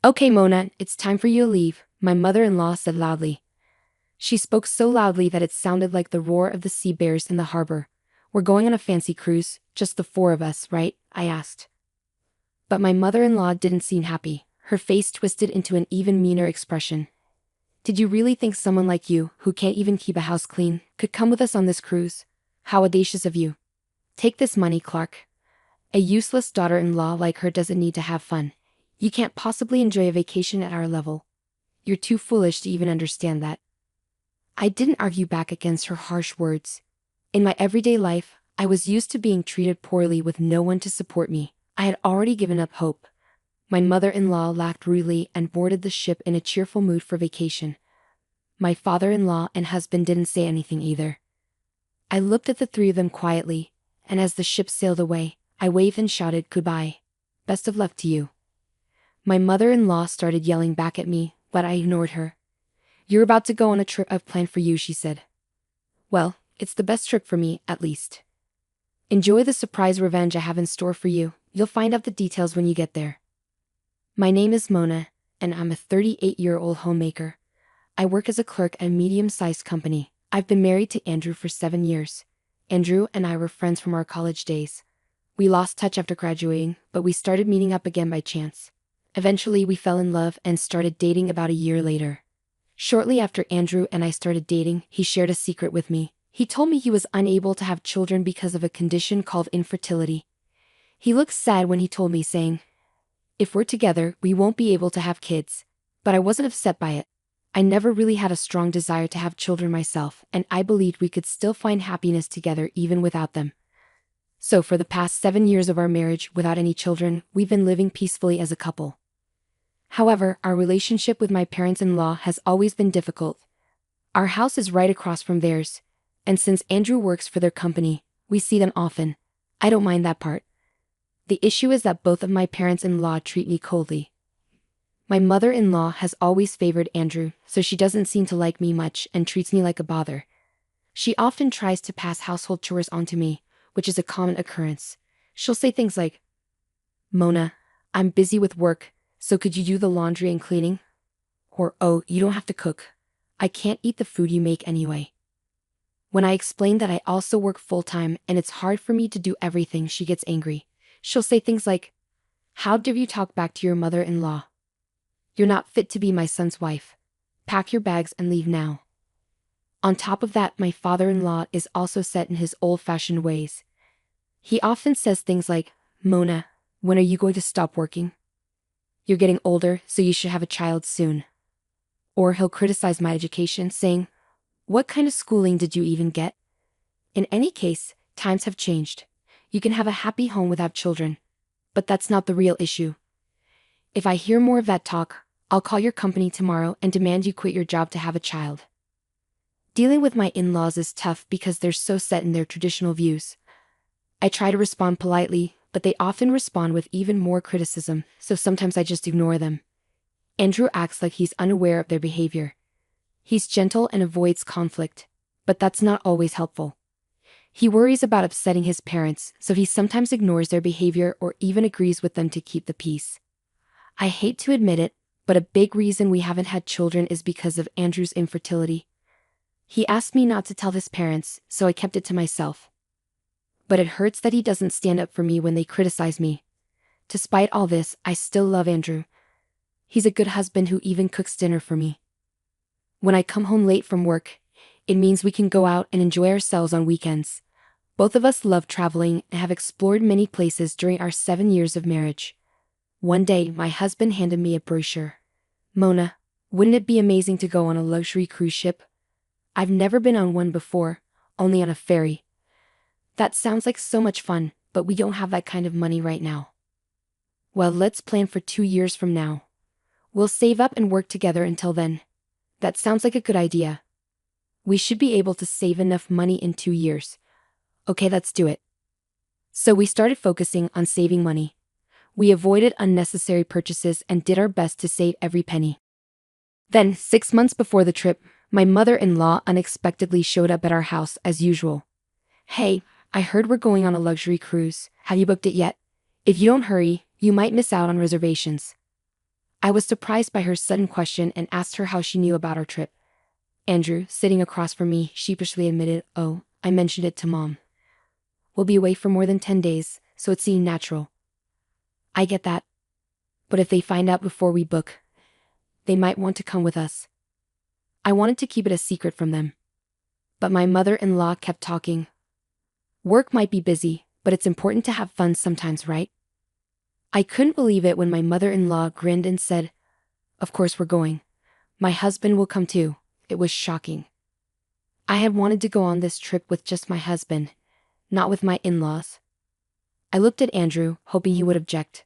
Okay, Mona, it's time for you to leave, my mother-in-law said loudly. She spoke so loudly that it sounded like the roar of the sea bears in the harbor. We're going on a fancy cruise, just the four of us, right? I asked. But my mother-in-law didn't seem happy. Her face twisted into an even meaner expression. Did you really think someone like you, who can't even keep a house clean, could come with us on this cruise? How audacious of you. Take this money, Clark. A useless daughter-in-law like her doesn't need to have fun. You can't possibly enjoy a vacation at our level. You're too foolish to even understand that. I didn't argue back against her harsh words. In my everyday life, I was used to being treated poorly with no one to support me. I had already given up hope. My mother-in-law laughed rudely and boarded the ship in a cheerful mood for vacation. My father-in-law and husband didn't say anything either. I looked at the three of them quietly, and as the ship sailed away, I waved and shouted goodbye. Best of luck to you. My mother-in-law started yelling back at me, but I ignored her. You're about to go on a trip I've planned for you, she said. Well, it's the best trip for me, at least. Enjoy the surprise revenge I have in store for you. You'll find out the details when you get there. My name is Mona, and I'm a 38-year-old homemaker. I work as a clerk at a medium-sized company. I've been married to Andrew for 7 years. Andrew and I were friends from our college days. We lost touch after graduating, but we started meeting up again by chance. Eventually, we fell in love and started dating about a year later. Shortly after Andrew and I started dating, he shared a secret with me. He told me he was unable to have children because of a condition called infertility. He looked sad when he told me, saying, "If we're together, we won't be able to have kids." But I wasn't upset by it. I never really had a strong desire to have children myself, and I believed we could still find happiness together even without them. So for the past 7 years of our marriage, without any children, we've been living peacefully as a couple. However, our relationship with my parents-in-law has always been difficult. Our house is right across from theirs, and since Andrew works for their company, we see them often. I don't mind that part. The issue is that both of my parents-in-law treat me coldly. My mother-in-law has always favored Andrew, so she doesn't seem to like me much and treats me like a bother. She often tries to pass household chores onto me, which is a common occurrence. She'll say things like, "Mona, I'm busy with work, so could you do the laundry and cleaning?" Or, "Oh, you don't have to cook. I can't eat the food you make anyway." When I explain that I also work full-time and it's hard for me to do everything, she gets angry. She'll say things like, "How dare you talk back to your mother-in-law? You're not fit to be my son's wife. Pack your bags and leave now." On top of that, my father-in-law is also set in his old-fashioned ways. He often says things like, "Mona, when are you going to stop working? You're getting older, so you should have a child soon." Or he'll criticize my education, saying, "What kind of schooling did you even get?" In any case, times have changed. You can have a happy home without children. But that's not the real issue. If I hear more of that talk, I'll call your company tomorrow and demand you quit your job to have a child. Dealing with my in-laws is tough because they're so set in their traditional views. I try to respond politely, but they often respond with even more criticism, so sometimes I just ignore them. Andrew acts like he's unaware of their behavior. He's gentle and avoids conflict, but that's not always helpful. He worries about upsetting his parents, so he sometimes ignores their behavior or even agrees with them to keep the peace. I hate to admit it, but a big reason we haven't had children is because of Andrew's infertility. He asked me not to tell his parents, so I kept it to myself. But it hurts that he doesn't stand up for me when they criticize me. Despite all this, I still love Andrew. He's a good husband who even cooks dinner for me. When I come home late from work, it means we can go out and enjoy ourselves on weekends. Both of us love traveling and have explored many places during our 7 years of marriage. One day, my husband handed me a brochure. "Mona, wouldn't it be amazing to go on a luxury cruise ship? I've never been on one before, only on a ferry." That sounds like so much fun, but we don't have that kind of money right now. Well, let's plan for 2 years from now. We'll save up and work together until then. That sounds like a good idea. We should be able to save enough money in 2 years. Okay, let's do it. So we started focusing on saving money. We avoided unnecessary purchases and did our best to save every penny. Then, 6 months before the trip, my mother-in-law unexpectedly showed up at our house as usual. "Hey, I heard we're going on a luxury cruise. Have you booked it yet? If you don't hurry, you might miss out on reservations." I was surprised by her sudden question and asked her how she knew about our trip. Andrew, sitting across from me, sheepishly admitted, "Oh, I mentioned it to Mom. We'll be away for more than 10 days, so it seemed natural." "I get that. But if they find out before we book, they might want to come with us." I wanted to keep it a secret from them. But my mother-in-law kept talking. "Work might be busy, but it's important to have fun sometimes, right?" I couldn't believe it when my mother-in-law grinned and said, "Of course we're going. My husband will come too." It was shocking. I had wanted to go on this trip with just my husband, not with my in-laws. I looked at Andrew, hoping he would object.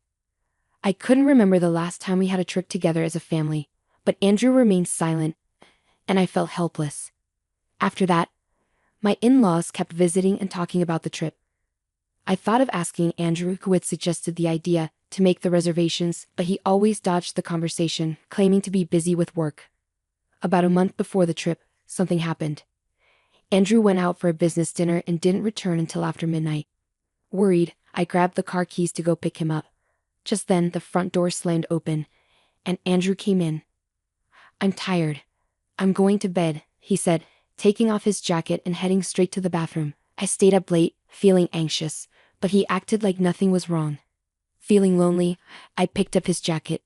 I couldn't remember the last time we had a trip together as a family, but Andrew remained silent, and I felt helpless. After that, my in-laws kept visiting and talking about the trip. I thought of asking Andrew, who had suggested the idea, to make the reservations, but he always dodged the conversation, claiming to be busy with work. About a month before the trip, something happened. Andrew went out for a business dinner and didn't return until after midnight. Worried, I grabbed the car keys to go pick him up. Just then, the front door slammed open, and Andrew came in. "I'm tired. I'm going to bed," he said, taking off his jacket and heading straight to the bathroom. I stayed up late, feeling anxious, but he acted like nothing was wrong. Feeling lonely, I picked up his jacket,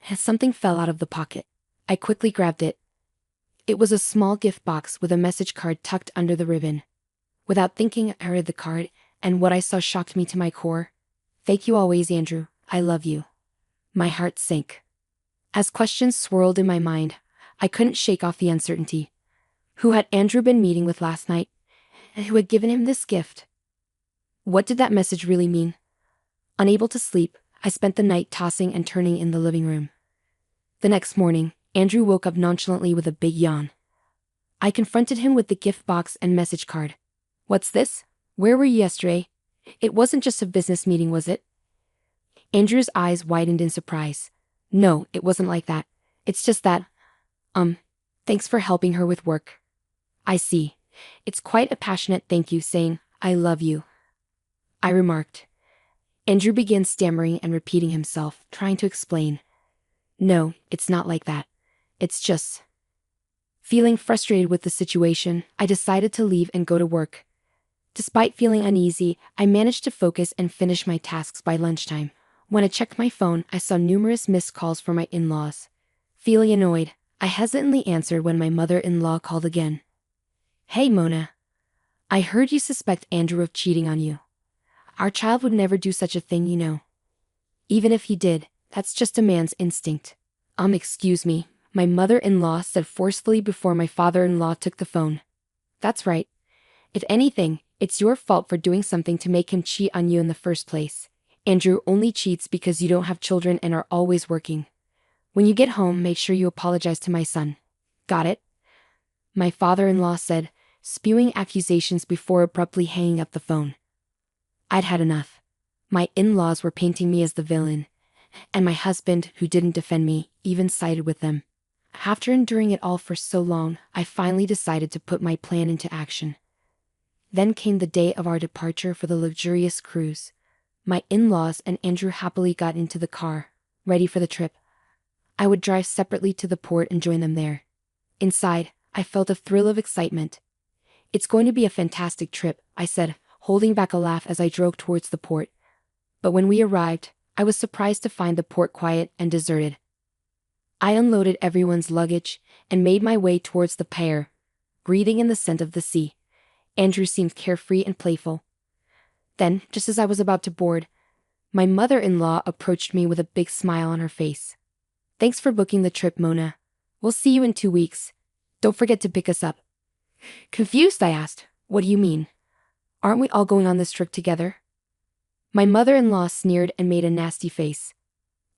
and something fell out of the pocket. I quickly grabbed it. It was a small gift box with a message card tucked under the ribbon. Without thinking, I read the card, and what I saw shocked me to my core. "Thank you always, Andrew. I love you." My heart sank. As questions swirled in my mind, I couldn't shake off the uncertainty. Who had Andrew been meeting with last night? And who had given him this gift? What did that message really mean? Unable to sleep, I spent the night tossing and turning in the living room. The next morning, Andrew woke up nonchalantly with a big yawn. I confronted him with the gift box and message card. "What's this? Where were you yesterday? It wasn't just a business meeting, was it?" Andrew's eyes widened in surprise. "No, it wasn't like that. It's just that, thanks for helping her with work." "I see. It's quite a passionate thank you saying, 'I love you,'" I remarked. Andrew began stammering and repeating himself, trying to explain. "No, it's not like that. It's just..." Feeling frustrated with the situation, I decided to leave and go to work. Despite feeling uneasy, I managed to focus and finish my tasks by lunchtime. When I checked my phone, I saw numerous missed calls from my in-laws. Feeling annoyed, I hesitantly answered when my mother-in-law called again. "Hey, Mona. I heard you suspect Andrew of cheating on you. Our child would never do such a thing, you know. Even if he did, that's just a man's instinct." Excuse me," my mother-in-law said forcefully before my father-in-law took the phone. "That's right. If anything, it's your fault for doing something to make him cheat on you in the first place. Andrew only cheats because you don't have children and are always working. When you get home, make sure you apologize to my son. Got it?" My father-in-law said, spewing accusations before abruptly hanging up the phone. I'd had enough. My in-laws were painting me as the villain, and my husband, who didn't defend me, even sided with them. After enduring it all for so long, I finally decided to put my plan into action. Then came the day of our departure for the luxurious cruise. My in-laws and Andrew happily got into the car, ready for the trip. I would drive separately to the port and join them there. Inside, I felt a thrill of excitement. "It's going to be a fantastic trip," I said, holding back a laugh as I drove towards the port. But when we arrived, I was surprised to find the port quiet and deserted. I unloaded everyone's luggage and made my way towards the pier, breathing in the scent of the sea. Andrew seemed carefree and playful. Then, just as I was about to board, my mother-in-law approached me with a big smile on her face. "Thanks for booking the trip, Mona. We'll see you in 2 weeks. Don't forget to pick us up." Confused, I asked, "What do you mean? Aren't we all going on this trip together?" My mother-in-law sneered and made a nasty face.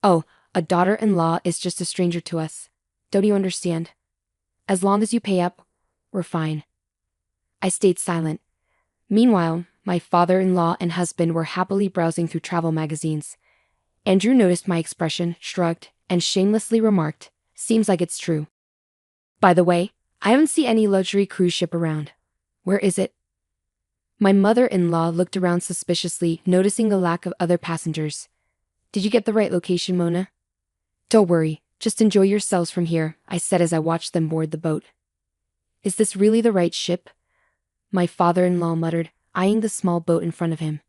"Oh, a daughter-in-law is just a stranger to us. Don't you understand? As long as you pay up, we're fine." I stayed silent. Meanwhile, my father-in-law and husband were happily browsing through travel magazines. Andrew noticed my expression, shrugged, and shamelessly remarked, "Seems like it's true. By the way, I haven't seen any luxury cruise ship around. Where is it?" My mother-in-law looked around suspiciously, noticing the lack of other passengers. "Did you get the right location, Mona?" Don't worry, just enjoy yourselves from here, I said as I watched them board the boat. Is this really the right ship? My father-in-law muttered, eyeing the small boat in front of him.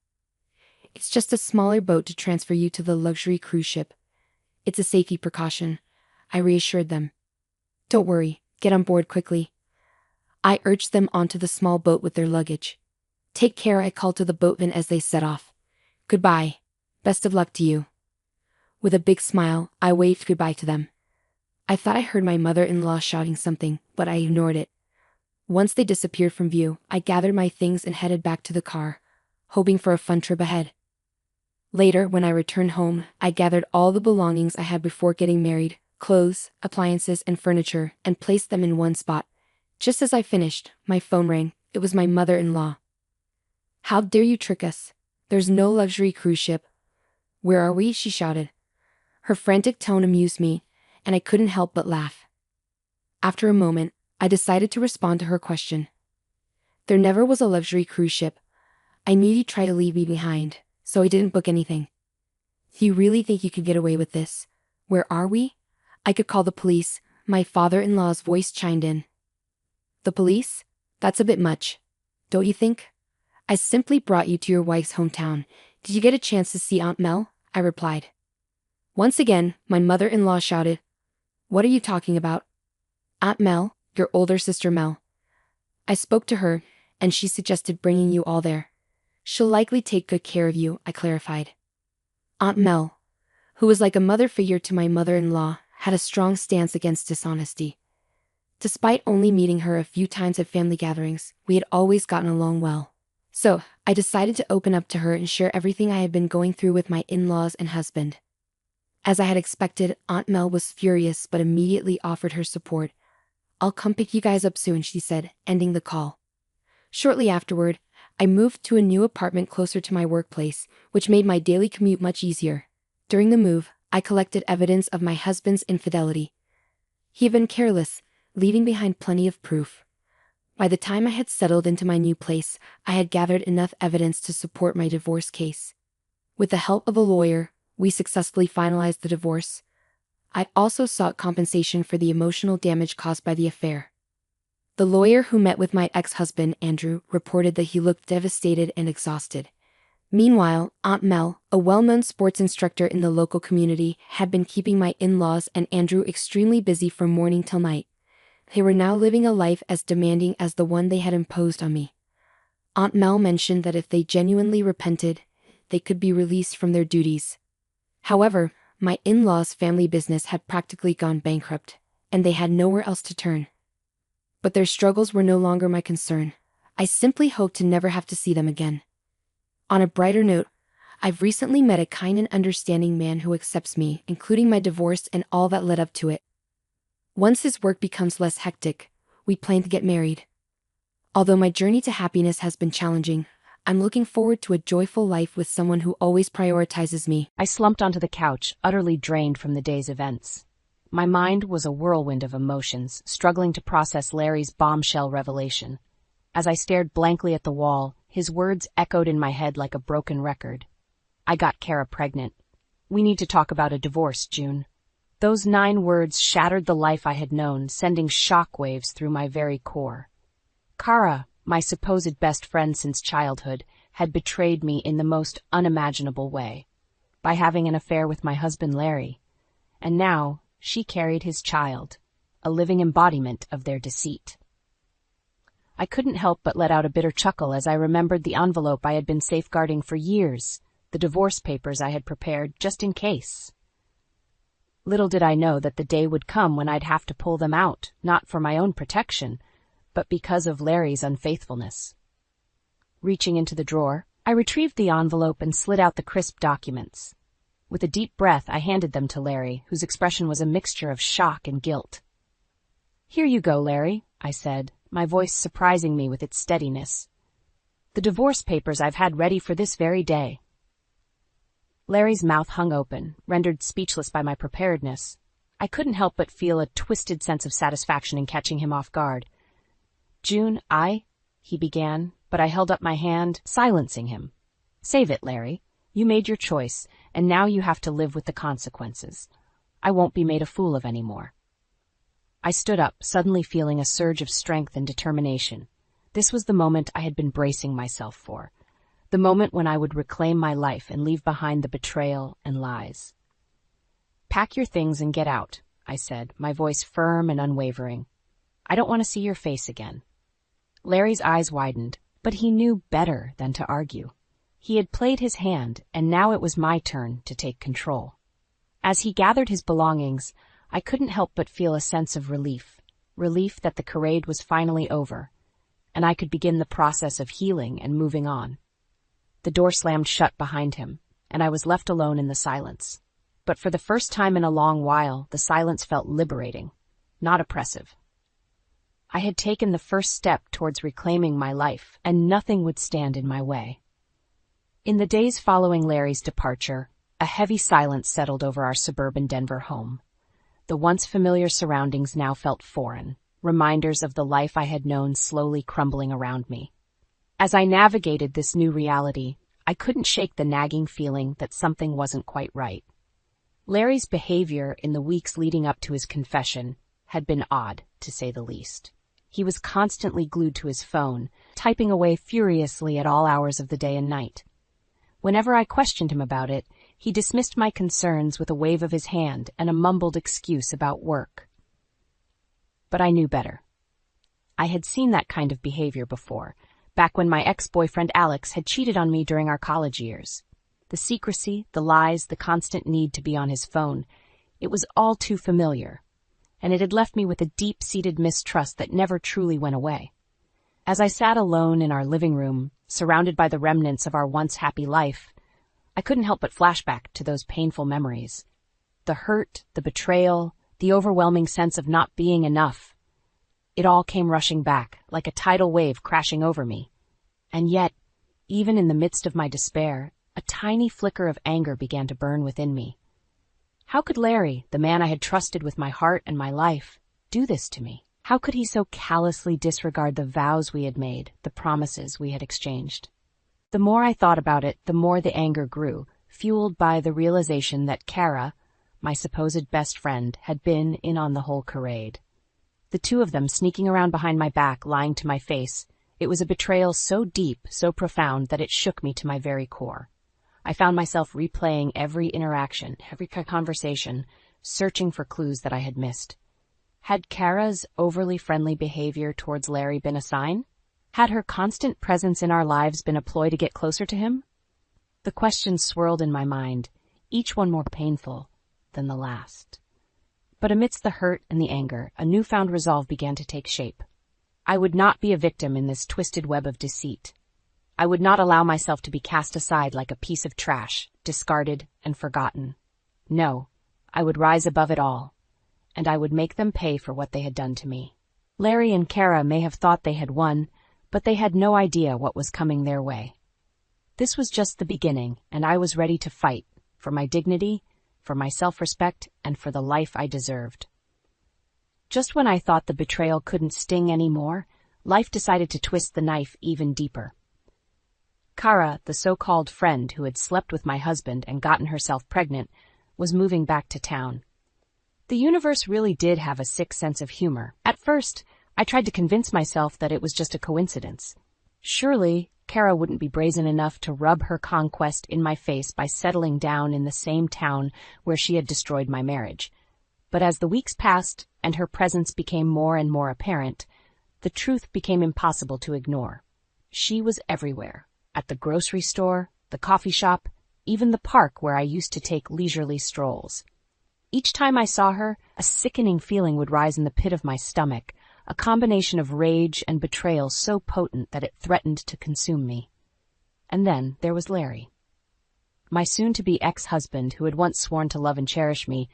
It's just a smaller boat to transfer you to the luxury cruise ship. It's a safety precaution, I reassured them. Don't worry, get on board quickly. I urged them onto the small boat with their luggage. Take care, I called to the boatman as they set off. Goodbye. Best of luck to you. With a big smile, I waved goodbye to them. I thought I heard my mother-in-law shouting something, but I ignored it. Once they disappeared from view, I gathered my things and headed back to the car, hoping for a fun trip ahead. Later, when I returned home, I gathered all the belongings I had before getting married, clothes, appliances, and furniture, and placed them in one spot. Just as I finished, my phone rang. It was my mother-in-law. How dare you trick us? There's no luxury cruise ship. Where are we? She shouted. Her frantic tone amused me, and I couldn't help but laugh. After a moment, I decided to respond to her question. There never was a luxury cruise ship. I knew you'd try to leave me behind, so I didn't book anything. Do you really think you could get away with this? Where are we? I could call the police, my father-in-law's voice chimed in. The police? That's a bit much. Don't you think? I simply brought you to your wife's hometown. Did you get a chance to see Aunt Mel? I replied. Once again, my mother-in-law shouted. What are you talking about? Aunt Mel, your older sister Mel. I spoke to her, and she suggested bringing you all there. She'll likely take good care of you, I clarified. Aunt Mel, who was like a mother figure to my mother-in-law, had a strong stance against dishonesty. Despite only meeting her a few times at family gatherings, we had always gotten along well. So, I decided to open up to her and share everything I had been going through with my in-laws and husband. As I had expected, Aunt Mel was furious but immediately offered her support. I'll come pick you guys up soon, she said, ending the call. Shortly afterward, I moved to a new apartment closer to my workplace, which made my daily commute much easier. During the move, I collected evidence of my husband's infidelity. He had been careless, leaving behind plenty of proof. By the time I had settled into my new place, I had gathered enough evidence to support my divorce case. With the help of a lawyer, we successfully finalized the divorce. I also sought compensation for the emotional damage caused by the affair. The lawyer who met with my ex-husband, Andrew, reported that he looked devastated and exhausted. Meanwhile, Aunt Mel, a well-known sports instructor in the local community, had been keeping my in-laws and Andrew extremely busy from morning till night. They were now living a life as demanding as the one they had imposed on me. Aunt Mel mentioned that if they genuinely repented, they could be released from their duties. However, my in-laws' family business had practically gone bankrupt, and they had nowhere else to turn. But their struggles were no longer my concern. I simply hoped to never have to see them again. On a brighter note, I've recently met a kind and understanding man who accepts me, including my divorce and all that led up to it. Once his work becomes less hectic, we plan to get married. Although my journey to happiness has been challenging, I'm looking forward to a joyful life with someone who always prioritizes me. I slumped onto the couch, utterly drained from the day's events. My mind was a whirlwind of emotions, struggling to process Larry's bombshell revelation. As I stared blankly at the wall, his words echoed in my head like a broken record. I got Kara pregnant. We need to talk about a divorce, June. Those 9 words shattered the life I had known, sending shockwaves through my very core. Kara, my supposed best friend since childhood, had betrayed me in the most unimaginable way, by having an affair with my husband Larry. And now, she carried his child, a living embodiment of their deceit. I couldn't help but let out a bitter chuckle as I remembered the envelope I had been safeguarding for years, the divorce papers I had prepared just in case. Little did I know that the day would come when I'd have to pull them out, not for my own protection, but because of Larry's unfaithfulness. Reaching into the drawer, I retrieved the envelope and slid out the crisp documents. With a deep breath, I handed them to Larry, whose expression was a mixture of shock and guilt. "Here you go, Larry," I said, my voice surprising me with its steadiness. "The divorce papers I've had ready for this very day." Larry's mouth hung open, rendered speechless by my preparedness. I couldn't help but feel a twisted sense of satisfaction in catching him off guard. "June, he began, but I held up my hand, silencing him. "Save it, Larry. You made your choice, and now you have to live with the consequences. I won't be made a fool of anymore. I stood up, suddenly feeling a surge of strength and determination. This was the moment I had been bracing myself for. The moment when I would reclaim my life and leave behind the betrayal and lies. "Pack your things and get out," I said, my voice firm and unwavering. "I don't want to see your face again." Larry's eyes widened, but he knew better than to argue. He had played his hand, and now it was my turn to take control. As he gathered his belongings, I couldn't help but feel a sense of relief that the charade was finally over, and I could begin the process of healing and moving on. The door slammed shut behind him, and I was left alone in the silence. But for the first time in a long while, the silence felt liberating, not oppressive. I had taken the first step towards reclaiming my life, and nothing would stand in my way. In the days following Larry's departure, a heavy silence settled over our suburban Denver home. The once familiar surroundings now felt foreign, reminders of the life I had known slowly crumbling around me. As I navigated this new reality, I couldn't shake the nagging feeling that something wasn't quite right. Larry's behavior in the weeks leading up to his confession had been odd, to say the least. He was constantly glued to his phone, typing away furiously at all hours of the day and night. Whenever I questioned him about it, he dismissed my concerns with a wave of his hand and a mumbled excuse about work. But I knew better. I had seen that kind of behavior before, back when my ex-boyfriend Alex had cheated on me during our college years. The secrecy, the lies, the constant need to be on his phone, it was all too familiar, and it had left me with a deep-seated mistrust that never truly went away. As I sat alone in our living room, surrounded by the remnants of our once happy life, I couldn't help but flash back to those painful memories. The hurt, the betrayal, the overwhelming sense of not being enough. It all came rushing back, like a tidal wave crashing over me. And yet, even in the midst of my despair, a tiny flicker of anger began to burn within me. How could Larry, the man I had trusted with my heart and my life, do this to me? How could he so callously disregard the vows we had made, the promises we had exchanged? The more I thought about it, the more the anger grew, fueled by the realization that Kara, my supposed best friend, had been in on the whole charade. The two of them sneaking around behind my back, lying to my face. It was a betrayal so deep, so profound, that it shook me to my very core. I found myself replaying every interaction, every conversation, searching for clues that I had missed. Had Kara's overly friendly behavior towards Larry been a sign? Had her constant presence in our lives been a ploy to get closer to him? The questions swirled in my mind, each one more painful than the last. But amidst the hurt and the anger, a newfound resolve began to take shape. I would not be a victim in this twisted web of deceit. I would not allow myself to be cast aside like a piece of trash, discarded and forgotten. No, I would rise above it all, and I would make them pay for what they had done to me. Larry and Kara may have thought they had won, but they had no idea what was coming their way. This was just the beginning, and I was ready to fight for my dignity, for my self-respect, and for the life I deserved. Just when I thought the betrayal couldn't sting anymore, life decided to twist the knife even deeper. Kara, the so-called friend who had slept with my husband and gotten herself pregnant, was moving back to town. The universe really did have a sick sense of humor. At first, I tried to convince myself that it was just a coincidence. Surely, Kara wouldn't be brazen enough to rub her conquest in my face by settling down in the same town where she had destroyed my marriage. But as the weeks passed and her presence became more and more apparent, the truth became impossible to ignore. She was everywhere. At the grocery store, the coffee shop, even the park where I used to take leisurely strolls. Each time I saw her, a sickening feeling would rise in the pit of my stomach, a combination of rage and betrayal so potent that it threatened to consume me. And then there was Larry. My soon-to-be ex-husband, who had once sworn to love and cherish me,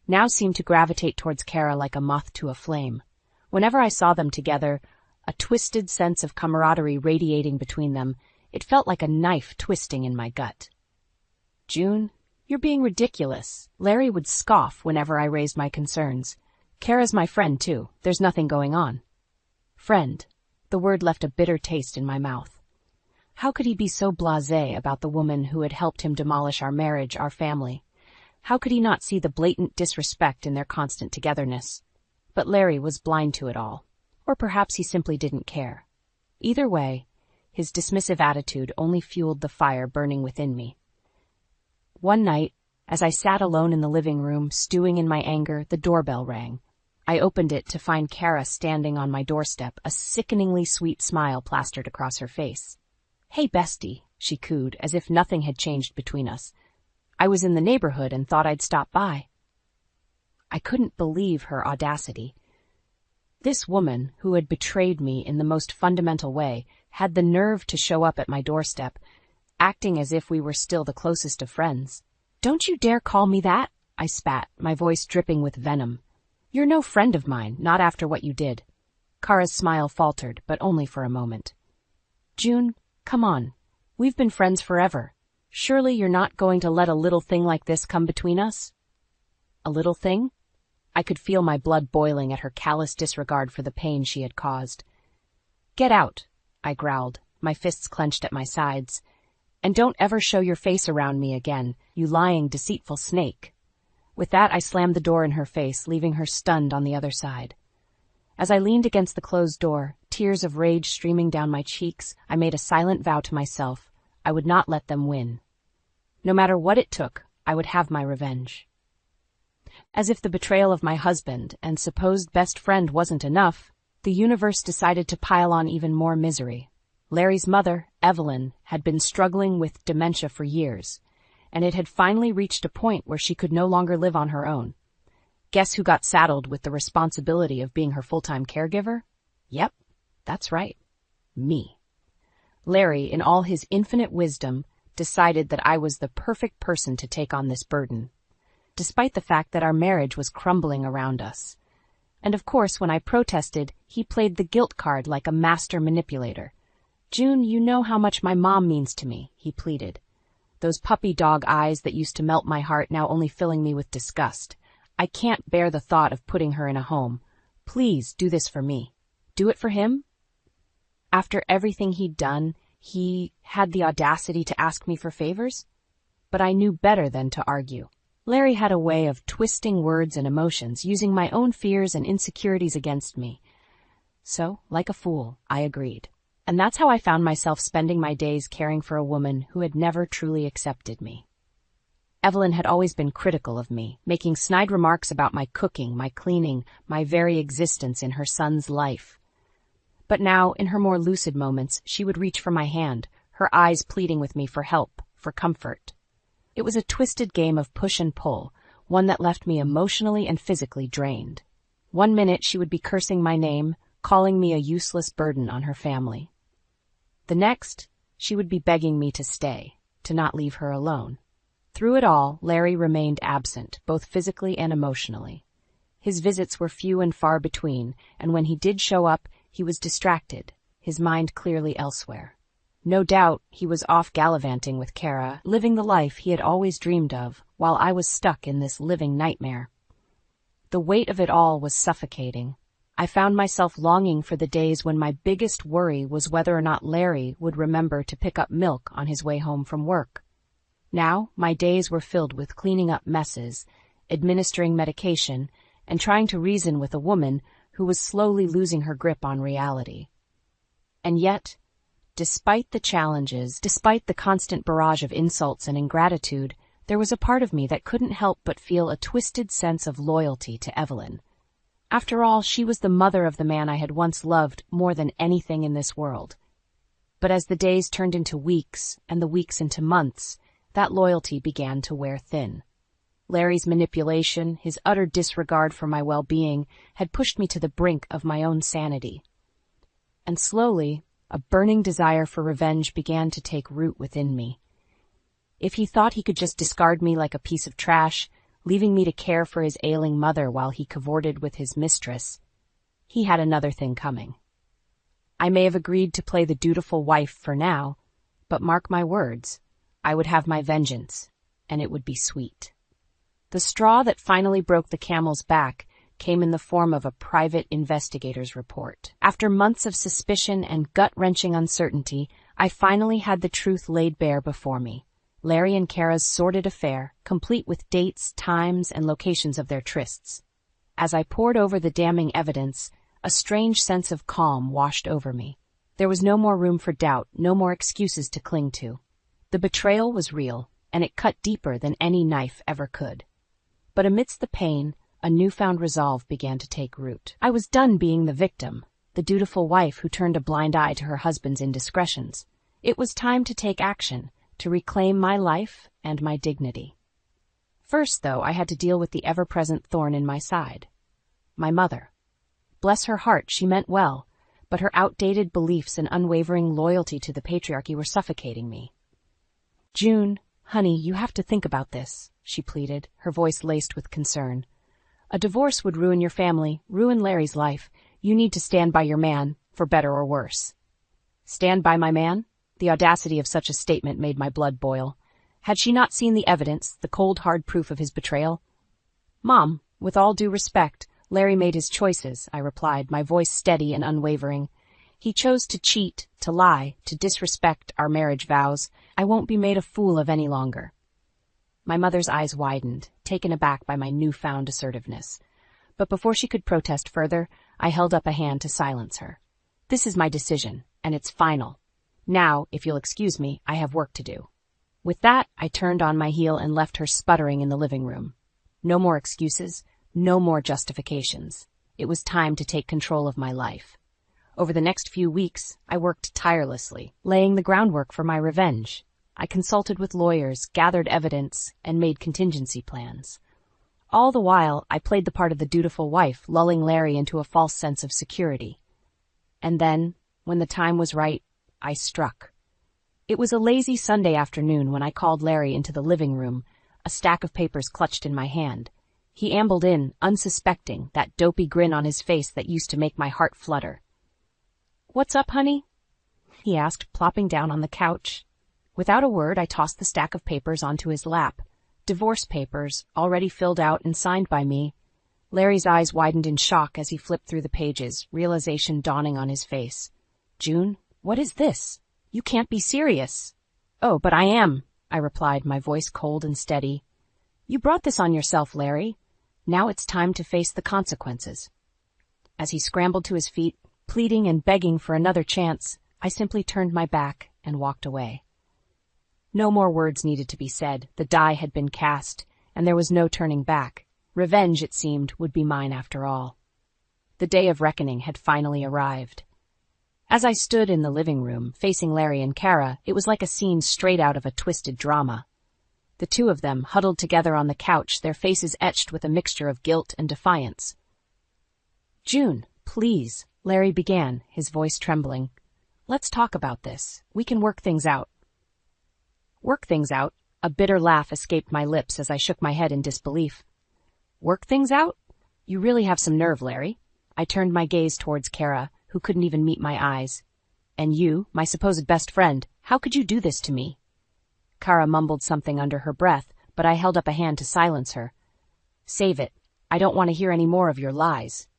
now seemed to gravitate towards Kara like a moth to a flame. Whenever I saw them together, a twisted sense of camaraderie radiating between them, it felt like a knife twisting in my gut. "June, you're being ridiculous." Larry would scoff whenever I raised my concerns. "Kara's my friend, too. There's nothing going on." Friend. The word left a bitter taste in my mouth. How could he be so blasé about the woman who had helped him demolish our marriage, our family? How could he not see the blatant disrespect in their constant togetherness? But Larry was blind to it all. Or perhaps he simply didn't care. Either way, his dismissive attitude only fueled the fire burning within me. One night, as I sat alone in the living room, stewing in my anger, the doorbell rang. I opened it to find Kara standing on my doorstep, a sickeningly sweet smile plastered across her face. "Hey, bestie," she cooed, as if nothing had changed between us. "I was in the neighborhood and thought I'd stop by." I couldn't believe her audacity. This woman, who had betrayed me in the most fundamental way, had the nerve to show up at my doorstep, acting as if we were still the closest of friends. "Don't you dare call me that," I spat, my voice dripping with venom. "You're no friend of mine, not after what you did." Kara's smile faltered, but only for a moment. "June, come on. We've been friends forever. Surely you're not going to let a little thing like this come between us?" A little thing? I could feel my blood boiling at her callous disregard for the pain she had caused. "Get out," I growled, my fists clenched at my sides. "And don't ever show your face around me again, you lying, deceitful snake." With that, I slammed the door in her face, leaving her stunned on the other side. As I leaned against the closed door, tears of rage streaming down my cheeks, I made a silent vow to myself. I would not let them win. No matter what it took, I would have my revenge. As if the betrayal of my husband and supposed best friend wasn't enough, the universe decided to pile on even more misery. Larry's mother, Evelyn, had been struggling with dementia for years, and it had finally reached a point where she could no longer live on her own. Guess who got saddled with the responsibility of being her full-time caregiver? Yep, that's right. Me. Larry, in all his infinite wisdom, decided that I was the perfect person to take on this burden, despite the fact that our marriage was crumbling around us. And of course, when I protested, he played the guilt card like a master manipulator. "June, you know how much my mom means to me," he pleaded. Those puppy dog eyes that used to melt my heart now only filling me with disgust. "I can't bear the thought of putting her in a home. Please do this for me." Do it for him? After everything he'd done, he had the audacity to ask me for favors? But I knew better than to argue. Larry had a way of twisting words and emotions, using my own fears and insecurities against me. So, like a fool, I agreed. And that's how I found myself spending my days caring for a woman who had never truly accepted me. Evelyn had always been critical of me, making snide remarks about my cooking, my cleaning, my very existence in her son's life. But now, in her more lucid moments, she would reach for my hand, her eyes pleading with me for help, for comfort. It was a twisted game of push and pull, one that left me emotionally and physically drained. One minute she would be cursing my name, calling me a useless burden on her family. The next, she would be begging me to stay, to not leave her alone. Through it all, Larry remained absent, both physically and emotionally. His visits were few and far between, and when he did show up, he was distracted, his mind clearly elsewhere. No doubt he was off gallivanting with Kara, living the life he had always dreamed of, while I was stuck in this living nightmare. The weight of it all was suffocating. I found myself longing for the days when my biggest worry was whether or not Larry would remember to pick up milk on his way home from work. Now, my days were filled with cleaning up messes, administering medication, and trying to reason with a woman who was slowly losing her grip on reality. And yet, despite the challenges, despite the constant barrage of insults and ingratitude, there was a part of me that couldn't help but feel a twisted sense of loyalty to Evelyn. After all, she was the mother of the man I had once loved more than anything in this world. But as the days turned into weeks, and the weeks into months, that loyalty began to wear thin. Larry's manipulation, his utter disregard for my well-being, had pushed me to the brink of my own sanity. And slowly, a burning desire for revenge began to take root within me. If he thought he could just discard me like a piece of trash, leaving me to care for his ailing mother while he cavorted with his mistress, he had another thing coming. I may have agreed to play the dutiful wife for now, but mark my words, I would have my vengeance, and it would be sweet. The straw that finally broke the camel's back came in the form of a private investigator's report. After months of suspicion and gut-wrenching uncertainty, I finally had the truth laid bare before me. Larry and Kara's sordid affair, complete with dates, times, and locations of their trysts. As I pored over the damning evidence, a strange sense of calm washed over me. There was no more room for doubt, no more excuses to cling to. The betrayal was real, and it cut deeper than any knife ever could. But amidst the pain, a newfound resolve began to take root. I was done being the victim, the dutiful wife who turned a blind eye to her husband's indiscretions. It was time to take action, to reclaim my life and my dignity. First, though, I had to deal with the ever-present thorn in my side. My mother. Bless her heart, she meant well, but her outdated beliefs and unwavering loyalty to the patriarchy were suffocating me. "June, honey, you have to think about this," she pleaded, her voice laced with concern. "A divorce would ruin your family, ruin Larry's life. You need to stand by your man, for better or worse." Stand by my man? The audacity of such a statement made my blood boil. Had she not seen the evidence, the cold, hard proof of his betrayal? "Mom, with all due respect, Larry made his choices," I replied, my voice steady and unwavering. "He chose to cheat, to lie, to disrespect our marriage vows. I won't be made a fool of any longer." My mother's eyes widened, taken aback by my newfound assertiveness. But before she could protest further, I held up a hand to silence her. "This is my decision, and it's final. Now, if you'll excuse me, I have work to do." With that, I turned on my heel and left her sputtering in the living room. No more excuses, no more justifications. It was time to take control of my life. Over the next few weeks, I worked tirelessly, laying the groundwork for my revenge. I consulted with lawyers, gathered evidence, and made contingency plans. All the while, I played the part of the dutiful wife, lulling Larry into a false sense of security. And then, when the time was right, I struck. It was a lazy Sunday afternoon when I called Larry into the living room, a stack of papers clutched in my hand. He ambled in, unsuspecting, that dopey grin on his face that used to make my heart flutter. "What's up, honey?" he asked, plopping down on the couch. Without a word, I tossed the stack of papers onto his lap. Divorce papers, already filled out and signed by me. Larry's eyes widened in shock as he flipped through the pages, realization dawning on his face. "June, what is this? You can't be serious." "Oh, but I am," I replied, my voice cold and steady. "You brought this on yourself, Larry. Now it's time to face the consequences." As he scrambled to his feet, pleading and begging for another chance, I simply turned my back and walked away. No more words needed to be said. The die had been cast, and there was no turning back. Revenge, it seemed, would be mine after all. The day of reckoning had finally arrived. As I stood in the living room, facing Larry and Kara, it was like a scene straight out of a twisted drama. The two of them, huddled together on the couch, their faces etched with a mixture of guilt and defiance. "June, please," Larry began, his voice trembling. "Let's talk about this. We can work things out." "Work things out?" A bitter laugh escaped my lips as I shook my head in disbelief. "Work things out? You really have some nerve, Larry." I turned my gaze towards Kara, who couldn't even meet my eyes. "And you, my supposed best friend, how could you do this to me?" Kara mumbled something under her breath, but I held up a hand to silence her. "Save it. I don't want to hear any more of your lies."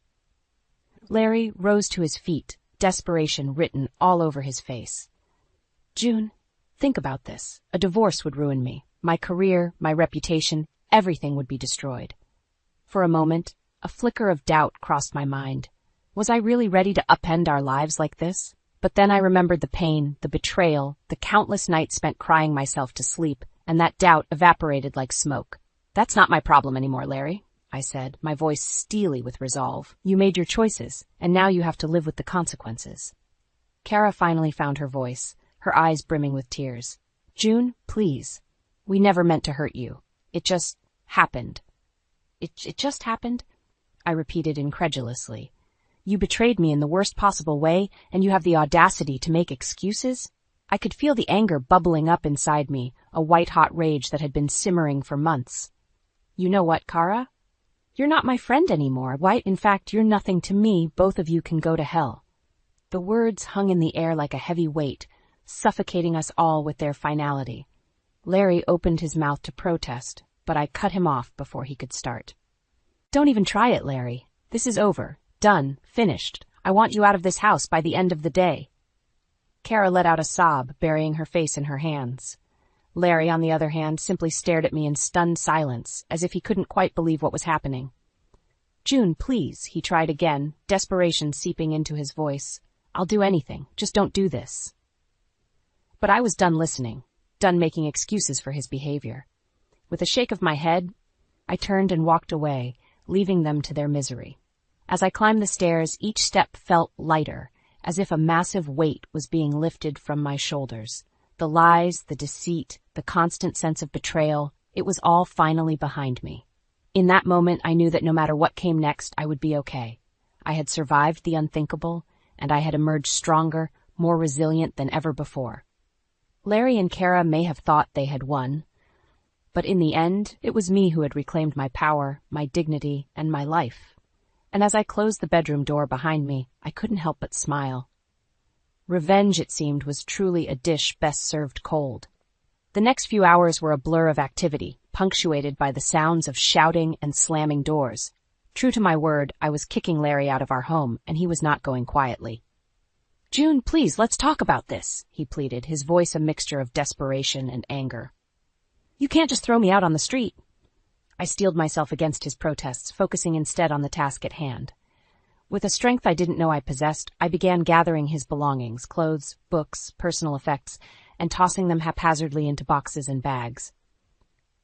Larry rose to his feet, desperation written all over his face. "June, think about this. A divorce would ruin me. My career, my reputation, everything would be destroyed." For a moment, a flicker of doubt crossed my mind. Was I really ready to upend our lives like this? But then I remembered the pain, the betrayal, the countless nights spent crying myself to sleep, and that doubt evaporated like smoke. "That's not my problem anymore, Larry," I said, my voice steely with resolve. "You made your choices, and now you have to live with the consequences." Kara finally found her voice, her eyes brimming with tears. "June, please. We never meant to hurt you. It just happened." It just happened?" I repeated incredulously. "You betrayed me in the worst possible way, and you have the audacity to make excuses?" I could feel the anger bubbling up inside me, a white-hot rage that had been simmering for months. "You know what, Kara? You're not my friend anymore. Why, in fact, you're nothing to me. Both of you can go to hell." The words hung in the air like a heavy weight, suffocating us all with their finality. Larry opened his mouth to protest, but I cut him off before he could start. "Don't even try it, Larry. This is over. Done. Finished. I want you out of this house by the end of the day." Kara let out a sob, burying her face in her hands. Larry, on the other hand, simply stared at me in stunned silence, as if he couldn't quite believe what was happening. "June, please," he tried again, desperation seeping into his voice. "I'll do anything. Just don't do this." But I was done listening, done making excuses for his behavior. With a shake of my head, I turned and walked away, leaving them to their misery. As I climbed the stairs, each step felt lighter, as if a massive weight was being lifted from my shoulders. The lies, the deceit, the constant sense of betrayal, it was all finally behind me. In that moment, I knew that no matter what came next, I would be okay. I had survived the unthinkable, and I had emerged stronger, more resilient than ever before. Larry and Kara may have thought they had won, but in the end, it was me who had reclaimed my power, my dignity, and my life. And as I closed the bedroom door behind me, I couldn't help but smile. Revenge, it seemed, was truly a dish best served cold. The next few hours were a blur of activity, punctuated by the sounds of shouting and slamming doors. True to my word, I was kicking Larry out of our home, and he was not going quietly. "June, please, let's talk about this," he pleaded, his voice a mixture of desperation and anger. "You can't just throw me out on the street." I steeled myself against his protests, focusing instead on the task at hand. With a strength I didn't know I possessed, I began gathering his belongings, clothes, books, personal effects, and tossing them haphazardly into boxes and bags.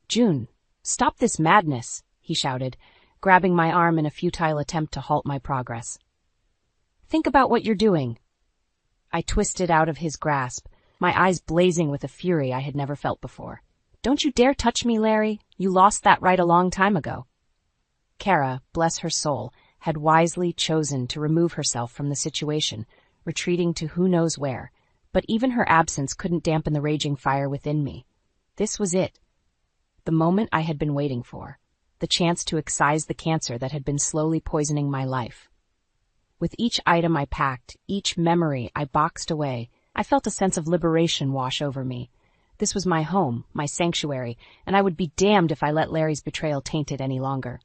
"June, stop this madness," he shouted, grabbing my arm in a futile attempt to halt my progress. "Think about what you're doing." I twisted out of his grasp, my eyes blazing with a fury I had never felt before. "Don't you dare touch me, Larry. You lost that right a long time ago." Kara, bless her soul, had wisely chosen to remove herself from the situation, retreating to who knows where, but even her absence couldn't dampen the raging fire within me. This was it. The moment I had been waiting for. The chance to excise the cancer that had been slowly poisoning my life. With each item I packed, each memory I boxed away, I felt a sense of liberation wash over me. This was my home, my sanctuary, and I would be damned if I let Larry's betrayal taint it any longer.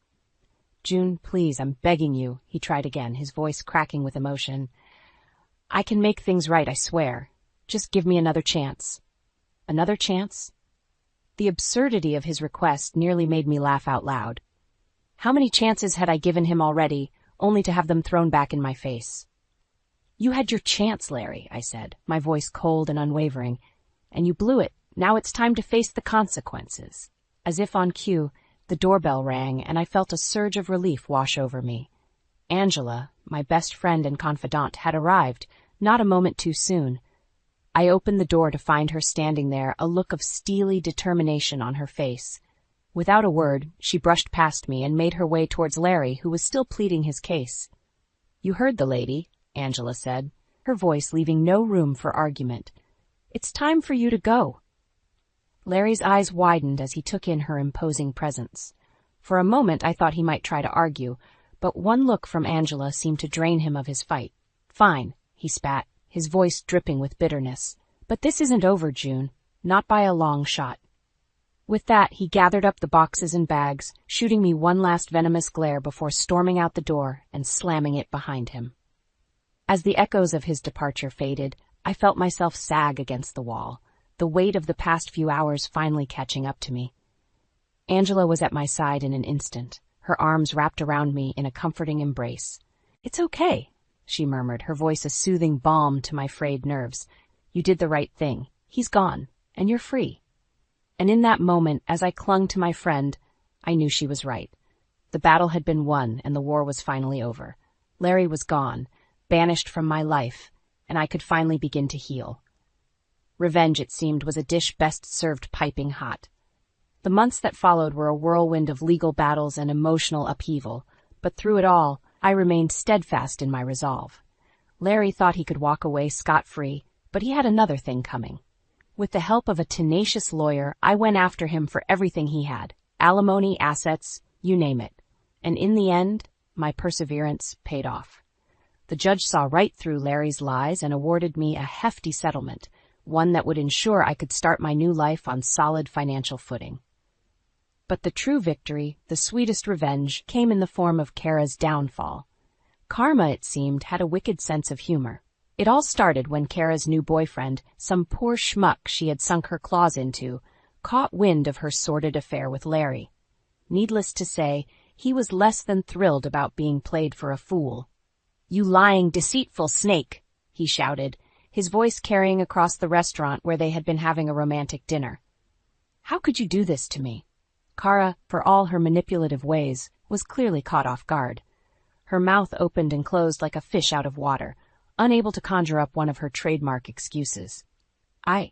"June, please, I'm begging you," he tried again, his voice cracking with emotion. "I can make things right, I swear. Just give me another chance." Another chance? The absurdity of his request nearly made me laugh out loud. How many chances had I given him already, only to have them thrown back in my face? "You had your chance, Larry," I said, my voice cold and unwavering, "and you blew it. Now it's time to face the consequences." As if on cue, the doorbell rang, and I felt a surge of relief wash over me. Angela, my best friend and confidant, had arrived, not a moment too soon. I opened the door to find her standing there, a look of steely determination on her face. Without a word, she brushed past me and made her way towards Larry, who was still pleading his case. "You heard the lady," Angela said, her voice leaving no room for argument. "It's time for you to go." Larry's eyes widened as he took in her imposing presence. For a moment I thought he might try to argue, but one look from Angela seemed to drain him of his fight. "Fine," he spat, his voice dripping with bitterness. "But this isn't over, June. Not by a long shot." With that, he gathered up the boxes and bags, shooting me one last venomous glare before storming out the door and slamming it behind him. As the echoes of his departure faded, I felt myself sag against the wall, the weight of the past few hours finally catching up to me. Angela was at my side in an instant, her arms wrapped around me in a comforting embrace. "It's okay," she murmured, her voice a soothing balm to my frayed nerves. "You did the right thing. He's gone, and you're free." And in that moment, as I clung to my friend, I knew she was right. The battle had been won, and the war was finally over. Larry was gone, banished from my life, and I could finally begin to heal. Revenge, it seemed, was a dish best served piping hot. The months that followed were a whirlwind of legal battles and emotional upheaval, but through it all, I remained steadfast in my resolve. Larry thought he could walk away scot-free, but he had another thing coming. With the help of a tenacious lawyer, I went after him for everything he had, alimony, assets, you name it. And in the end, my perseverance paid off. The judge saw right through Larry's lies and awarded me a hefty settlement, one that would ensure I could start my new life on solid financial footing. But the true victory, the sweetest revenge, came in the form of Kara's downfall. Karma, it seemed, had a wicked sense of humor. It all started when Kara's new boyfriend, some poor schmuck she had sunk her claws into, caught wind of her sordid affair with Larry. Needless to say, he was less than thrilled about being played for a fool. "You lying, deceitful snake," he shouted, his voice carrying across the restaurant where they had been having a romantic dinner. "How could you do this to me?" Kara, for all her manipulative ways, was clearly caught off guard. Her mouth opened and closed like a fish out of water, unable to conjure up one of her trademark excuses. I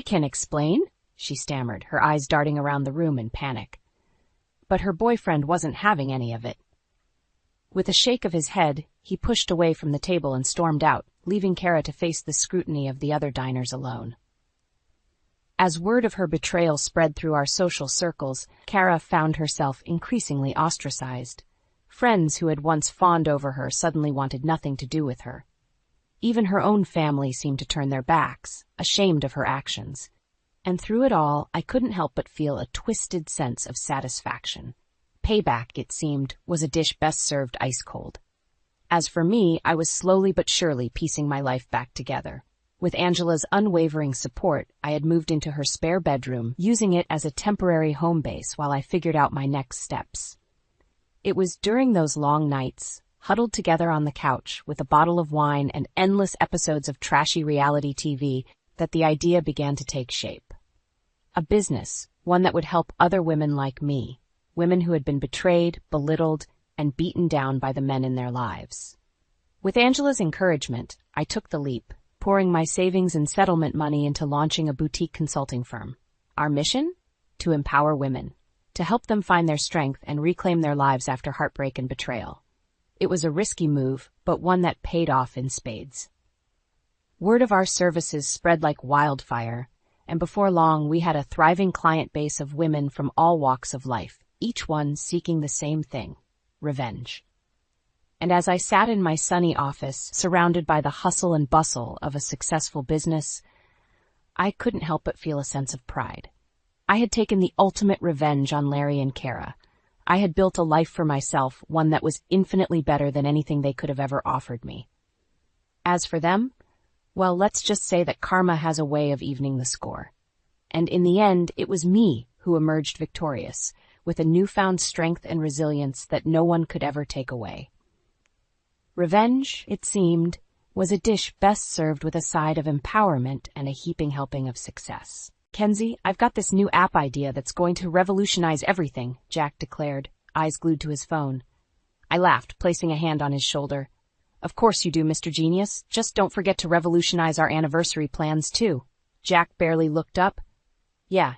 can explain," she stammered, her eyes darting around the room in panic. But her boyfriend wasn't having any of it. With a shake of his head, he pushed away from the table and stormed out, leaving Kara to face the scrutiny of the other diners alone. As word of her betrayal spread through our social circles, Kara found herself increasingly ostracized. Friends who had once fawned over her suddenly wanted nothing to do with her. Even her own family seemed to turn their backs, ashamed of her actions. And through it all, I couldn't help but feel a twisted sense of satisfaction. Payback, it seemed, was a dish best served ice cold. As for me, I was slowly but surely piecing my life back together. With Angela's unwavering support, I had moved into her spare bedroom, using it as a temporary home base while I figured out my next steps. It was during those long nights, huddled together on the couch with a bottle of wine and endless episodes of trashy reality TV, that the idea began to take shape. A business, one that would help other women like me, women who had been betrayed, belittled, and beaten down by the men in their lives. With Angela's encouragement, I took the leap, pouring my savings and settlement money into launching a boutique consulting firm. Our mission? To empower women, to help them find their strength and reclaim their lives after heartbreak and betrayal. It was a risky move, but one that paid off in spades. Word of our services spread like wildfire, and before long we had a thriving client base of women from all walks of life, each one seeking the same thing: revenge. And as I sat in my sunny office, surrounded by the hustle and bustle of a successful business, I couldn't help but feel a sense of pride. I had taken the ultimate revenge on Larry and Kara. I had built a life for myself, one that was infinitely better than anything they could have ever offered me. As for them, well, let's just say that karma has a way of evening the score. And in the end, it was me who emerged victorious, with a newfound strength and resilience that no one could ever take away. Revenge, it seemed, was a dish best served with a side of empowerment and a heaping helping of success. "Kenzie, I've got this new app idea that's going to revolutionize everything," Jack declared, eyes glued to his phone. I laughed, placing a hand on his shoulder. "Of course you do, Mr. Genius. Just don't forget to revolutionize our anniversary plans, too." Jack barely looked up. Yeah,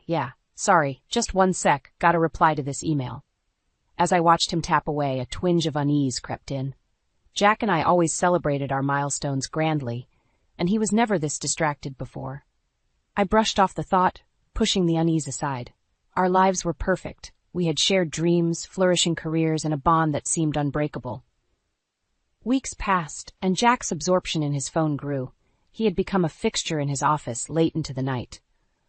sorry, just one sec, gotta reply to this email." As I watched him tap away, a twinge of unease crept in. Jack and I always celebrated our milestones grandly, and he was never this distracted before. I brushed off the thought, pushing the unease aside. Our lives were perfect. We had shared dreams, flourishing careers, and a bond that seemed unbreakable. Weeks passed, and Jack's absorption in his phone grew. He had become a fixture in his office late into the night.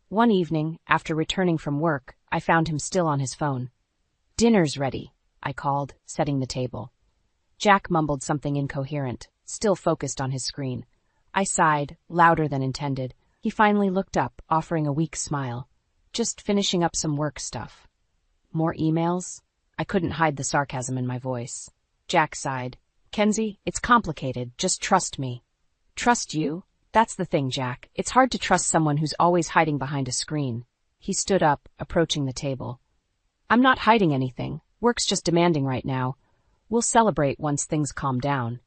One evening, after returning from work, I found him still on his phone. "Dinner's ready," I called, setting the table. Jack mumbled something incoherent, still focused on his screen. I sighed, louder than intended. He finally looked up, offering a weak smile. "Just finishing up some work stuff." "More emails?" I couldn't hide the sarcasm in my voice. Jack sighed. "Kenzie, it's complicated. Just trust me." "Trust you? That's the thing, Jack. It's hard to trust someone who's always hiding behind a screen." He stood up, approaching the table. "I'm not hiding anything. Work's just demanding right now. We'll celebrate once things calm down."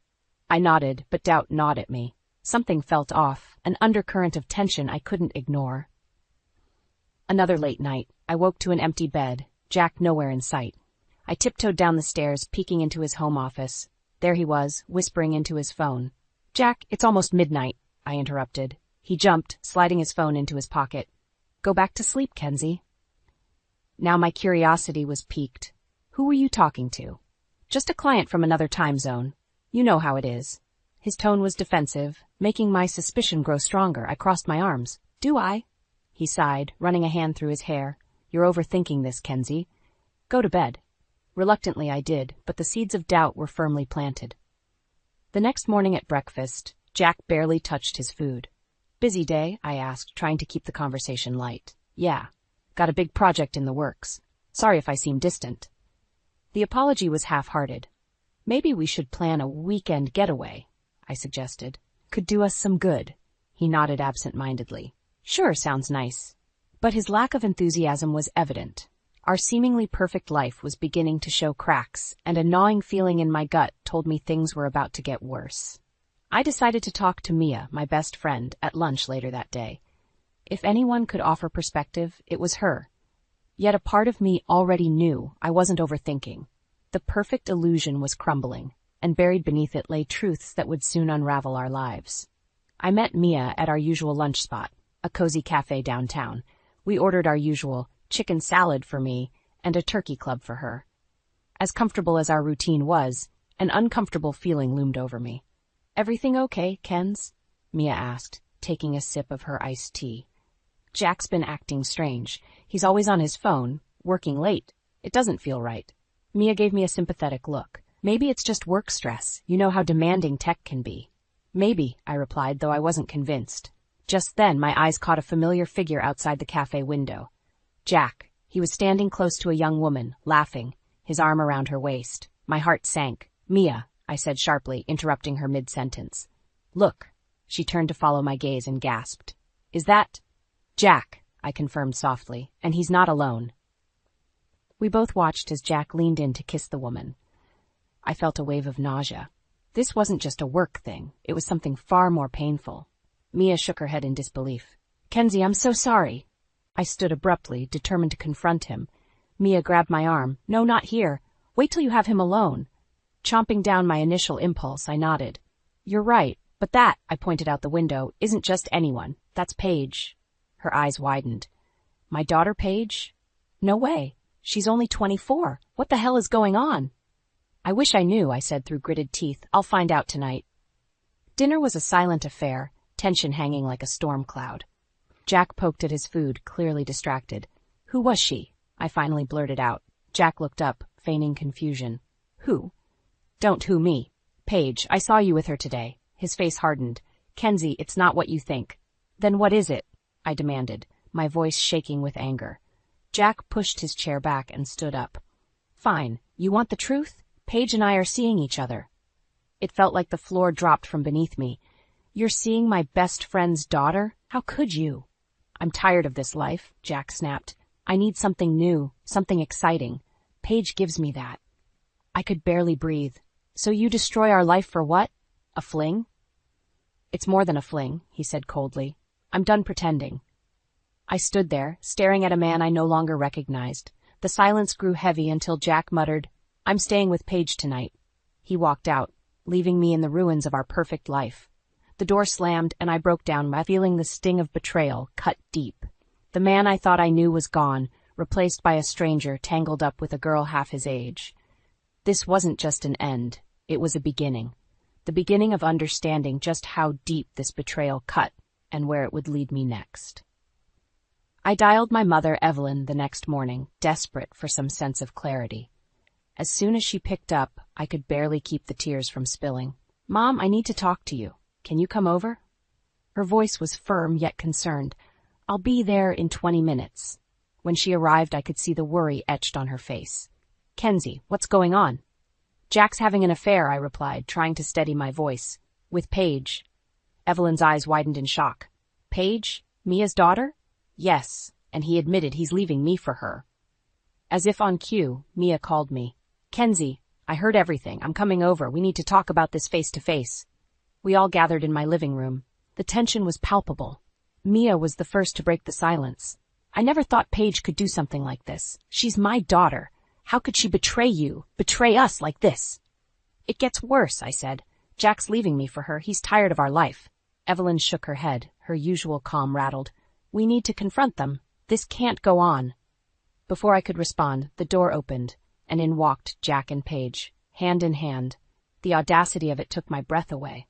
I nodded, but doubt gnawed at me. Something felt off, an undercurrent of tension I couldn't ignore. Another late night. I woke to an empty bed, Jack nowhere in sight. I tiptoed down the stairs, peeking into his home office. There he was, whispering into his phone. "Jack, it's almost midnight," I interrupted. He jumped, sliding his phone into his pocket. "Go back to sleep, Kenzie." Now my curiosity was piqued. "Who were you talking to?" "Just a client from another time zone. You know how it is." His tone was defensive, making my suspicion grow stronger. I crossed my arms. "Do I?" He sighed, running a hand through his hair. "You're overthinking this, Kenzie. Go to bed." Reluctantly I did, but the seeds of doubt were firmly planted. The next morning at breakfast, Jack barely touched his food. "Busy day?" I asked, trying to keep the conversation light. "Yeah." Got a big project in the works. Sorry if I seem distant. The apology was half-hearted. Maybe we should plan a weekend getaway, I suggested. Could do us some good. He nodded absent-mindedly. Sure, sounds nice. But his lack of enthusiasm was evident. Our seemingly perfect life was beginning to show cracks, and a gnawing feeling in my gut told me things were about to get worse. I decided to talk to Mia, my best friend, at lunch later that day. If anyone could offer perspective, it was her. Yet a part of me already knew I wasn't overthinking. The perfect illusion was crumbling, and buried beneath it lay truths that would soon unravel our lives. I met Mia at our usual lunch spot, a cozy cafe downtown. We ordered our usual chicken salad for me and a turkey club for her. As comfortable as our routine was, an uncomfortable feeling loomed over me. Everything okay, Kenz? Mia asked, taking a sip of her iced tea. Jack's been acting strange. He's always on his phone, working late. It doesn't feel right. Mia gave me a sympathetic look. Maybe it's just work stress. You know how demanding tech can be. Maybe, I replied, though I wasn't convinced. Just then, my eyes caught a familiar figure outside the cafe window. Jack. He was standing close to a young woman, laughing, his arm around her waist. My heart sank. Mia, I said sharply, interrupting her mid-sentence. Look. She turned to follow my gaze and gasped. Is that... Jack, I confirmed softly, and he's not alone. We both watched as Jack leaned in to kiss the woman. I felt a wave of nausea. This wasn't just a work thing. It was something far more painful. Mia shook her head in disbelief. Kenzie, I'm so sorry. I stood abruptly, determined to confront him. Mia grabbed my arm. No, not here. Wait till you have him alone. Chomping down my initial impulse, I nodded. You're right, but that, I pointed out the window, isn't just anyone. That's Paige. Her eyes widened. My daughter, Paige? No way. She's only 24. What the hell is going on? I wish I knew, I said through gritted teeth. I'll find out tonight. Dinner was a silent affair, tension hanging like a storm cloud. Jack poked at his food, clearly distracted. Who was she? I finally blurted out. Jack looked up, feigning confusion. Who? Don't who me. Paige, I saw you with her today. His face hardened. Kenzie, it's not what you think. Then what is it? I demanded, my voice shaking with anger. Jack pushed his chair back and stood up. Fine. You want the truth? Paige and I are seeing each other. It felt like the floor dropped from beneath me. You're seeing my best friend's daughter? How could you? I'm tired of this life, Jack snapped. I need something new, something exciting. Paige gives me that. I could barely breathe. So you destroy our life for what? A fling? It's more than a fling, he said coldly. I'm done pretending. I stood there, staring at a man I no longer recognized. The silence grew heavy until Jack muttered, I'm staying with Paige tonight. He walked out, leaving me in the ruins of our perfect life. The door slammed, and I broke down, feeling the sting of betrayal cut deep. The man I thought I knew was gone, replaced by a stranger tangled up with a girl half his age. This wasn't just an end. It was a beginning. The beginning of understanding just how deep this betrayal cut and where it would lead me next. I dialed my mother, Evelyn, the next morning, desperate for some sense of clarity. As soon as she picked up, I could barely keep the tears from spilling. Mom, I need to talk to you. Can you come over? Her voice was firm yet concerned. I'll be there in 20 minutes. When she arrived, I could see the worry etched on her face. Kenzie, what's going on? Jack's having an affair, I replied, trying to steady my voice. With Paige. Evelyn's eyes widened in shock. Paige? Mia's daughter? Yes, and he admitted he's leaving me for her. As if on cue, Mia called me. Kenzie, I heard everything. I'm coming over. We need to talk about this face to face. We all gathered in my living room. The tension was palpable. Mia was the first to break the silence. I never thought Paige could do something like this. She's my daughter. How could she betray you, betray us like this? It gets worse, I said. Jack's leaving me for her. He's tired of our life. Evelyn shook her head. Her usual calm rattled. We need to confront them. This can't go on. Before I could respond, the door opened, and in walked Jack and Paige, hand in hand. The audacity of it took my breath away.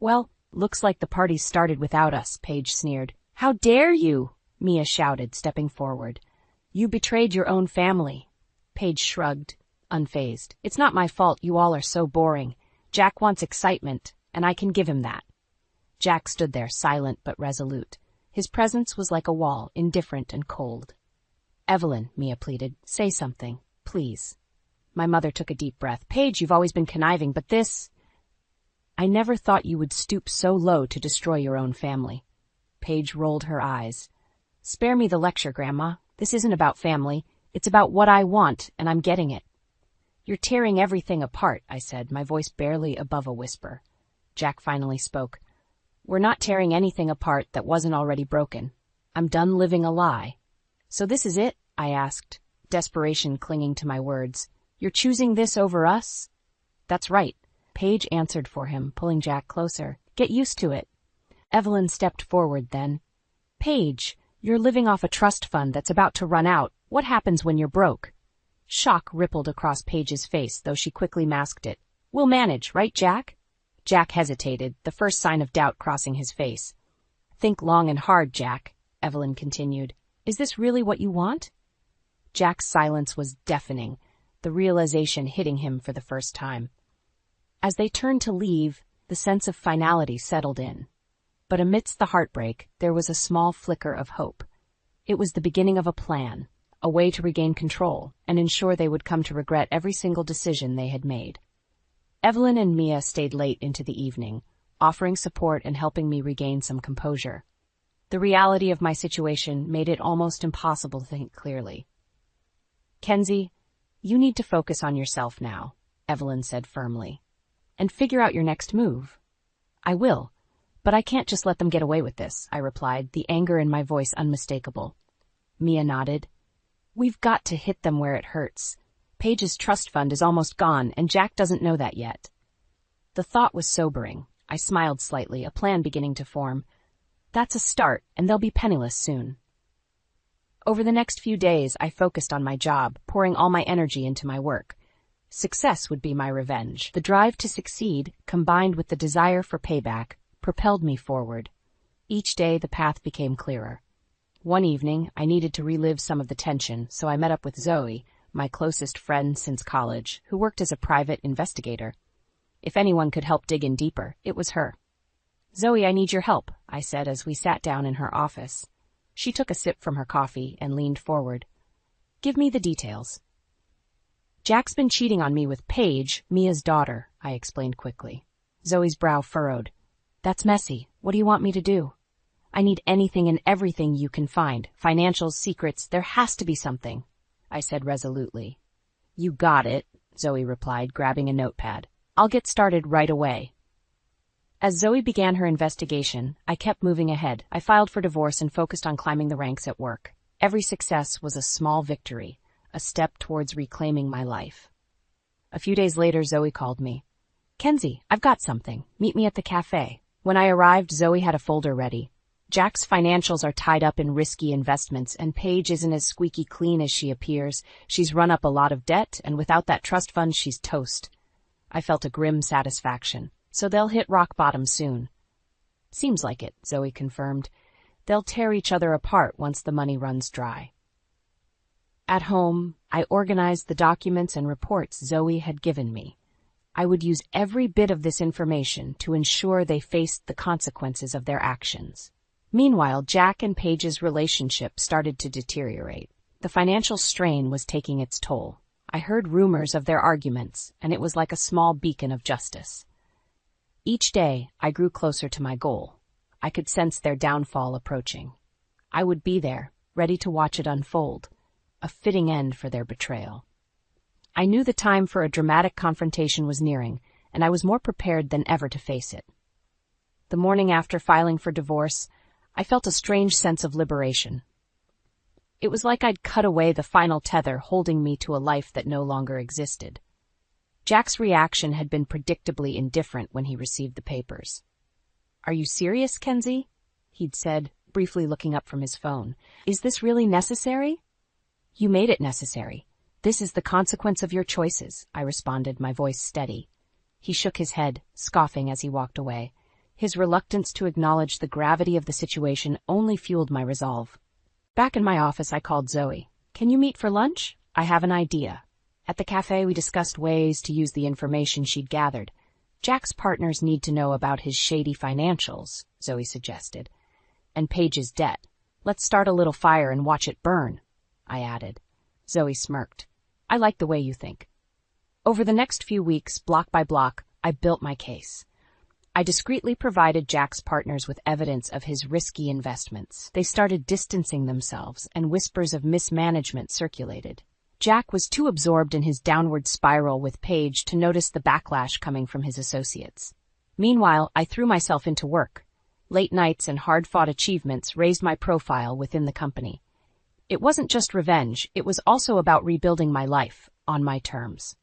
Well, looks like the party started without us, Paige sneered. How dare you? Mia shouted, stepping forward. You betrayed your own family. Paige shrugged, unfazed. It's not my fault you all are so boring. Jack wants excitement, and I can give him that. Jack stood there, silent but resolute. His presence was like a wall, indifferent and cold. Evelyn, Mia pleaded, say something, please. My mother took a deep breath. Paige, you've always been conniving, but this... I never thought you would stoop so low to destroy your own family. Paige rolled her eyes. Spare me the lecture, Grandma. This isn't about family. It's about what I want, and I'm getting it. You're tearing everything apart, I said, my voice barely above a whisper. Jack finally spoke. We're not tearing anything apart that wasn't already broken. I'm done living a lie. So this is it? I asked, desperation clinging to my words. You're choosing this over us? That's right. Paige answered for him, pulling Jack closer. Get used to it. Evelyn stepped forward then. Paige, you're living off a trust fund that's about to run out. What happens when you're broke? Shock rippled across Paige's face, though she quickly masked it. We'll manage, right, Jack? Jack hesitated, the first sign of doubt crossing his face. Think long and hard, Jack, Evelyn continued. Is this really what you want? Jack's silence was deafening, the realization hitting him for the first time. As they turned to leave, the sense of finality settled in. But amidst the heartbreak, there was a small flicker of hope. It was the beginning of a plan, a way to regain control and ensure they would come to regret every single decision they had made. Evelyn and Mia stayed late into the evening, offering support and helping me regain some composure. The reality of my situation made it almost impossible to think clearly. Kenzie, you need to focus on yourself now, Evelyn said firmly, and figure out your next move. I will, but I can't just let them get away with this, I replied, the anger in my voice unmistakable. Mia nodded. We've got to hit them where it hurts. Paige's trust fund is almost gone, and Jack doesn't know that yet. The thought was sobering. I smiled slightly, a plan beginning to form. That's a start, and they'll be penniless soon. Over the next few days, I focused on my job, pouring all my energy into my work. Success would be my revenge. The drive to succeed, combined with the desire for payback, propelled me forward. Each day, the path became clearer. One evening, I needed to relive some of the tension, so I met up with Zoe, my closest friend since college, who worked as a private investigator. If anyone could help dig in deeper, it was her. Zoe, I need your help, I said as we sat down in her office. She took a sip from her coffee and leaned forward. Give me the details. Jack's been cheating on me with Paige, Mia's daughter, I explained quickly. Zoe's brow furrowed. That's messy. What do you want me to do? I need anything and everything you can find. Financials, secrets, there has to be something, I said resolutely. You got it, Zoe replied, grabbing a notepad. I'll get started right away. As Zoe began her investigation, I kept moving ahead. I filed for divorce and focused on climbing the ranks at work. Every success was a small victory, a step towards reclaiming my life. A few days later, Zoe called me. Kenzie, I've got something. Meet me at the cafe. When I arrived, Zoe had a folder ready. Jack's financials are tied up in risky investments, and Paige isn't as squeaky clean as she appears. She's run up a lot of debt, and without that trust fund, she's toast. I felt a grim satisfaction. So they'll hit rock bottom soon. Seems like it, Zoe confirmed. They'll tear each other apart once the money runs dry. At home, I organized the documents and reports Zoe had given me. I would use every bit of this information to ensure they faced the consequences of their actions. Meanwhile, Jack and Paige's relationship started to deteriorate. The financial strain was taking its toll. I heard rumors of their arguments, and it was like a small beacon of justice. Each day, I grew closer to my goal. I could sense their downfall approaching. I would be there, ready to watch it unfold, a fitting end for their betrayal. I knew the time for a dramatic confrontation was nearing, and I was more prepared than ever to face it. The morning after filing for divorce, I felt a strange sense of liberation. It was like I'd cut away the final tether holding me to a life that no longer existed. Jack's reaction had been predictably indifferent when he received the papers. Are you serious, Kenzie? He'd said, briefly looking up from his phone. Is this really necessary? You made it necessary. This is the consequence of your choices, I responded, my voice steady. He shook his head, scoffing as he walked away. His reluctance to acknowledge the gravity of the situation only fueled my resolve. Back in my office, I called Zoe. Can you meet for lunch? I have an idea. At the cafe, we discussed ways to use the information she'd gathered. Jack's partners need to know about his shady financials, Zoe suggested. And Paige's debt. Let's start a little fire and watch it burn. I added. Zoe smirked. I like the way you think. Over the next few weeks, block by block, I built my case. I discreetly provided Jack's partners with evidence of his risky investments. They started distancing themselves, and whispers of mismanagement circulated. Jack was too absorbed in his downward spiral with Paige to notice the backlash coming from his associates. Meanwhile, I threw myself into work. Late nights and hard-fought achievements raised my profile within the company. It wasn't just revenge, it was also about rebuilding my life, on my terms.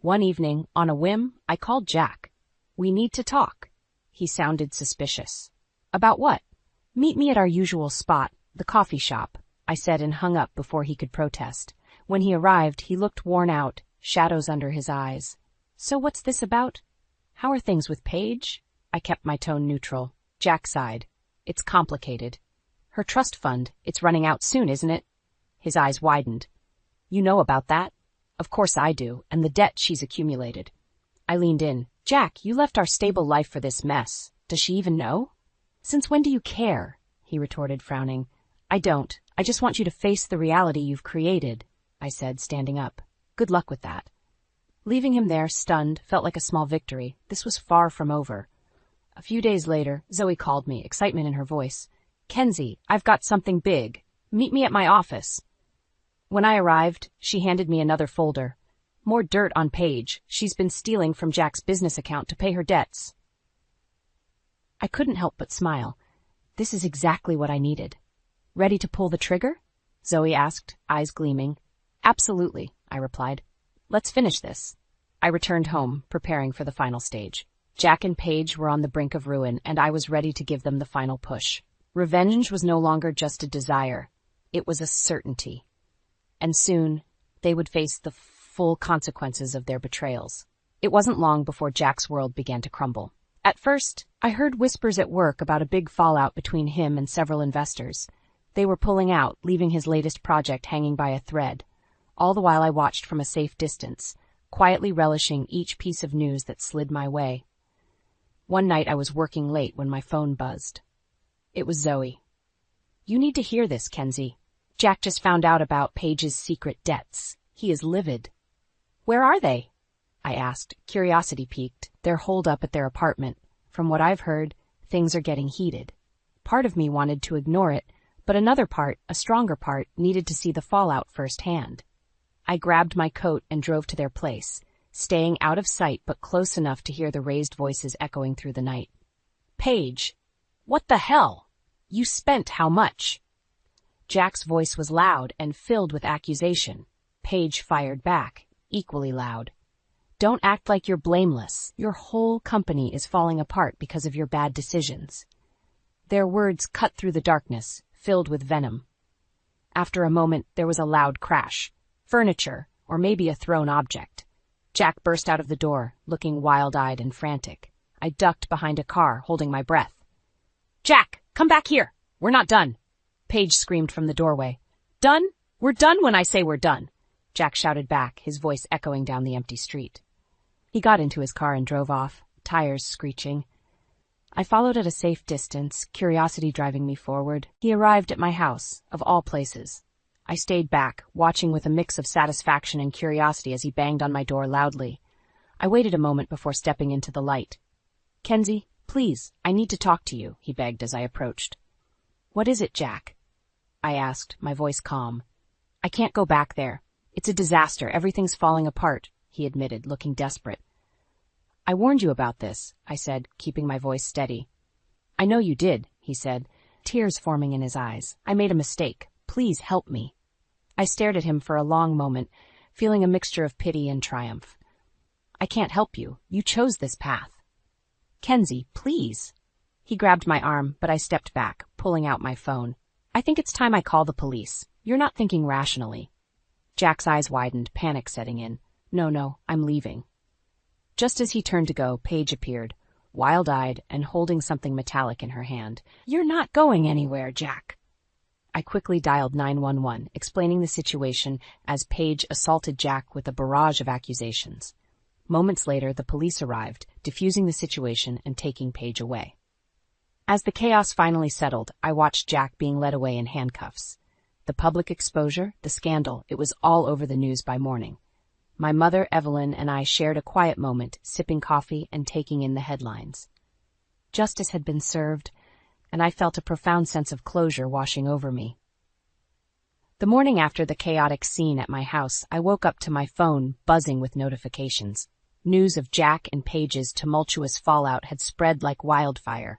One evening, on a whim, I called Jack. We need to talk. He sounded suspicious. About what? Meet me at our usual spot, the coffee shop, I said and hung up before he could protest. When he arrived, he looked worn out, shadows under his eyes. So what's this about? How are things with Paige? I kept my tone neutral. Jack sighed. It's complicated. Her trust fund, it's running out soon, isn't it? His eyes widened. You know about that? Of course I do, and the debt she's accumulated. I leaned in. Jack, you left our stable life for this mess. Does she even know? Since when do you care? He retorted, frowning. I don't. I just want you to face the reality you've created, I said, standing up. Good luck with that. Leaving him there, stunned, felt like a small victory. This was far from over. A few days later, Zoe called me, excitement in her voice. Kenzie, I've got something big. Meet me at my office. When I arrived, she handed me another folder. More dirt on Paige. She's been stealing from Jack's business account to pay her debts. I couldn't help but smile. This is exactly what I needed. Ready to pull the trigger? Zoe asked, eyes gleaming. Absolutely, I replied. Let's finish this. I returned home, preparing for the final stage. Jack and Paige were on the brink of ruin, and I was ready to give them the final push. Revenge was no longer just a desire. It was a certainty. And soon, they would face the full consequences of their betrayals. It wasn't long before Jack's world began to crumble. At first, I heard whispers at work about a big fallout between him and several investors. They were pulling out, leaving his latest project hanging by a thread. All the while I watched from a safe distance, quietly relishing each piece of news that slid my way. One night I was working late when my phone buzzed. It was Zoe. You need to hear this, Kenzie. Jack just found out about Paige's secret debts. He is livid. Where are they? I asked, curiosity piqued. They're holed up at their apartment. From what I've heard, things are getting heated. Part of me wanted to ignore it, but another part, a stronger part, needed to see the fallout firsthand. I grabbed my coat and drove to their place, staying out of sight but close enough to hear the raised voices echoing through the night. Paige, what the hell? You spent how much? Jack's voice was loud and filled with accusation. Paige fired back, equally loud. Don't act like you're blameless. Your whole company is falling apart because of your bad decisions. Their words cut through the darkness, filled with venom. After a moment, there was a loud crash. Furniture, or maybe a thrown object. Jack burst out of the door, looking wild-eyed and frantic. I ducked behind a car, holding my breath. Jack, come back here! We're not done! Paige screamed from the doorway. Done? We're done when I say we're done! Jack shouted back, his voice echoing down the empty street. He got into his car and drove off, tires screeching. I followed at a safe distance, curiosity driving me forward. He arrived at my house, of all places. I stayed back, watching with a mix of satisfaction and curiosity as he banged on my door loudly. I waited a moment before stepping into the light. Kenzie, please, I need to talk to you, he begged as I approached. What is it, Jack? I asked, my voice calm. I can't go back there. It's a disaster. Everything's falling apart, he admitted, looking desperate. I warned you about this, I said, keeping my voice steady. I know you did, he said, tears forming in his eyes. I made a mistake. Please help me. I stared at him for a long moment, feeling a mixture of pity and triumph. I can't help you. You chose this path. Kenzie, please. He grabbed my arm, but I stepped back, pulling out my phone. I think it's time I call the police. You're not thinking rationally. Jack's eyes widened, panic setting in. No, I'm leaving. Just as he turned to go, Paige appeared, wild-eyed and holding something metallic in her hand. You're not going anywhere, Jack. I quickly dialed 911, explaining the situation as Paige assaulted Jack with a barrage of accusations. Moments later, the police arrived, diffusing the situation and taking Paige away. As the chaos finally settled, I watched Jack being led away in handcuffs. The public exposure, the scandal, it was all over the news by morning. My mother, Evelyn, and I shared a quiet moment, sipping coffee and taking in the headlines. Justice had been served, and I felt a profound sense of closure washing over me. The morning after the chaotic scene at my house, I woke up to my phone buzzing with notifications. News of Jack and Paige's tumultuous fallout had spread like wildfire.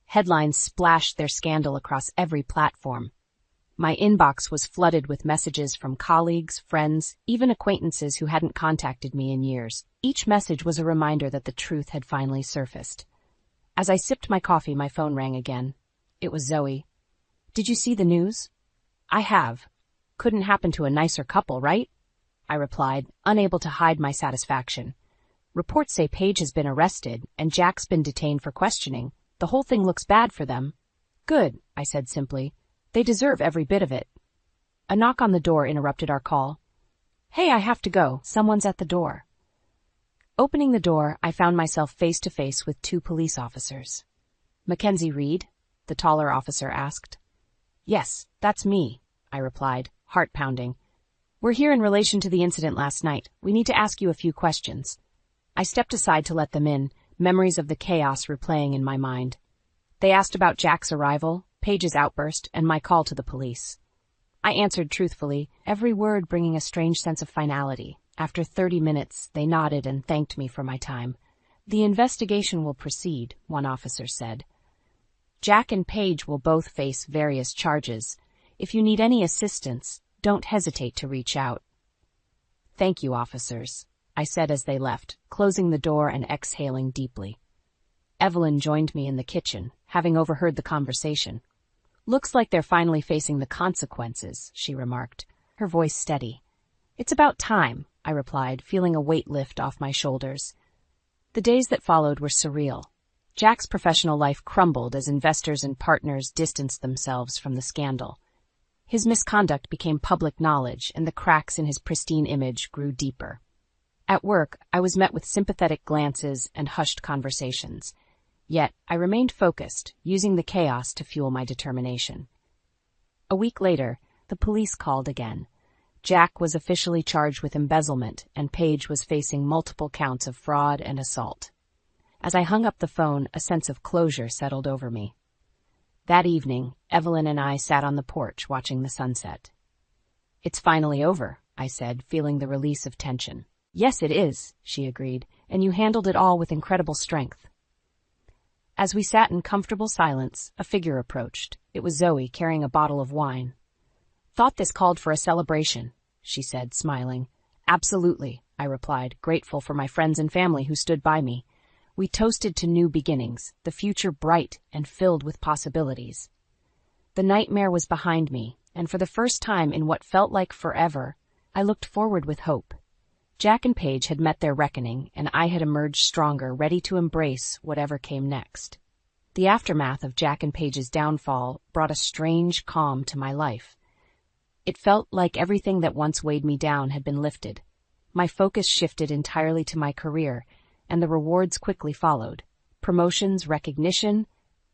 Headlines splashed their scandal across every platform. My inbox was flooded with messages from colleagues, friends, even acquaintances who hadn't contacted me in years. Each message was a reminder that the truth had finally surfaced. As I sipped my coffee, my phone rang again. It was Zoe. "Did you see the news?" "I have. Couldn't happen to a nicer couple, right?" I replied, unable to hide my satisfaction. "Reports say Paige has been arrested, and Jack's been detained for questioning. The whole thing looks bad for them." "Good," I said simply. "They deserve every bit of it." A knock on the door interrupted our call. "Hey, I have to go. Someone's at the door." Opening the door, I found myself face to face with two police officers. "Mackenzie Reed?" the taller officer asked. "Yes, that's me," I replied, heart pounding. "We're here in relation to the incident last night. We need to ask you a few questions." I stepped aside to let them in, memories of the chaos replaying in my mind. They asked about Jack's arrival, Paige's outburst, and my call to the police. I answered truthfully, every word bringing a strange sense of finality. After 30 minutes, they nodded and thanked me for my time. "The investigation will proceed," one officer said. "Jack and Paige will both face various charges. If you need any assistance, don't hesitate to reach out." "Thank you, officers," I said as they left, closing the door and exhaling deeply. Evelyn joined me in the kitchen, having overheard the conversation. "Looks like they're finally facing the consequences," she remarked, her voice steady. "It's about time," I replied, feeling a weight lift off my shoulders. The days that followed were surreal. Jack's professional life crumbled as investors and partners distanced themselves from the scandal. His misconduct became public knowledge, and the cracks in his pristine image grew deeper. At work, I was met with sympathetic glances and hushed conversations. Yet, I remained focused, using the chaos to fuel my determination. A week later, the police called again. Jack was officially charged with embezzlement, and Paige was facing multiple counts of fraud and assault. As I hung up the phone, a sense of closure settled over me. That evening, Evelyn and I sat on the porch watching the sunset. "It's finally over," I said, feeling the release of tension. "Yes, it is," she agreed, "and you handled it all with incredible strength." As we sat in comfortable silence, a figure approached. It was Zoe, carrying a bottle of wine. "Thought this called for a celebration," she said, smiling. "Absolutely," I replied, grateful for my friends and family who stood by me. We toasted to new beginnings, the future bright and filled with possibilities. The nightmare was behind me, and for the first time in what felt like forever, I looked forward with hope. Jack and Paige had met their reckoning, and I had emerged stronger, ready to embrace whatever came next. The aftermath of Jack and Paige's downfall brought a strange calm to my life. It felt like everything that once weighed me down had been lifted. My focus shifted entirely to my career, and the rewards quickly followed. Promotions, recognition,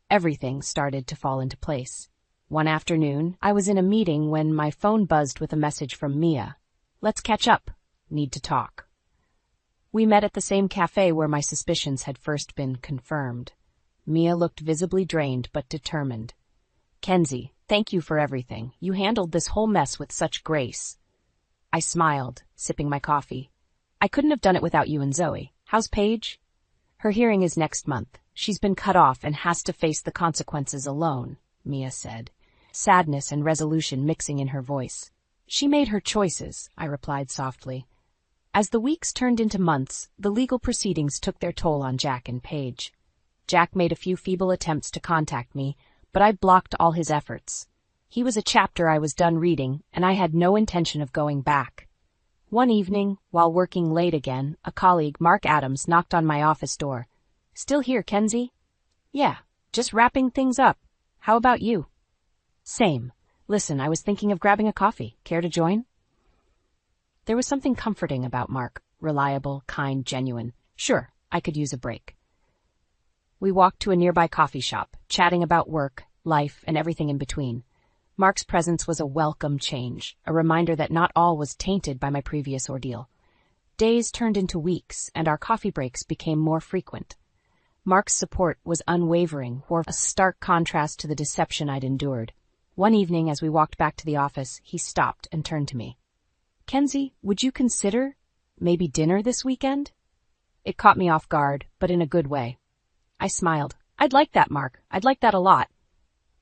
everything started to fall into place. One afternoon, I was in a meeting when my phone buzzed with a message from Mia. "Let's catch up. Need to talk." We met at the same cafe where my suspicions had first been confirmed. Mia looked visibly drained but determined. "Kenzie, thank you for everything. You handled this whole mess with such grace." I smiled, sipping my coffee. "I couldn't have done it without you and Zoe. How's Paige?" "Her hearing is next month. She's been cut off and has to face the consequences alone," Mia said, sadness and resolution mixing in her voice. "She made her choices," I replied softly. As the weeks turned into months, the legal proceedings took their toll on Jack and Paige. Jack made a few feeble attempts to contact me, but I blocked all his efforts. He was a chapter I was done reading, and I had no intention of going back. One evening, while working late again, a colleague, Mark Adams, knocked on my office door. "Still here, Kenzie?" "Yeah, just wrapping things up. How about you?" "Same. Listen, I was thinking of grabbing a coffee. Care to join?" There was something comforting about Mark. Reliable, kind, genuine. Sure, I could use a break. We walked to a nearby coffee shop, chatting about work, life, and everything in between. Mark's presence was a welcome change, a reminder that not all was tainted by my previous ordeal. Days turned into weeks, and our coffee breaks became more frequent. Mark's support was unwavering, a stark contrast to the deception I'd endured. One evening, as we walked back to the office, he stopped and turned to me. "Kenzie, would you consider maybe dinner this weekend?" It caught me off guard, but in a good way. I smiled. "I'd like that, Mark. I'd like that a lot."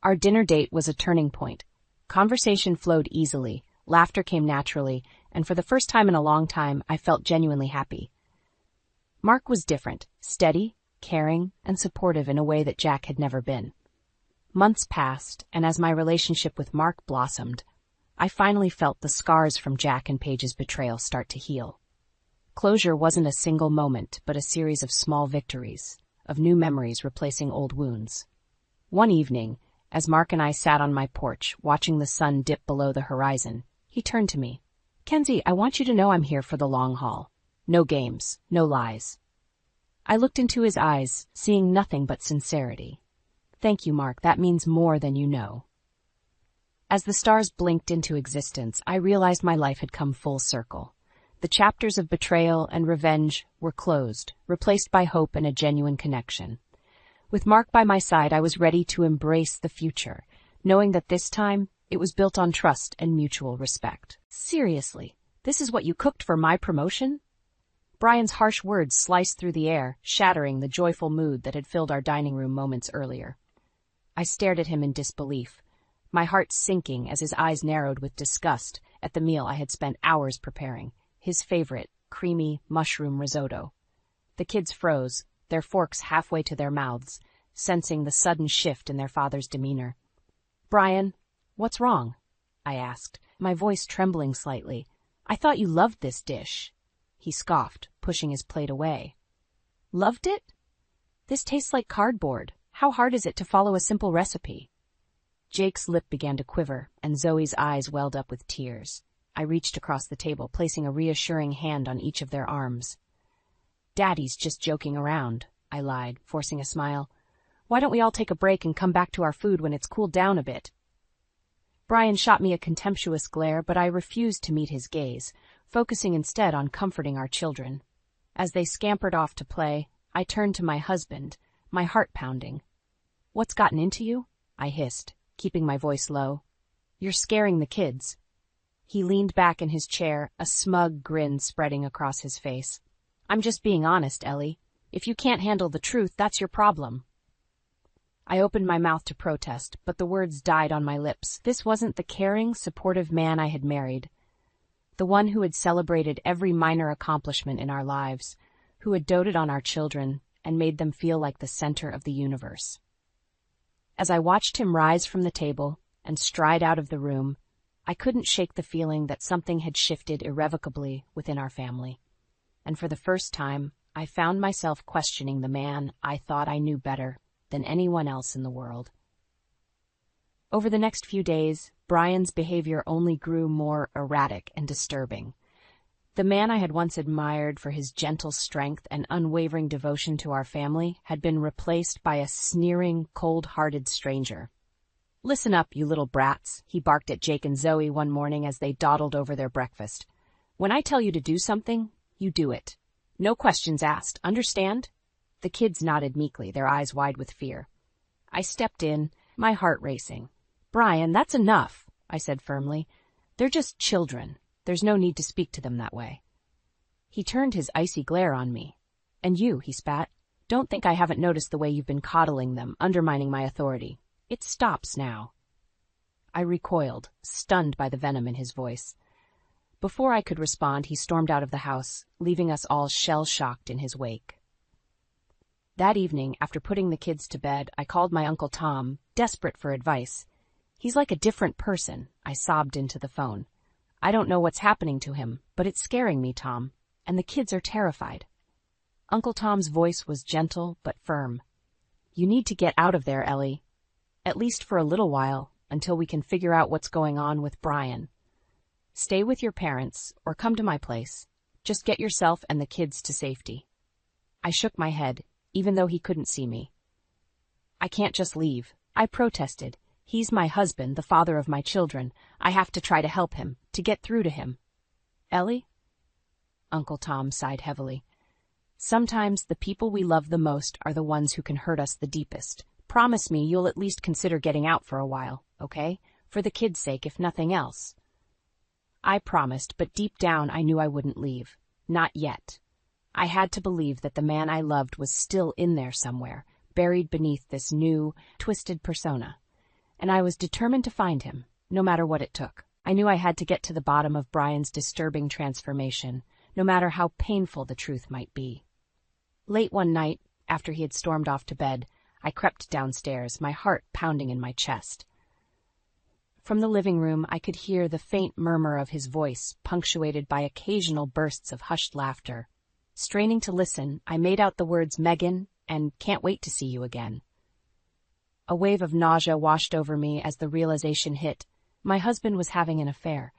Our dinner date was a turning point. Conversation flowed easily, laughter came naturally, and for the first time in a long time, I felt genuinely happy. Mark was different, steady, caring, and supportive in a way that Jack had never been. Months passed, and as my relationship with Mark blossomed, I finally felt the scars from Jack and Paige's betrayal start to heal. Closure wasn't a single moment, but a series of small victories, of new memories replacing old wounds. One evening, as Mark and I sat on my porch, watching the sun dip below the horizon, he turned to me. "Kenzie, I want you to know I'm here for the long haul. No games, no lies." I looked into his eyes, seeing nothing but sincerity. "Thank you, Mark. That means more than you know." As the stars blinked into existence, I realized my life had come full circle. The chapters of betrayal and revenge were closed, replaced by hope and a genuine connection. With Mark by my side, I was ready to embrace the future, knowing that this time it was built on trust and mutual respect. "Seriously, this is what you cooked for my promotion?" Brian's harsh words sliced through the air, shattering the joyful mood that had filled our dining room moments earlier. I stared at him in disbelief, my heart sinking as his eyes narrowed with disgust at the meal I had spent hours preparing, his favorite, creamy mushroom risotto. The kids froze, their forks halfway to their mouths, sensing the sudden shift in their father's demeanor. "Brian, what's wrong?" I asked, my voice trembling slightly. "I thought you loved this dish." He scoffed, pushing his plate away. "Loved it? This tastes like cardboard. How hard is it to follow a simple recipe?" Jake's lip began to quiver, and Zoe's eyes welled up with tears. I reached across the table, placing a reassuring hand on each of their arms. "Daddy's just joking around," I lied, forcing a smile. "Why don't we all take a break and come back to our food when it's cooled down a bit?" Brian shot me a contemptuous glare, but I refused to meet his gaze, focusing instead on comforting our children. As they scampered off to play, I turned to my husband, my heart pounding. "What's gotten into you?" I hissed, keeping my voice low. "You're scaring the kids." He leaned back in his chair, a smug grin spreading across his face. "I'm just being honest, Ellie. If you can't handle the truth, that's your problem." I opened my mouth to protest, but the words died on my lips. This wasn't the caring, supportive man I had married. The one who had celebrated every minor accomplishment in our lives, who had doted on our children and made them feel like the center of the universe. As I watched him rise from the table and stride out of the room, I couldn't shake the feeling that something had shifted irrevocably within our family. And for the first time, I found myself questioning the man I thought I knew better than anyone else in the world. Over the next few days, Brian's behavior only grew more erratic and disturbing. The man I had once admired for his gentle strength and unwavering devotion to our family had been replaced by a sneering, cold-hearted stranger. "Listen up, you little brats," he barked at Jake and Zoe one morning as they dawdled over their breakfast. "When I tell you to do something, you do it. No questions asked, understand?" The kids nodded meekly, their eyes wide with fear. I stepped in, my heart racing. "Brian, that's enough," I said firmly. "They're just children. There's no need to speak to them that way." He turned his icy glare on me. "And you," he spat, "don't think I haven't noticed the way you've been coddling them, undermining my authority. It stops now." I recoiled, stunned by the venom in his voice. Before I could respond, he stormed out of the house, leaving us all shell-shocked in his wake. That evening, after putting the kids to bed, I called my Uncle Tom, desperate for advice. "He's like a different person," I sobbed into the phone. "I don't know what's happening to him, but it's scaring me, Tom, and the kids are terrified." Uncle Tom's voice was gentle but firm. "You need to get out of there, Ellie. At least for a little while, until we can figure out what's going on with Brian. Stay with your parents, or come to my place. Just get yourself and the kids to safety." I shook my head, even though he couldn't see me. "I can't just leave," I protested, He's my husband, the father of my children. I have to try to help him, to get through to him. Ellie? Uncle Tom sighed heavily. Sometimes the people we love the most are the ones who can hurt us the deepest. Promise me you'll at least consider getting out for a while, okay? For the kids' sake, if nothing else. I promised, but deep down I knew I wouldn't leave. Not yet. I had to believe that the man I loved was still in there somewhere, buried beneath this new, twisted persona. And I was determined to find him, no matter what it took. I knew I had to get to the bottom of Brian's disturbing transformation, no matter how painful the truth might be. Late one night, after he had stormed off to bed, I crept downstairs, my heart pounding in my chest. From the living room, I could hear the faint murmur of his voice, punctuated by occasional bursts of hushed laughter. Straining to listen, I made out the words Megan and can't wait to see you again. A wave of nausea washed over me as the realization hit. My husband was having an affair.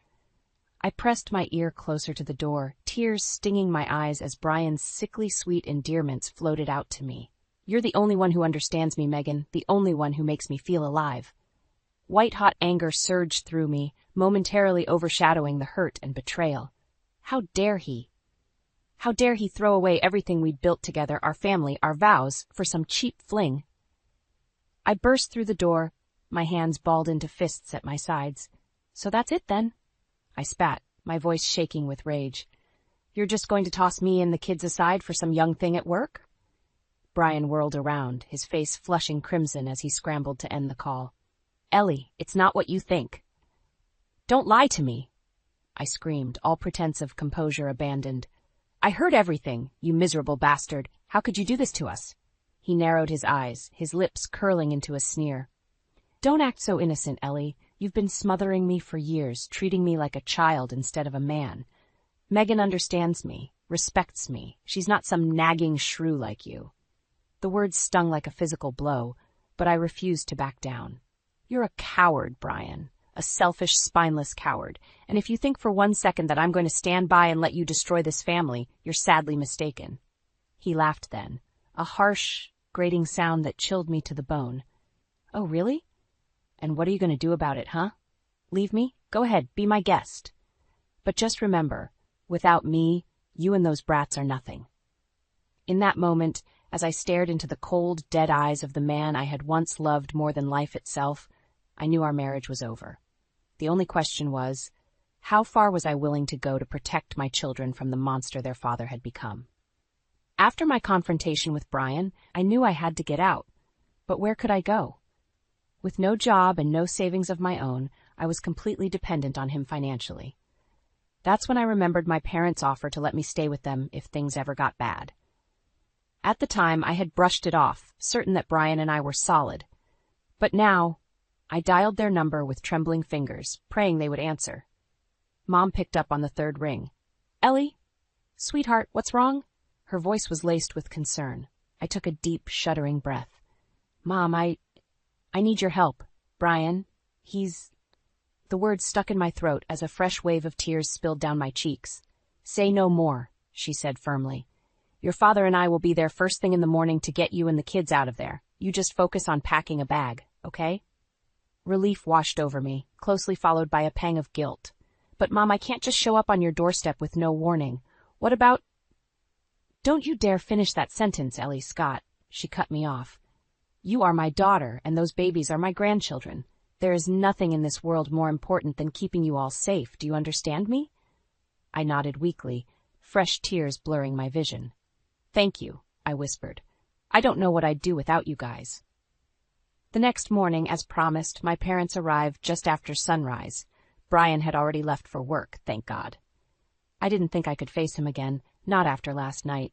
I pressed my ear closer to the door, tears stinging my eyes as Brian's sickly sweet endearments floated out to me. You're the only one who understands me, Megan, the only one who makes me feel alive. White-hot anger surged through me, momentarily overshadowing the hurt and betrayal. How dare he? How dare he throw away everything we'd built together, our family, our vows, for some cheap fling? I burst through the door, my hands balled into fists at my sides. So that's it, then? I spat, my voice shaking with rage. You're just going to toss me and the kids aside for some young thing at work? Brian whirled around, his face flushing crimson as he scrambled to end the call. Ellie, it's not what you think. Don't lie to me, I screamed, all pretense of composure abandoned. I heard everything, you miserable bastard. How could you do this to us? He narrowed his eyes, his lips curling into a sneer. Don't act so innocent, Ellie. You've been smothering me for years, treating me like a child instead of a man. Megan understands me, respects me. She's not some nagging shrew like you. The words stung like a physical blow, but I refused to back down. You're a coward, Brian. A selfish, spineless coward. And if you think for 1 second that I'm going to stand by and let you destroy this family, you're sadly mistaken. He laughed then, a harsh, grating sound that chilled me to the bone. Oh, really? And what are you going to do about it, huh? Leave me? Go ahead, be my guest. But just remember, without me, you and those brats are nothing. In that moment, as I stared into the cold, dead eyes of the man I had once loved more than life itself, I knew our marriage was over. The only question was, how far was I willing to go to protect my children from the monster their father had become? After my confrontation with Brian, I knew I had to get out. But where could I go? With no job and no savings of my own, I was completely dependent on him financially. That's when I remembered my parents' offer to let me stay with them if things ever got bad. At the time, I had brushed it off, certain that Brian and I were solid. But now, I dialed their number with trembling fingers, praying they would answer. Mom picked up on the third ring. Ellie? Sweetheart, what's wrong? Her voice was laced with concern. I took a deep, shuddering breath. Mom, I need your help. Brian, The words stuck in my throat as a fresh wave of tears spilled down my cheeks. Say no more, she said firmly. Your father and I will be there first thing in the morning to get you and the kids out of there. You just focus on packing a bag, okay? Relief washed over me, closely followed by a pang of guilt. But, Mom, I can't just show up on your doorstep with no warning. What about... Don't you dare finish that sentence, Ellie Scott. She cut me off. You are my daughter, and those babies are my grandchildren. There is nothing in this world more important than keeping you all safe. Do you understand me? I nodded weakly, fresh tears blurring my vision. Thank you, I whispered. I don't know what I'd do without you guys. The next morning, as promised, my parents arrived just after sunrise. Brian had already left for work, thank God. I didn't think I could face him again, not after last night.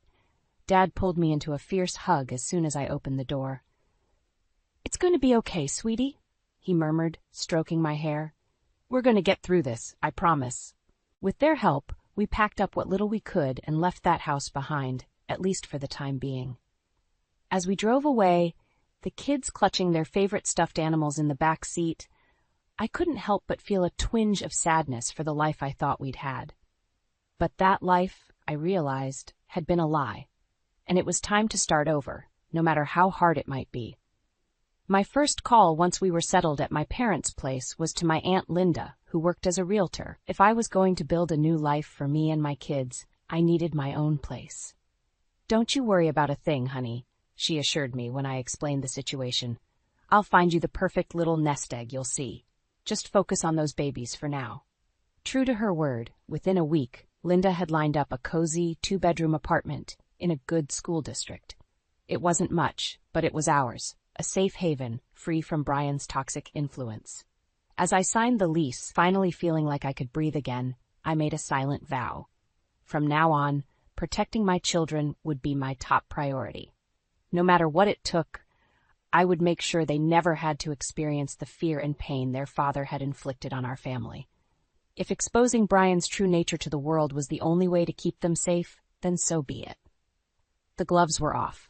Dad pulled me into a fierce hug as soon as I opened the door. It's going to be okay, sweetie, he murmured, stroking my hair. We're going to get through this, I promise. With their help, we packed up what little we could and left that house behind, at least for the time being. As we drove away, the kids clutching their favorite stuffed animals in the back seat, I couldn't help but feel a twinge of sadness for the life I thought we'd had. But that life, I realized, had been a lie, and it was time to start over, no matter how hard it might be. My first call once we were settled at my parents' place was to my Aunt Linda, who worked as a realtor. If I was going to build a new life for me and my kids, I needed my own place. "Don't you worry about a thing, honey," she assured me when I explained the situation. "I'll find you the perfect little nest egg, you'll see. Just focus on those babies for now." True to her word, within a week, Linda had lined up a cozy 2-bedroom apartment in a good school district. It wasn't much, but it was ours, a safe haven, free from Brian's toxic influence. As I signed the lease, finally feeling like I could breathe again, I made a silent vow. From now on, protecting my children would be my top priority. No matter what it took, I would make sure they never had to experience the fear and pain their father had inflicted on our family. If exposing Brian's true nature to the world was the only way to keep them safe, then so be it. The gloves were off.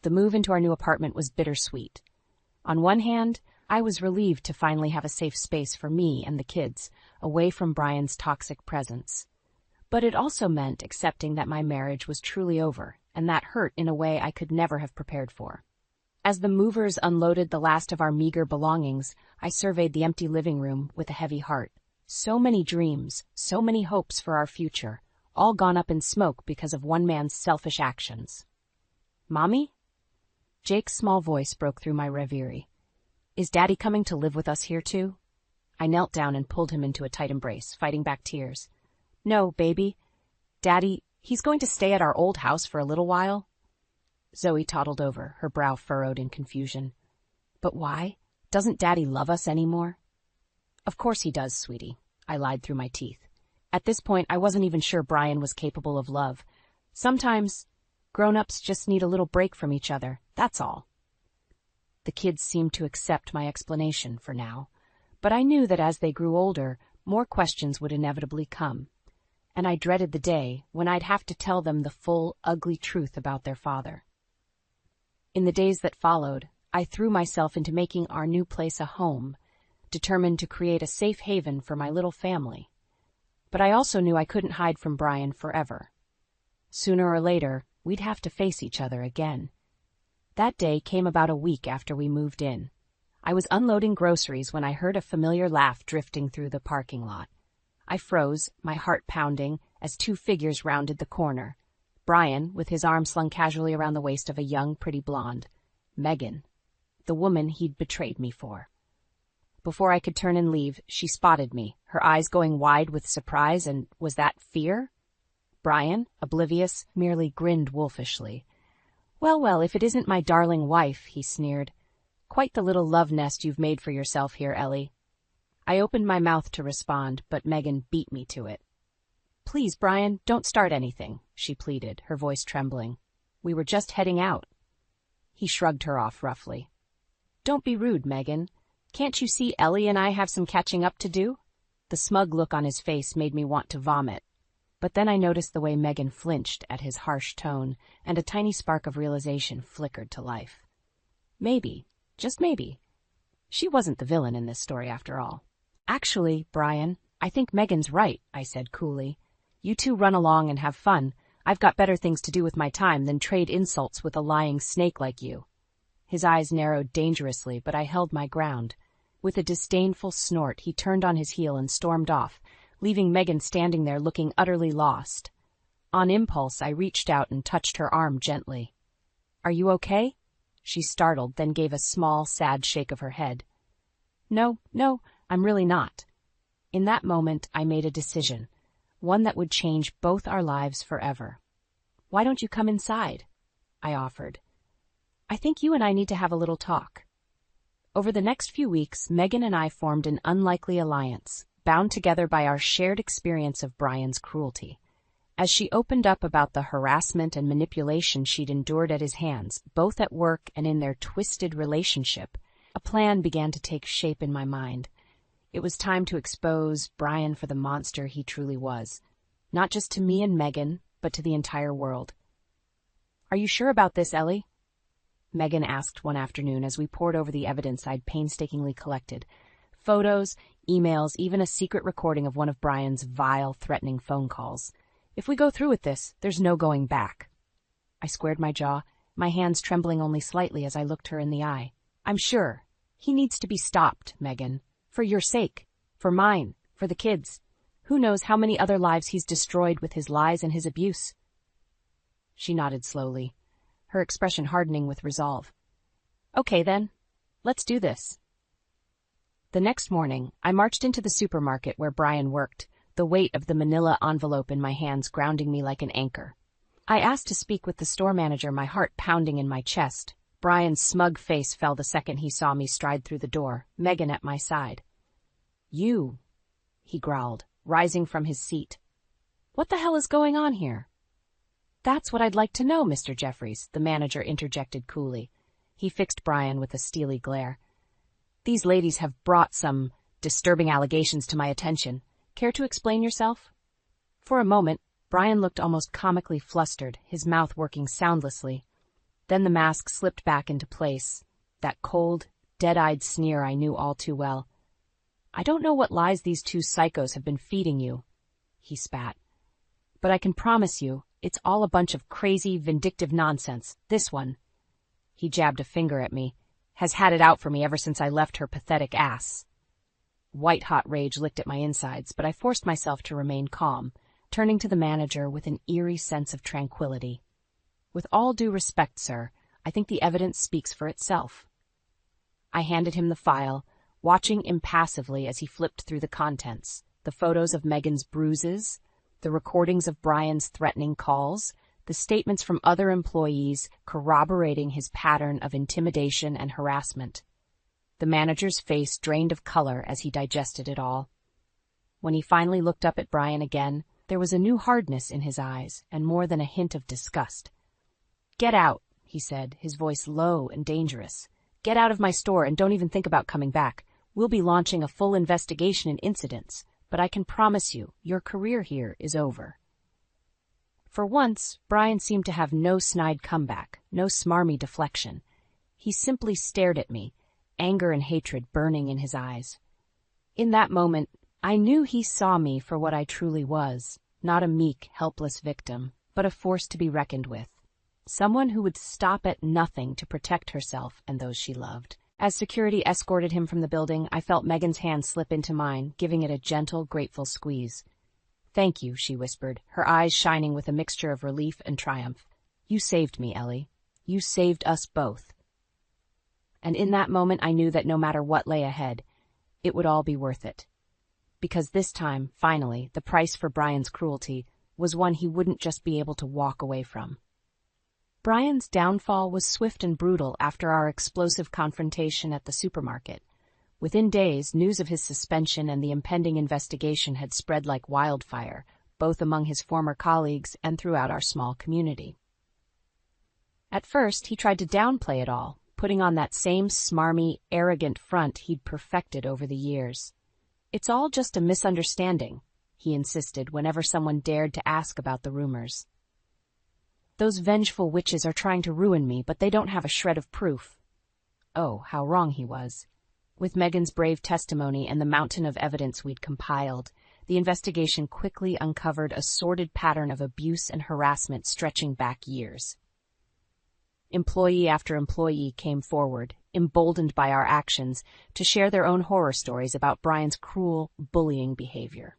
The move into our new apartment was bittersweet. On one hand, I was relieved to finally have a safe space for me and the kids, away from Brian's toxic presence. But it also meant accepting that my marriage was truly over, and that hurt in a way I could never have prepared for. As the movers unloaded the last of our meager belongings, I surveyed the empty living room with a heavy heart. So many dreams, so many hopes for our future, all gone up in smoke because of one man's selfish actions. "Mommy?" Jake's small voice broke through my reverie. "Is Daddy coming to live with us here too?" I knelt down and pulled him into a tight embrace, fighting back tears. "No, baby. Daddy, he's going to stay at our old house for a little while." Zoe toddled over, her brow furrowed in confusion. "But why? Doesn't Daddy love us anymore?" "Of course he does, sweetie," I lied through my teeth. At this point, I wasn't even sure Brian was capable of love. Sometimes grown-ups just need a little break from each other, that's all. The kids seemed to accept my explanation for now, but I knew that as they grew older, more questions would inevitably come, and I dreaded the day when I'd have to tell them the full, ugly truth about their father. In the days that followed, I threw myself into making our new place a home, determined to create a safe haven for my little family. But I also knew I couldn't hide from Brian forever. Sooner or later, we'd have to face each other again. That day came about a week after we moved in. I was unloading groceries when I heard a familiar laugh drifting through the parking lot. I froze, my heart pounding, as 2 figures rounded the corner. Brian, with his arm slung casually around the waist of a young, pretty blonde. Megan, the woman he'd betrayed me for. Before I could turn and leave, she spotted me, her eyes going wide with surprise, and was that fear? Brian, oblivious, merely grinned wolfishly. Well, if it isn't my darling wife," he sneered. "Quite the little love nest you've made for yourself here, Ellie." I opened my mouth to respond, but Megan beat me to it. "Please, Brian, don't start anything," she pleaded, her voice trembling. "We were just heading out." He shrugged her off roughly. "Don't be rude, Megan. Can't you see Ellie and I have some catching up to do?" The smug look on his face made me want to vomit. But then I noticed the way Megan flinched at his harsh tone, and a tiny spark of realization flickered to life. Maybe, just maybe, she wasn't the villain in this story after all. "Actually, Brian, I think Megan's right," I said coolly. "You two run along and have fun. I've got better things to do with my time than trade insults with a lying snake like you." His eyes narrowed dangerously, but I held my ground. With a disdainful snort, he turned on his heel and stormed off, leaving Megan standing there looking utterly lost. On impulse, I reached out and touched her arm gently. "Are you okay?" She startled, then gave a small, sad shake of her head. No, I'm really not." In that moment, I made a decision, one that would change both our lives forever. "Why don't you come inside?" I offered. "I think you and I need to have a little talk." Over the next few weeks, Megan and I formed an unlikely alliance, bound together by our shared experience of Brian's cruelty. As she opened up about the harassment and manipulation she'd endured at his hands, both at work and in their twisted relationship, a plan began to take shape in my mind. It was time to expose Brian for the monster he truly was, not just to me and Megan, but to the entire world. "Are you sure about this, Ellie?" Megan asked one afternoon as we pored over the evidence I'd painstakingly collected. Photos, emails, even a secret recording of one of Brian's vile, threatening phone calls. "If we go through with this, there's no going back." I squared my jaw, my hands trembling only slightly as I looked her in the eye. I'm sure. He needs to be stopped, Megan. For your sake. For mine. For the kids. Who knows how many other lives he's destroyed with his lies and his abuse? She nodded slowly, her expression hardening with resolve. Okay then, let's do this. The next morning, I marched into the supermarket where Brian worked, the weight of the manila envelope in my hands grounding me like an anchor. I asked to speak with the store manager, my heart pounding in my chest. Brian's smug face fell the second he saw me stride through the door, Megan at my side. You, he growled, rising from his seat. What the hell is going on here? That's what I'd like to know, Mr. Jeffries, the manager interjected coolly. He fixed Brian with a steely glare. These ladies have brought some disturbing allegations to my attention. Care to explain yourself? For a moment, Brian looked almost comically flustered, his mouth working soundlessly. Then the mask slipped back into place, that cold, dead-eyed sneer I knew all too well. I don't know what lies these two psychos have been feeding you, he spat. But I can promise you, it's all a bunch of crazy, vindictive nonsense. This one, he jabbed a finger at me, has had it out for me ever since I left her pathetic ass. White-hot rage licked at my insides, but I forced myself to remain calm, turning to the manager with an eerie sense of tranquility. With all due respect, sir, I think the evidence speaks for itself. I handed him the file, watching impassively as he flipped through the contents, the photos of Megan's bruises, the recordings of Brian's threatening calls, the statements from other employees corroborating his pattern of intimidation and harassment. The manager's face drained of color as he digested it all. When he finally looked up at Brian again, there was a new hardness in his eyes and more than a hint of disgust. Get out, he said, his voice low and dangerous. Get out of my store and don't even think about coming back. We'll be launching a full investigation into incidents, but I can promise you, your career here is over. For once, Brian seemed to have no snide comeback, no smarmy deflection. He simply stared at me, anger and hatred burning in his eyes. In that moment, I knew he saw me for what I truly was, not a meek, helpless victim, but a force to be reckoned with. Someone who would stop at nothing to protect herself and those she loved. As security escorted him from the building, I felt Megan's hand slip into mine, giving it a gentle, grateful squeeze. Thank you, she whispered, her eyes shining with a mixture of relief and triumph. You saved me, Ellie. You saved us both. And in that moment I knew that no matter what lay ahead, it would all be worth it. Because this time, finally, the price for Brian's cruelty was one he wouldn't just be able to walk away from. Brian's downfall was swift and brutal after our explosive confrontation at the supermarket. Within days, news of his suspension and the impending investigation had spread like wildfire, both among his former colleagues and throughout our small community. At first, he tried to downplay it all, putting on that same smarmy, arrogant front he'd perfected over the years. It's all just a misunderstanding, he insisted whenever someone dared to ask about the rumors. Those vengeful witches are trying to ruin me, but they don't have a shred of proof. Oh, how wrong he was. With Megan's brave testimony and the mountain of evidence we'd compiled, the investigation quickly uncovered a sordid pattern of abuse and harassment stretching back years. Employee after employee came forward, emboldened by our actions, to share their own horror stories about Brian's cruel, bullying behavior.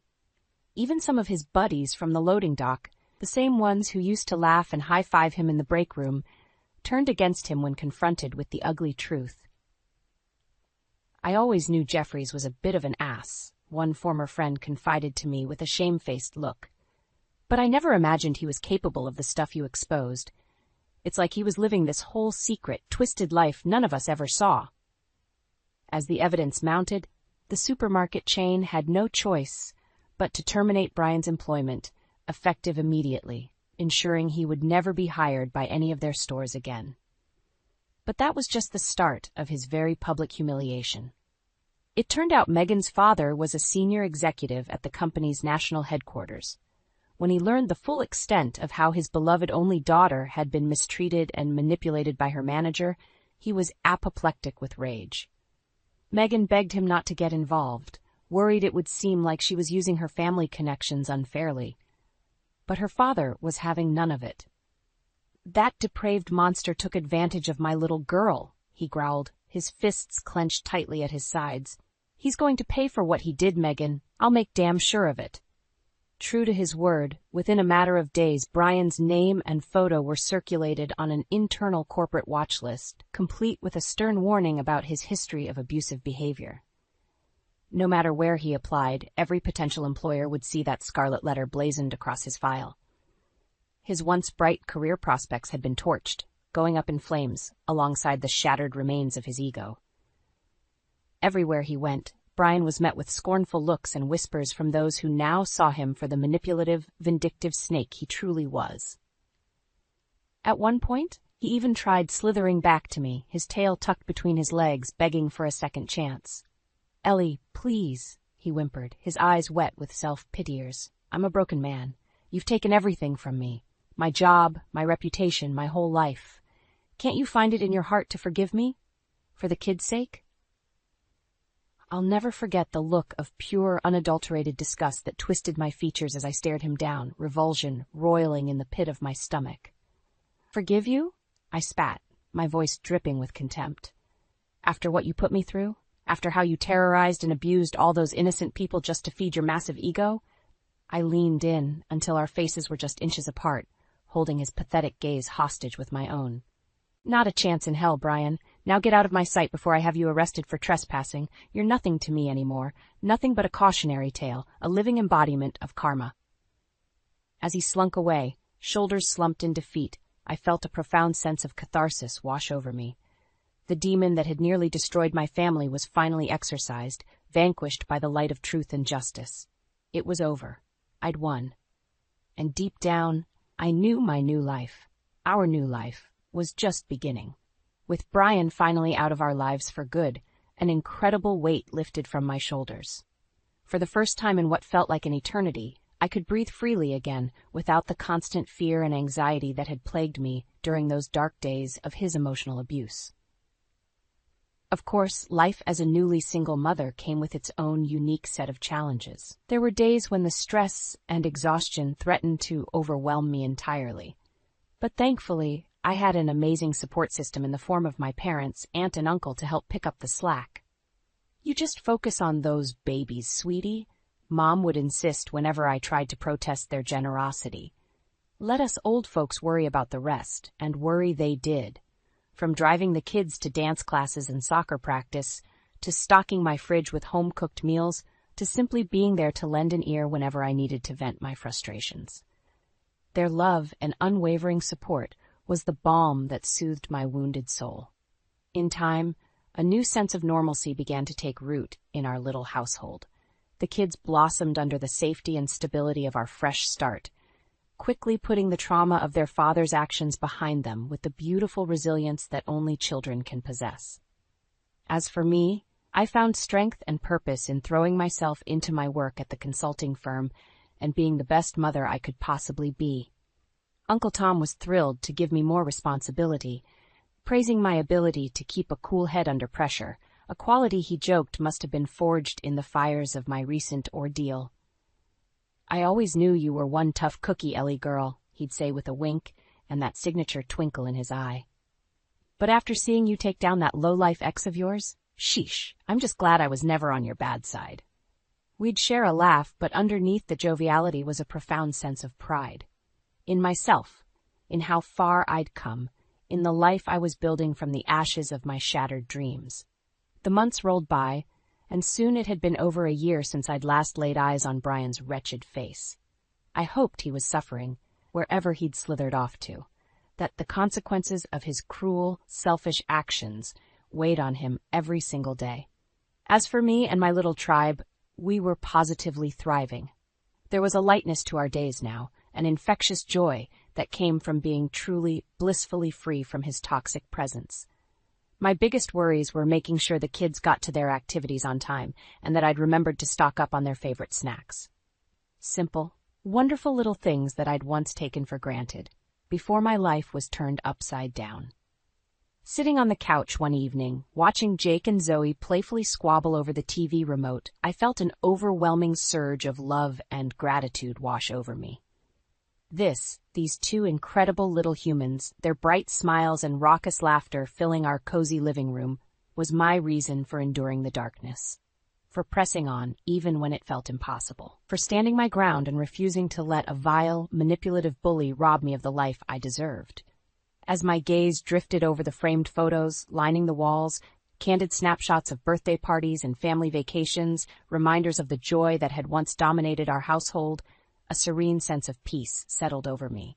Even some of his buddies from the loading dock, the same ones who used to laugh and high-five him in the break room, turned against him when confronted with the ugly truth. I always knew Jeffries was a bit of an ass, one former friend confided to me with a shamefaced look. But I never imagined he was capable of the stuff you exposed. It's like he was living this whole secret, twisted life none of us ever saw. As the evidence mounted, the supermarket chain had no choice but to terminate Brian's employment, effective immediately, ensuring he would never be hired by any of their stores again. But that was just the start of his very public humiliation. It turned out Megan's father was a senior executive at the company's national headquarters. When he learned the full extent of how his beloved only daughter had been mistreated and manipulated by her manager, he was apoplectic with rage. Megan begged him not to get involved, worried it would seem like she was using her family connections unfairly. But her father was having none of it. That depraved monster took advantage of my little girl, he growled, his fists clenched tightly at his sides. "He's going to pay for what he did, Megan. I'll make damn sure of it." True to his word, within a matter of days, Brian's name and photo were circulated on an internal corporate watch list, complete with a stern warning about his history of abusive behavior. No matter where he applied, every potential employer would see that scarlet letter blazoned across his file. His once bright career prospects had been torched, going up in flames, alongside the shattered remains of his ego. Everywhere he went, Brian was met with scornful looks and whispers from those who now saw him for the manipulative, vindictive snake he truly was. At one point, he even tried slithering back to me, his tail tucked between his legs, begging for a second chance. "Ellie, please," he whimpered, his eyes wet with self-pitiers. "I'm a broken man. You've taken everything from me. My job, my reputation, my whole life. Can't you find it in your heart to forgive me? For the kids' sake?" I'll never forget the look of pure, unadulterated disgust that twisted my features as I stared him down, revulsion roiling in the pit of my stomach. "Forgive you?" I spat, my voice dripping with contempt. "After what you put me through? After how you terrorized and abused all those innocent people just to feed your massive ego?" I leaned in until our faces were just inches apart, holding his pathetic gaze hostage with my own. "Not a chance in hell, Brian. Now get out of my sight before I have you arrested for trespassing. You're nothing to me anymore. Nothing but a cautionary tale, a living embodiment of karma." As he slunk away, shoulders slumped in defeat, I felt a profound sense of catharsis wash over me. The demon that had nearly destroyed my family was finally exorcised, vanquished by the light of truth and justice. It was over. I'd won. And deep down, I knew my new life, our new life, was just beginning. With Brian finally out of our lives for good, an incredible weight lifted from my shoulders. For the first time in what felt like an eternity, I could breathe freely again without the constant fear and anxiety that had plagued me during those dark days of his emotional abuse. Of course, life as a newly single mother came with its own unique set of challenges. There were days when the stress and exhaustion threatened to overwhelm me entirely. But thankfully, I had an amazing support system in the form of my parents, aunt and uncle to help pick up the slack. "You just focus on those babies, sweetie," Mom would insist whenever I tried to protest their generosity. "Let us old folks worry about the rest," and worry they did. From driving the kids to dance classes and soccer practice, to stocking my fridge with home-cooked meals, to simply being there to lend an ear whenever I needed to vent my frustrations. Their love and unwavering support was the balm that soothed my wounded soul. In time, a new sense of normalcy began to take root in our little household. The kids blossomed under the safety and stability of our fresh start, quickly putting the trauma of their father's actions behind them with the beautiful resilience that only children can possess. As for me, I found strength and purpose in throwing myself into my work at the consulting firm and being the best mother I could possibly be. Uncle Tom was thrilled to give me more responsibility, praising my ability to keep a cool head under pressure, a quality he joked must have been forged in the fires of my recent ordeal. "I always knew you were one tough cookie, Ellie girl," he'd say with a wink and that signature twinkle in his eye. "But after seeing you take down that low-life ex of yours, sheesh, I'm just glad I was never on your bad side." We'd share a laugh, but underneath the joviality was a profound sense of pride. In myself, in how far I'd come, in the life I was building from the ashes of my shattered dreams. The months rolled by, and soon it had been over a year since I'd last laid eyes on Brian's wretched face. I hoped he was suffering, wherever he'd slithered off to, that the consequences of his cruel, selfish actions weighed on him every single day. As for me and my little tribe, we were positively thriving. There was a lightness to our days now, an infectious joy that came from being truly, blissfully free from his toxic presence. My biggest worries were making sure the kids got to their activities on time and that I'd remembered to stock up on their favorite snacks. Simple, wonderful little things that I'd once taken for granted, before my life was turned upside down. Sitting on the couch one evening, watching Jake and Zoe playfully squabble over the TV remote, I felt an overwhelming surge of love and gratitude wash over me. These two incredible little humans, their bright smiles and raucous laughter filling our cozy living room, was my reason for enduring the darkness, for pressing on even when it felt impossible, for standing my ground and refusing to let a vile, manipulative bully rob me of the life I deserved. As my gaze drifted over the framed photos lining the walls, candid snapshots of birthday parties and family vacations, reminders of the joy that had once dominated our household, a serene sense of peace settled over me.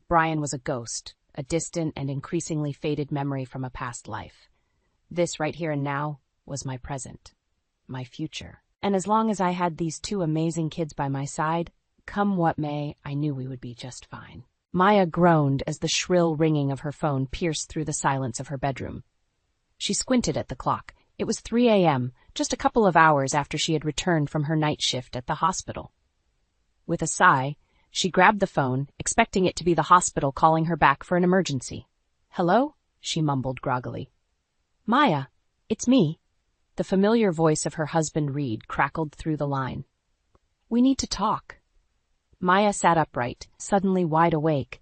Brian was a ghost, a distant and increasingly faded memory from a past life. This right here and now was my present, my future. And as long as I had these two amazing kids by my side, come what may, I knew we would be just fine. Maya groaned as the shrill ringing of her phone pierced through the silence of her bedroom. She squinted at the clock. It was 3 a.m., just a couple of hours after she had returned from her night shift at the hospital. With a sigh, she grabbed the phone, expecting it to be the hospital calling her back for an emergency. "Hello?" she mumbled groggily. "Maya, it's me." The familiar voice of her husband Reed crackled through the line. "We need to talk." Maya sat upright, suddenly wide awake.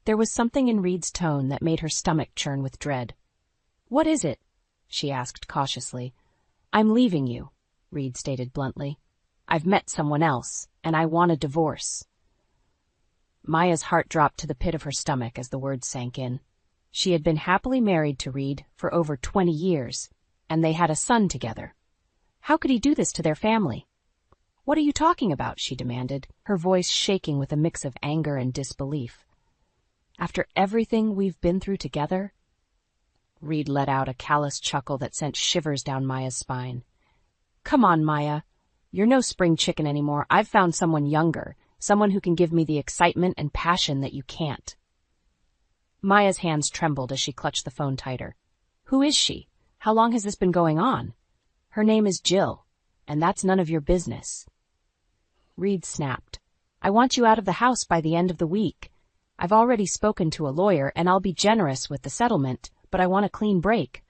There was something in Reed's tone that made her stomach churn with dread. "What is it?" she asked cautiously. "I'm leaving you," Reed stated bluntly. "I've met someone else, and I want a divorce." Maya's heart dropped to the pit of her stomach as the words sank in. She had been happily married to Reed for over 20 years, and they had a son together. How could he do this to their family? "What are you talking about?" she demanded, her voice shaking with a mix of anger and disbelief. "After everything we've been through together?" Reed let out a callous chuckle that sent shivers down Maya's spine. "Come on, Maya. You're no spring chicken anymore. I've found someone younger, someone who can give me the excitement and passion that you can't." Maya's hands trembled as she clutched the phone tighter. "Who is she? How long has this been going on?" "Her name is Jill, and that's none of your business." Reed snapped. "I want you out of the house by the end of the week. I've already spoken to a lawyer, and I'll be generous with the settlement, but I want a clean break."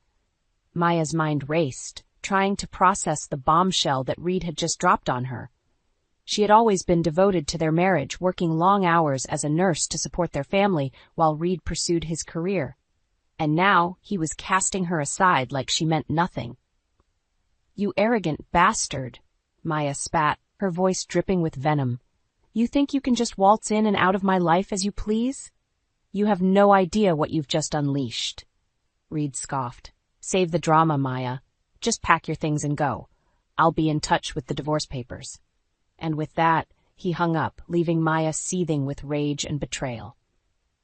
Maya's mind raced, trying to process the bombshell that Reed had just dropped on her. She had always been devoted to their marriage, working long hours as a nurse to support their family while Reed pursued his career. And now he was casting her aside like she meant nothing. "You arrogant bastard," Maya spat, her voice dripping with venom. "You think you can just waltz in and out of my life as you please? You have no idea what you've just unleashed." Reed scoffed. "Save the drama, Maya. Just pack your things and go. I'll be in touch with the divorce papers." And with that, he hung up, leaving Maya seething with rage and betrayal.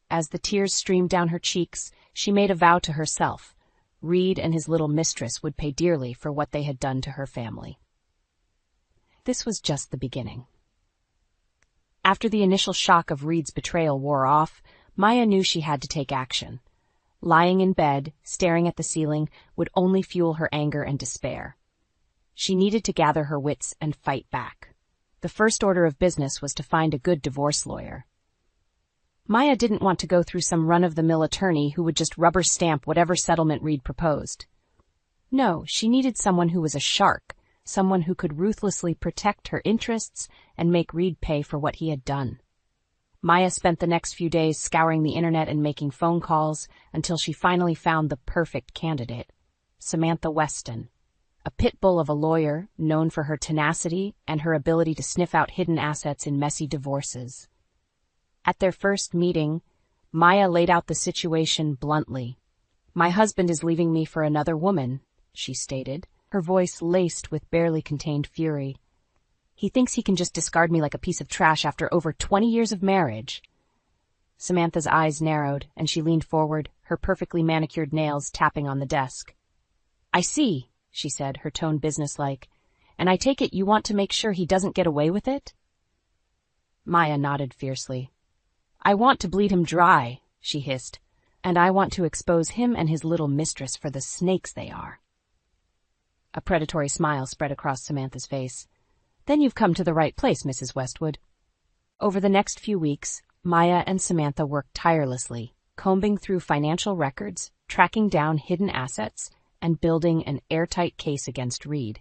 As the tears streamed down her cheeks, she made a vow to herself. Reed and his little mistress would pay dearly for what they had done to her family. This was just the beginning. After the initial shock of Reed's betrayal wore off, Maya knew she had to take action. Lying in bed, staring at the ceiling, would only fuel her anger and despair. She needed to gather her wits and fight back. The first order of business was to find a good divorce lawyer. Maya didn't want to go through some run-of-the-mill attorney who would just rubber stamp whatever settlement Reed proposed. No, she needed someone who was a shark, someone who could ruthlessly protect her interests and make Reed pay for what he had done. Maya spent the next few days scouring the internet and making phone calls until she finally found the perfect candidate, Samantha Weston, a pit bull of a lawyer known for her tenacity and her ability to sniff out hidden assets in messy divorces. At their first meeting, Maya laid out the situation bluntly. "My husband is leaving me for another woman," she stated, her voice laced with barely contained fury. "He thinks he can just discard me like a piece of trash after over 20 years of marriage." Samantha's eyes narrowed, and she leaned forward, her perfectly manicured nails tapping on the desk. "I see," she said, her tone businesslike. "And I take it you want to make sure he doesn't get away with it?" Maya nodded fiercely. "I want to bleed him dry," she hissed, "and I want to expose him and his little mistress for the snakes they are." A predatory smile spread across Samantha's face. "Then you've come to the right place, Mrs. Westwood." Over the next few weeks, Maya and Samantha worked tirelessly, combing through financial records, tracking down hidden assets, and building an airtight case against Reed.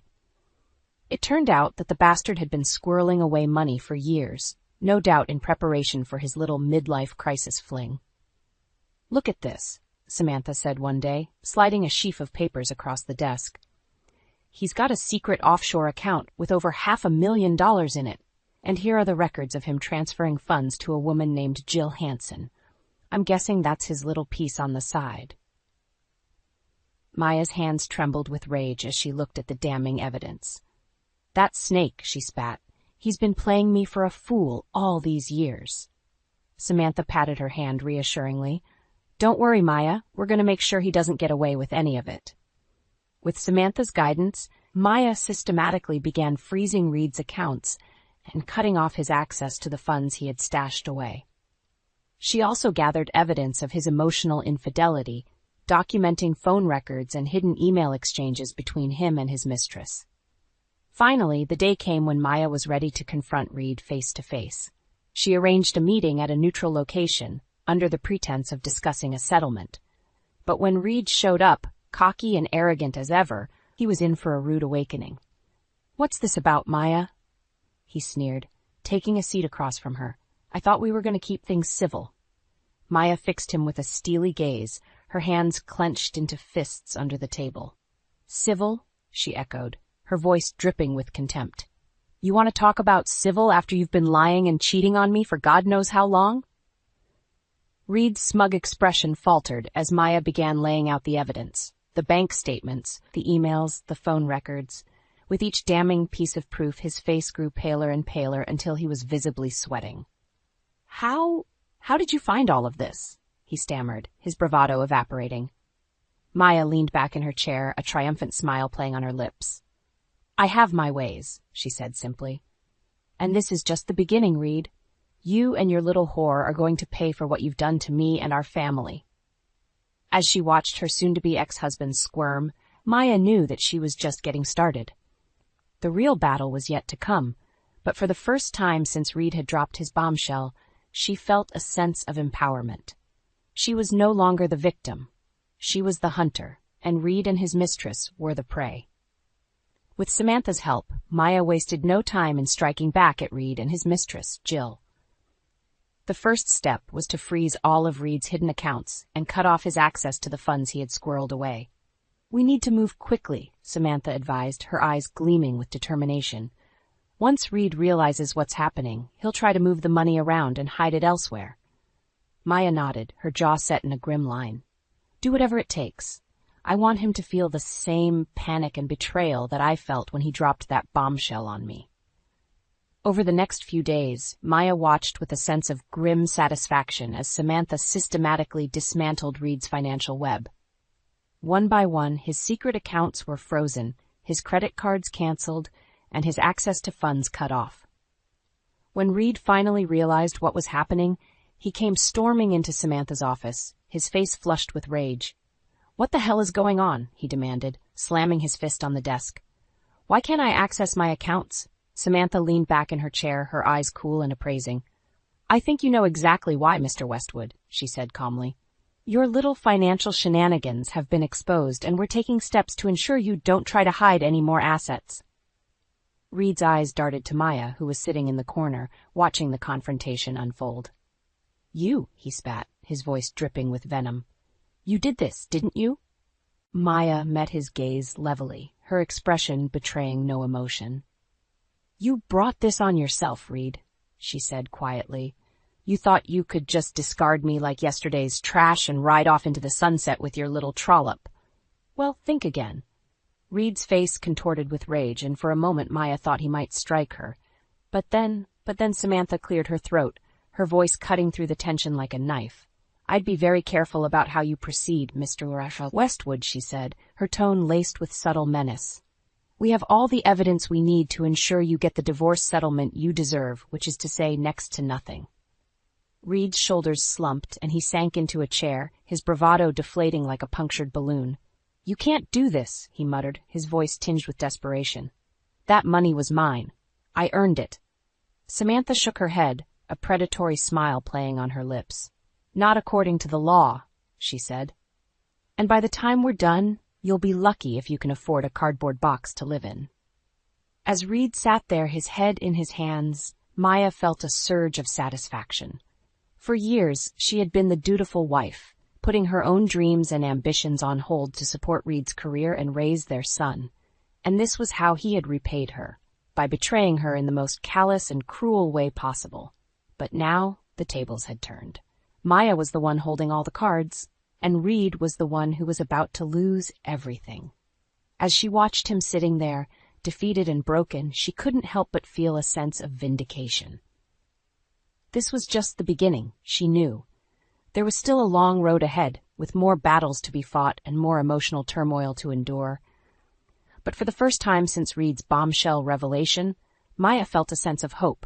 It turned out that the bastard had been squirreling away money for years, no doubt in preparation for his little midlife crisis fling. "Look at this," Samantha said one day, sliding a sheaf of papers across the desk. "He's got a secret offshore account with over $500,000 in it, and here are the records of him transferring funds to a woman named Jill Hansen. I'm guessing that's his little piece on the side." Maya's hands trembled with rage as she looked at the damning evidence. "That snake," she spat. "He's been playing me for a fool all these years." Samantha patted her hand reassuringly. "Don't worry, Maya. We're going to make sure he doesn't get away with any of it." With Samantha's guidance, Maya systematically began freezing Reed's accounts and cutting off his access to the funds he had stashed away. She also gathered evidence of his emotional infidelity, documenting phone records and hidden email exchanges between him and his mistress. Finally, the day came when Maya was ready to confront Reed face to face. She arranged a meeting at a neutral location, under the pretense of discussing a settlement. But when Reed showed up, cocky and arrogant as ever, he was in for a rude awakening. "What's this about, Maya?" he sneered, taking a seat across from her. "I thought we were going to keep things civil." Maya fixed him with a steely gaze, her hands clenched into fists under the table. "Civil?" she echoed, her voice dripping with contempt. "You want to talk about civil after you've been lying and cheating on me for God knows how long?" Reed's smug expression faltered as Maya began laying out the evidence, the bank statements, the emails, the phone records. With each damning piece of proof, his face grew paler and paler until he was visibly sweating. How did you find all of this?" he stammered, his bravado evaporating. Maya leaned back in her chair, a triumphant smile playing on her lips. "I have my ways," she said simply. "And this is just the beginning, Reed. You and your little whore are going to pay for what you've done to me and our family." As she watched her soon-to-be ex-husband squirm, Maya knew that she was just getting started. The real battle was yet to come, but for the first time since Reed had dropped his bombshell, she felt a sense of empowerment. She was no longer the victim. She was the hunter, and Reed and his mistress were the prey. With Samantha's help, Maya wasted no time in striking back at Reed and his mistress, Jill. The first step was to freeze all of Reed's hidden accounts and cut off his access to the funds he had squirreled away. "We need to move quickly," Samantha advised, her eyes gleaming with determination. "Once Reed realizes what's happening, he'll try to move the money around and hide it elsewhere." Maya nodded, her jaw set in a grim line. "Do whatever it takes. I want him to feel the same panic and betrayal that I felt when he dropped that bombshell on me." Over the next few days, Maya watched with a sense of grim satisfaction as Samantha systematically dismantled Reed's financial web. One by one, his secret accounts were frozen, his credit cards canceled, and his access to funds cut off. When Reed finally realized what was happening, he came storming into Samantha's office, his face flushed with rage. "What the hell is going on?" he demanded, slamming his fist on the desk. "Why can't I access my accounts?" Samantha leaned back in her chair, her eyes cool and appraising. "I think you know exactly why, Mr. Westwood," she said calmly. "Your little financial shenanigans have been exposed, and we're taking steps to ensure you don't try to hide any more assets." Reed's eyes darted to Maya, who was sitting in the corner, watching the confrontation unfold. "You," he spat, his voice dripping with venom. "You did this, didn't you?" Maya met his gaze levelly, her expression betraying no emotion. "You brought this on yourself, Reed," she said quietly. "You thought you could just discard me like yesterday's trash and ride off into the sunset with your little trollop. Well, think again." Reed's face contorted with rage, and for a moment Maya thought he might strike her. But then Samantha cleared her throat, her voice cutting through the tension like a knife. "I'd be very careful about how you proceed, Mr. Westwood," she said, her tone laced with subtle menace. "We have all the evidence we need to ensure you get the divorce settlement you deserve, which is to say next to nothing." Reed's shoulders slumped, and he sank into a chair, his bravado deflating like a punctured balloon. "You can't do this," he muttered, his voice tinged with desperation. "That money was mine. I earned it." Samantha shook her head, a predatory smile playing on her lips. "Not according to the law," she said. "And by the time we're done, you'll be lucky if you can afford a cardboard box to live in." As Reed sat there, his head in his hands, Maya felt a surge of satisfaction. For years, she had been the dutiful wife, putting her own dreams and ambitions on hold to support Reed's career and raise their son. And this was how he had repaid her, by betraying her in the most callous and cruel way possible. But now the tables had turned. Maya was the one holding all the cards, and Reed was the one who was about to lose everything. As she watched him sitting there, defeated and broken, she couldn't help but feel a sense of vindication. This was just the beginning, she knew. There was still a long road ahead, with more battles to be fought and more emotional turmoil to endure. But for the first time since Reed's bombshell revelation, Maya felt a sense of hope.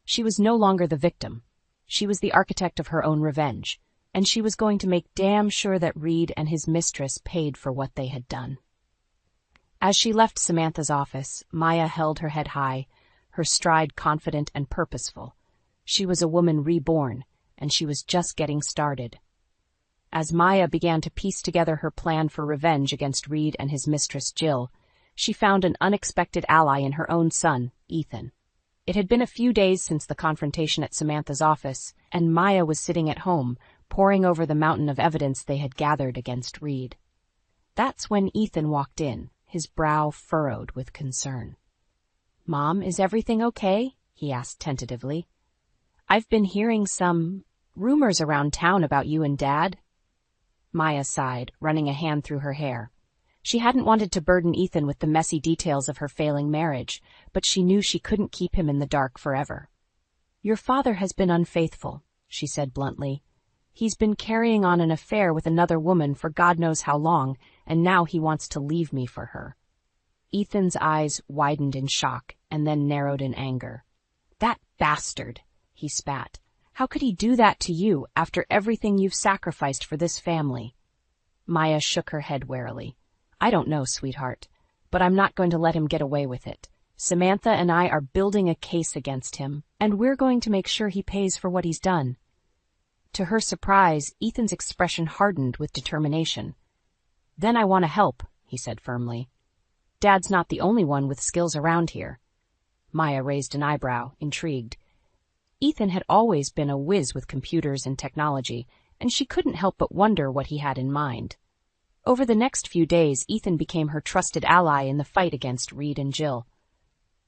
She was no longer the victim. She was the architect of her own revenge, and she was going to make damn sure that Reed and his mistress paid for what they had done. As she left Samantha's office, Maya held her head high, her stride confident and purposeful. She was a woman reborn, and she was just getting started. As Maya began to piece together her plan for revenge against Reed and his mistress Jill, she found an unexpected ally in her own son, Ethan. It had been a few days since the confrontation at Samantha's office, and Maya was sitting at home, poring over the mountain of evidence they had gathered against Reed. That's when Ethan walked in, his brow furrowed with concern. "Mom, is everything okay?" he asked tentatively. "I've been hearing some rumors around town about you and Dad." Maya sighed, running a hand through her hair. She hadn't wanted to burden Ethan with the messy details of her failing marriage, but she knew she couldn't keep him in the dark forever. "Your father has been unfaithful," she said bluntly. "He's been carrying on an affair with another woman for God knows how long, and now he wants to leave me for her." Ethan's eyes widened in shock and then narrowed in anger. "That bastard!" he spat. "How could he do that to you after everything you've sacrificed for this family?" Maya shook her head warily. "I don't know, sweetheart, but I'm not going to let him get away with it. Samantha and I are building a case against him, and we're going to make sure he pays for what he's done." To her surprise, Ethan's expression hardened with determination. "Then I want to help," he said firmly. "Dad's not the only one with skills around here." Maya raised an eyebrow, intrigued. Ethan had always been a whiz with computers and technology, and she couldn't help but wonder what he had in mind. Over the next few days, Ethan became her trusted ally in the fight against Reed and Jill.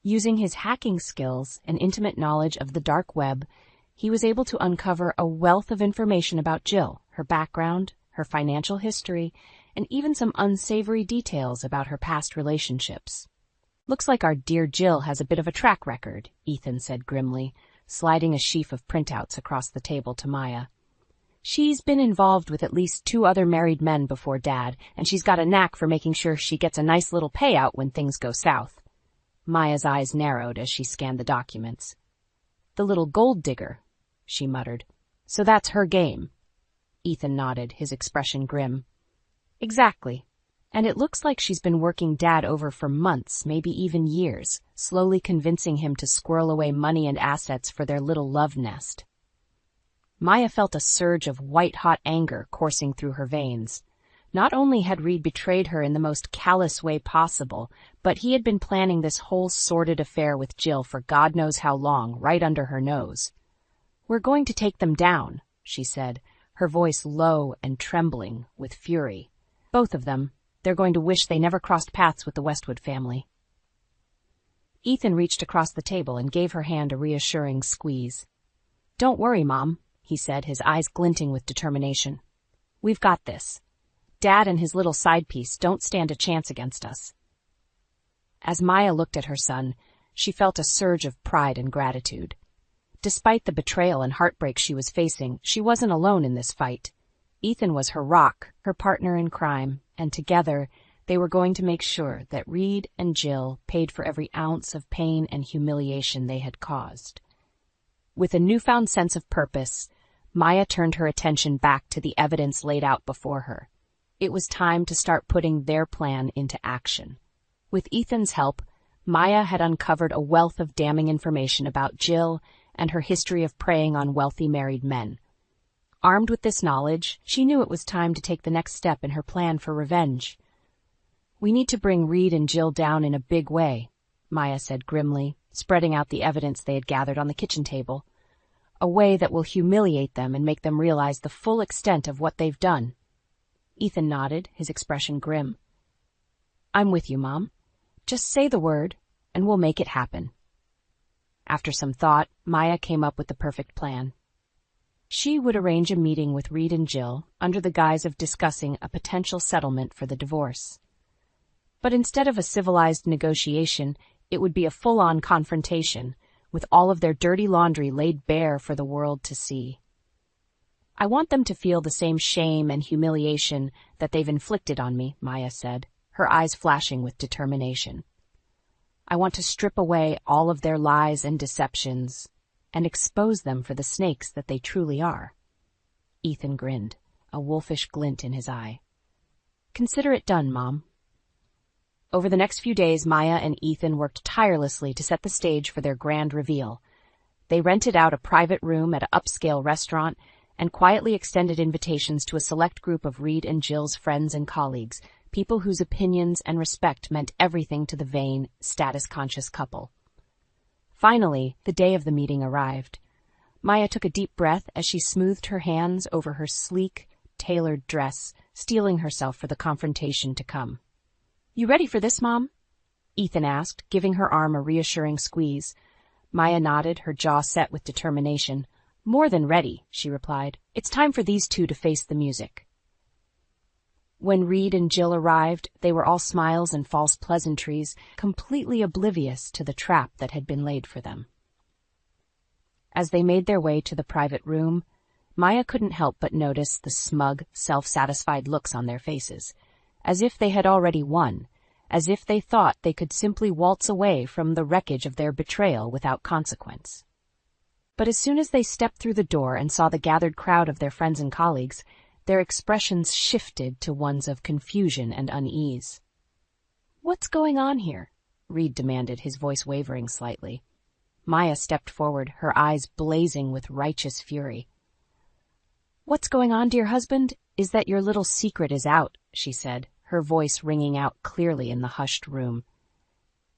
Using his hacking skills and intimate knowledge of the dark web, he was able to uncover a wealth of information about Jill, her background, her financial history, and even some unsavory details about her past relationships. "Looks like our dear Jill has a bit of a track record," Ethan said grimly, sliding a sheaf of printouts across the table to Maya. "She's been involved with at least 2 other married men before Dad, and she's got a knack for making sure she gets a nice little payout when things go south." Maya's eyes narrowed as she scanned the documents. "The little gold digger," she muttered. "So that's her game." Ethan nodded, his expression grim. "Exactly. And it looks like she's been working Dad over for months, maybe even years, slowly convincing him to squirrel away money and assets for their little love nest." Maya felt a surge of white-hot anger coursing through her veins. Not only had Reed betrayed her in the most callous way possible, but he had been planning this whole sordid affair with Jill for God knows how long, right under her nose. "We're going to take them down," she said, her voice low and trembling with fury. "Both of them. They're going to wish they never crossed paths with the Westwood family." Ethan reached across the table and gave her hand a reassuring squeeze. "Don't worry, Mom," he said, his eyes glinting with determination. "We've got this. Dad and his little side piece don't stand a chance against us." As Maya looked at her son, she felt a surge of pride and gratitude. Despite the betrayal and heartbreak she was facing, she wasn't alone in this fight. Ethan was her rock, her partner in crime, and together they were going to make sure that Reed and Jill paid for every ounce of pain and humiliation they had caused. With a newfound sense of purpose, Maya turned her attention back to the evidence laid out before her. It was time to start putting their plan into action. With Ethan's help, Maya had uncovered a wealth of damning information about Jill and her history of preying on wealthy married men. Armed with this knowledge, she knew it was time to take the next step in her plan for revenge. "We need to bring Reed and Jill down in a big way," Maya said grimly, spreading out the evidence they had gathered on the kitchen table. a way that will humiliate them and make them realize the full extent of what they've done. Ethan nodded, his expression grim. I'm with you, Mom. Just say the word, and we'll make it happen. After some thought, Maya came up with the perfect plan. She would arrange a meeting with Reed and Jill under the guise of discussing a potential settlement for the divorce. But instead of a civilized negotiation, it would be a full-on confrontation, with all of their dirty laundry laid bare for the world to see. I want them to feel the same shame and humiliation that they've inflicted on me, Maya said, her eyes flashing with determination. I want to strip away all of their lies and deceptions and expose them for the snakes that they truly are. Ethan grinned, a wolfish glint in his eye. Consider it done, Mom. Over the next few days, Maya and Ethan worked tirelessly to set the stage for their grand reveal. They rented out a private room at an upscale restaurant and quietly extended invitations to a select group of Reed and Jill's friends and colleagues, people whose opinions and respect meant everything to the vain, status-conscious couple. Finally, the day of the meeting arrived. Maya took a deep breath as she smoothed her hands over her sleek, tailored dress, steeling herself for the confrontation to come. You ready for this, Mom? Ethan asked, giving her arm a reassuring squeeze. Maya nodded, her jaw set with determination. More than ready, she replied. It's time for these two to face the music. When Reed and Jill arrived, they were all smiles and false pleasantries, completely oblivious to the trap that had been laid for them. As they made their way to the private room, Maya couldn't help but notice the smug, self-satisfied looks on their faces, as if they had already won, as if they thought they could simply waltz away from the wreckage of their betrayal without consequence. But as soon as they stepped through the door and saw the gathered crowd of their friends and colleagues, their expressions shifted to ones of confusion and unease. What's going on here? Reed demanded, his voice wavering slightly. Maya stepped forward, her eyes blazing with righteous fury. What's going on, dear husband, is that your little secret is out, she said, her voice ringing out clearly in the hushed room.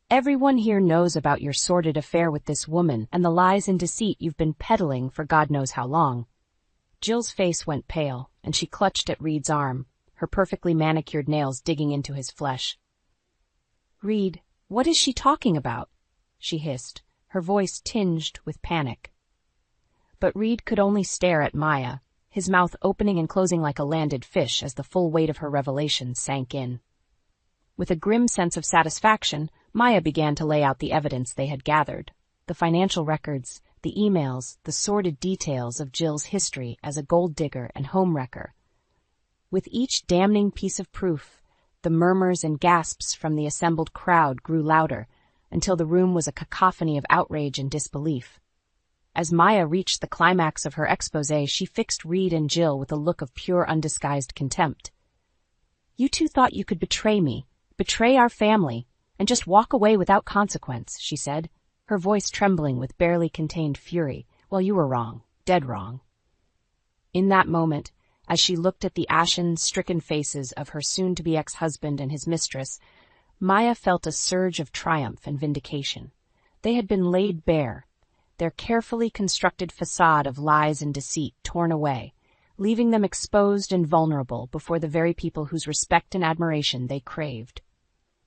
Everyone here knows about your sordid affair with this woman and the lies and deceit you've been peddling for God knows how long. Jill's face went pale, and she clutched at Reed's arm, her perfectly manicured nails digging into his flesh. Reed, what is she talking about? She hissed, her voice tinged with panic. But Reed could only stare at Maya, his mouth opening and closing like a landed fish as the full weight of her revelation sank in. With a grim sense of satisfaction, Maya began to lay out the evidence they had gathered, the financial records, the emails, the sordid details of Jill's history as a gold digger and home wrecker. With each damning piece of proof, the murmurs and gasps from the assembled crowd grew louder, until the room was a cacophony of outrage and disbelief. As Maya reached the climax of her exposé, she fixed Reed and Jill with a look of pure undisguised contempt. You two thought you could betray me, betray our family, and just walk away without consequence, she said, her voice trembling with barely contained fury. Well, you were wrong, dead wrong. In that moment, as she looked at the ashen-stricken faces of her soon-to-be ex-husband and his mistress, Maya felt a surge of triumph and vindication. They had been laid bare, their carefully constructed facade of lies and deceit torn away, leaving them exposed and vulnerable before the very people whose respect and admiration they craved.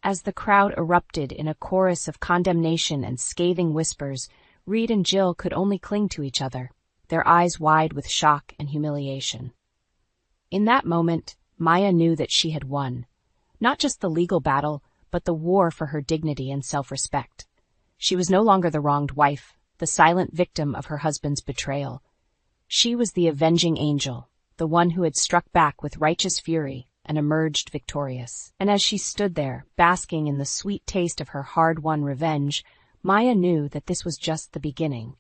As the crowd erupted in a chorus of condemnation and scathing whispers, Reed and Jill could only cling to each other, their eyes wide with shock and humiliation. In that moment, Maya knew that she had won, not just the legal battle, but the war for her dignity and self-respect. She was no longer the wronged wife, the silent victim of her husband's betrayal. She was the avenging angel, the one who had struck back with righteous fury and emerged victorious. And as she stood there, basking in the sweet taste of her hard-won revenge, Maya knew that this was just the beginning.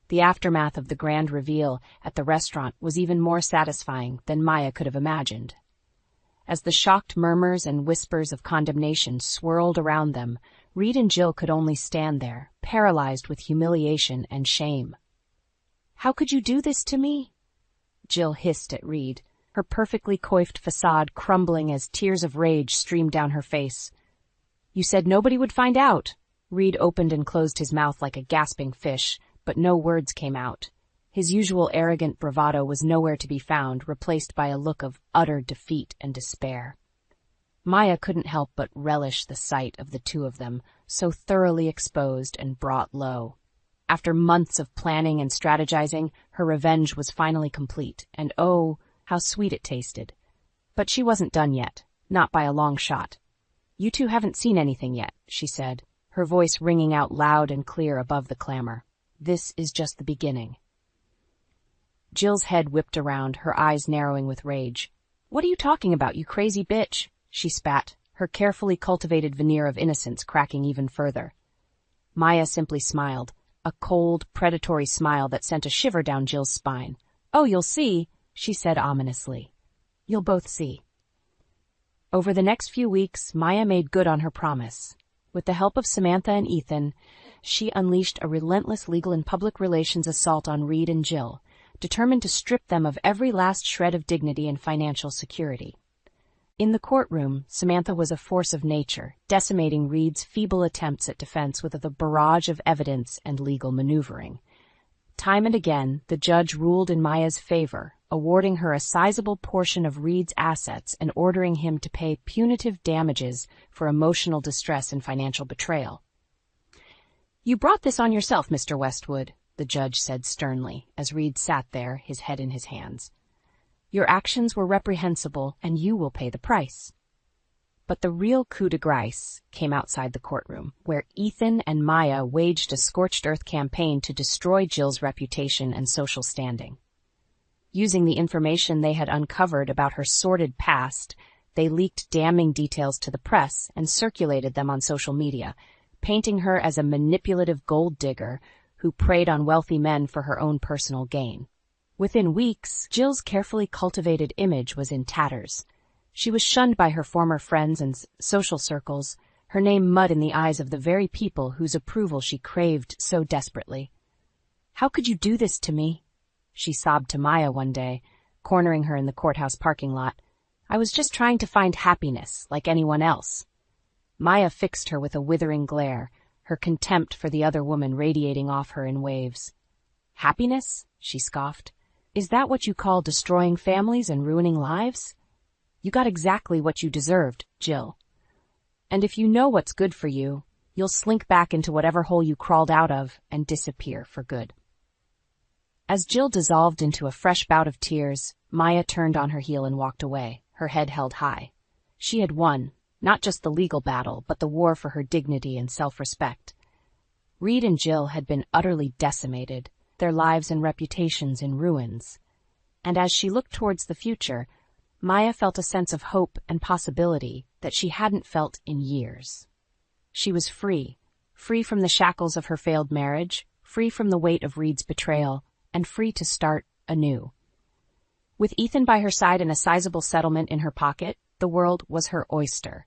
The aftermath of the grand reveal at the restaurant was even more satisfying than Maya could have imagined. As the shocked murmurs and whispers of condemnation swirled around them, Reed and Jill could only stand there, paralyzed with humiliation and shame. How could you do this to me? Jill hissed at Reed, her perfectly coiffed facade crumbling as tears of rage streamed down her face. You said nobody would find out. Reed opened and closed his mouth like a gasping fish, but no words came out. His usual arrogant bravado was nowhere to be found, replaced by a look of utter defeat and despair. Maya couldn't help but relish the sight of the two of them, so thoroughly exposed and brought low. After months of planning and strategizing, her revenge was finally complete, and oh, how sweet it tasted. But she wasn't done yet, not by a long shot. "You two haven't seen anything yet," she said, her voice ringing out loud and clear above the clamor. "This is just the beginning." Jill's head whipped around, her eyes narrowing with rage. "What are you talking about, you crazy bitch?" she spat, her carefully cultivated veneer of innocence cracking even further. Maya simply smiled, a cold, predatory smile that sent a shiver down Jill's spine. "Oh, you'll see," she said ominously. "You'll both see." Over the next few weeks, Maya made good on her promise. With the help of Samantha and Ethan, she unleashed a relentless legal and public relations assault on Reed and Jill, determined to strip them of every last shred of dignity and financial security. In the courtroom, Samantha was a force of nature, decimating Reed's feeble attempts at defense with a barrage of evidence and legal maneuvering. Time and again, the judge ruled in Maya's favor, awarding her a sizable portion of Reed's assets and ordering him to pay punitive damages for emotional distress and financial betrayal. "You brought this on yourself, Mr. Westwood," the judge said sternly, as Reed sat there, his head in his hands. "Your actions were reprehensible, and you will pay the price." But the real coup de grace came outside the courtroom, where Ethan and Maya waged a scorched-earth campaign to destroy Jill's reputation and social standing. Using the information they had uncovered about her sordid past, they leaked damning details to the press and circulated them on social media, painting her as a manipulative gold digger who preyed on wealthy men for her own personal gain. Within weeks, Jill's carefully cultivated image was in tatters. She was shunned by her former friends and social circles, her name mud in the eyes of the very people whose approval she craved so desperately. "How could you do this to me?" she sobbed to Maya one day, cornering her in the courthouse parking lot. "I was just trying to find happiness, like anyone else." Maya fixed her with a withering glare, her contempt for the other woman radiating off her in waves. "Happiness?" she scoffed. "Is that what you call destroying families and ruining lives? You got exactly what you deserved, Jill. And if you know what's good for you, you'll slink back into whatever hole you crawled out of and disappear for good." As Jill dissolved into a fresh bout of tears, Maya turned on her heel and walked away, her head held high. She had won, not just the legal battle, but the war for her dignity and self-respect. Reed and Jill had been utterly decimated, their lives and reputations in ruins. And as she looked towards the future, Maya felt a sense of hope and possibility that she hadn't felt in years. She was free from the shackles of her failed marriage, free from the weight of Reed's betrayal, and free to start anew. With Ethan by her side and a sizable settlement in her pocket, the world was her oyster.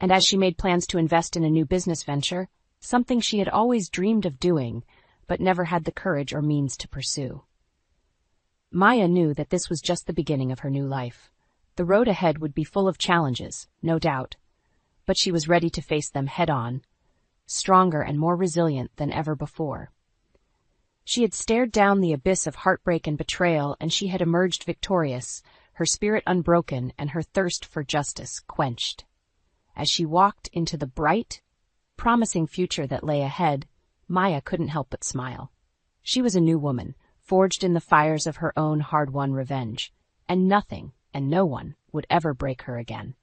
And as she made plans to invest in a new business venture, something she had always dreamed of doing, but never had the courage or means to pursue. Maya knew that this was just the beginning of her new life. The road ahead would be full of challenges, no doubt, but she was ready to face them head-on, stronger and more resilient than ever before. She had stared down the abyss of heartbreak and betrayal, and she had emerged victorious, her spirit unbroken and her thirst for justice quenched. As she walked into the bright, promising future that lay ahead, Maya couldn't help but smile. She was a new woman, forged in the fires of her own hard-won revenge, and nothing and no one would ever break her again.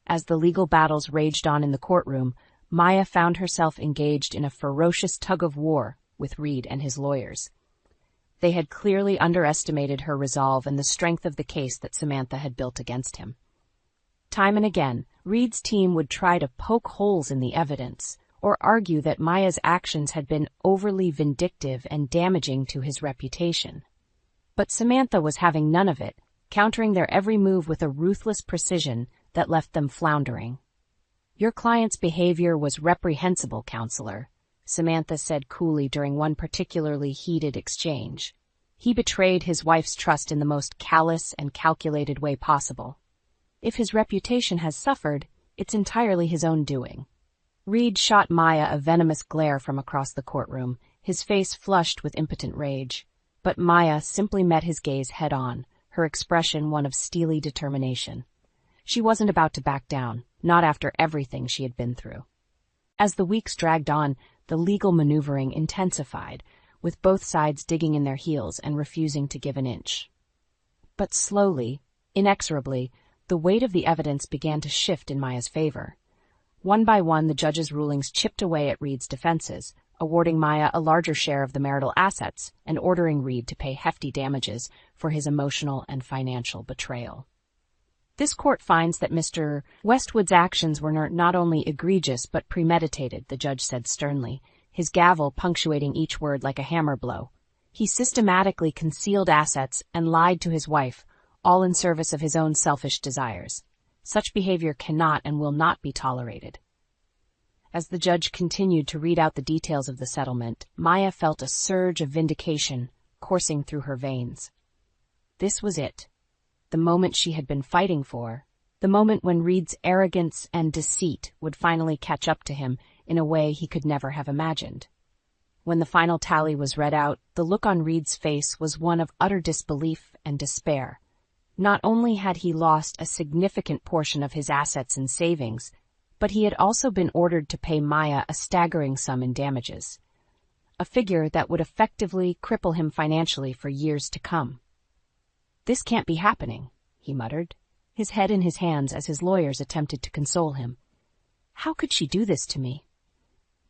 As the legal battles raged on in the courtroom, Maya found herself engaged in a ferocious tug-of-war with Reed and his lawyers. They had clearly underestimated her resolve and the strength of the case that Samantha had built against him. Time and again, Reed's team would try to poke holes in the evidence, or argue that Maya's actions had been overly vindictive and damaging to his reputation. But Samantha was having none of it, countering their every move with a ruthless precision that left them floundering. "Your client's behavior was reprehensible, counselor," Samantha said coolly during one particularly heated exchange. "He betrayed his wife's trust in the most callous and calculated way possible. If his reputation has suffered, it's entirely his own doing." Reed shot Maya a venomous glare from across the courtroom, his face flushed with impotent rage. But Maya simply met his gaze head-on, her expression one of steely determination. She wasn't about to back down, not after everything she had been through. As the weeks dragged on, the legal maneuvering intensified, with both sides digging in their heels and refusing to give an inch. But slowly, inexorably, the weight of the evidence began to shift in Maya's favor. One by one, the judge's rulings chipped away at Reed's defenses, awarding Maya a larger share of the marital assets and ordering Reed to pay hefty damages for his emotional and financial betrayal. This court finds that Mr. Westwood's actions were not only egregious but premeditated, the judge said sternly, his gavel punctuating each word like a hammer blow. He systematically concealed assets and lied to his wife, all in service of his own selfish desires. Such behavior cannot and will not be tolerated. As the judge continued to read out the details of the settlement, Maya felt a surge of vindication coursing through her veins. This was it, the moment she had been fighting for, the moment when Reed's arrogance and deceit would finally catch up to him in a way he could never have imagined. When the final tally was read out, the look on Reed's face was one of utter disbelief and despair. Not only had he lost a significant portion of his assets and savings, but he had also been ordered to pay Maya a staggering sum in damages, a figure that would effectively cripple him financially for years to come. "This can't be happening," he muttered, his head in his hands as his lawyers attempted to console him. "How could she do this to me?"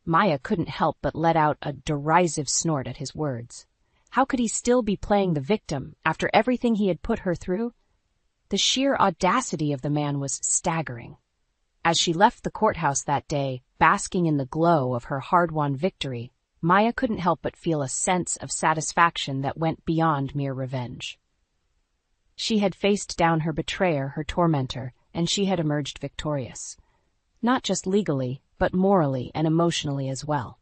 Maya couldn't help but let out a derisive snort at his words. How could he still be playing the victim after everything he had put her through? The sheer audacity of the man was staggering. As she left the courthouse that day, basking in the glow of her hard-won victory, Maya couldn't help but feel a sense of satisfaction that went beyond mere revenge. She had faced down her betrayer, her tormentor, and she had emerged victorious. Not just legally, but morally and emotionally as well.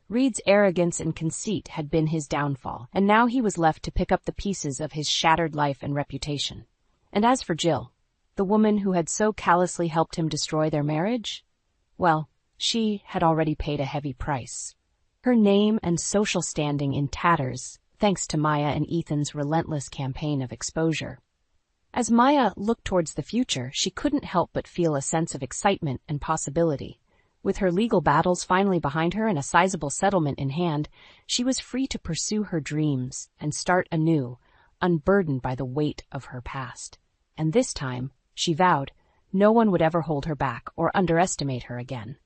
Reed's arrogance and conceit had been his downfall, and now he was left to pick up the pieces of his shattered life and reputation. And as for Jill, the woman who had so callously helped him destroy their marriage, well, she had already paid a heavy price. Her name and social standing in tatters, thanks to Maya and Ethan's relentless campaign of exposure. As Maya looked towards the future, she couldn't help but feel a sense of excitement and possibility. With her legal battles finally behind her and a sizable settlement in hand, she was free to pursue her dreams and start anew, unburdened by the weight of her past. And this time, she vowed, no one would ever hold her back or underestimate her again.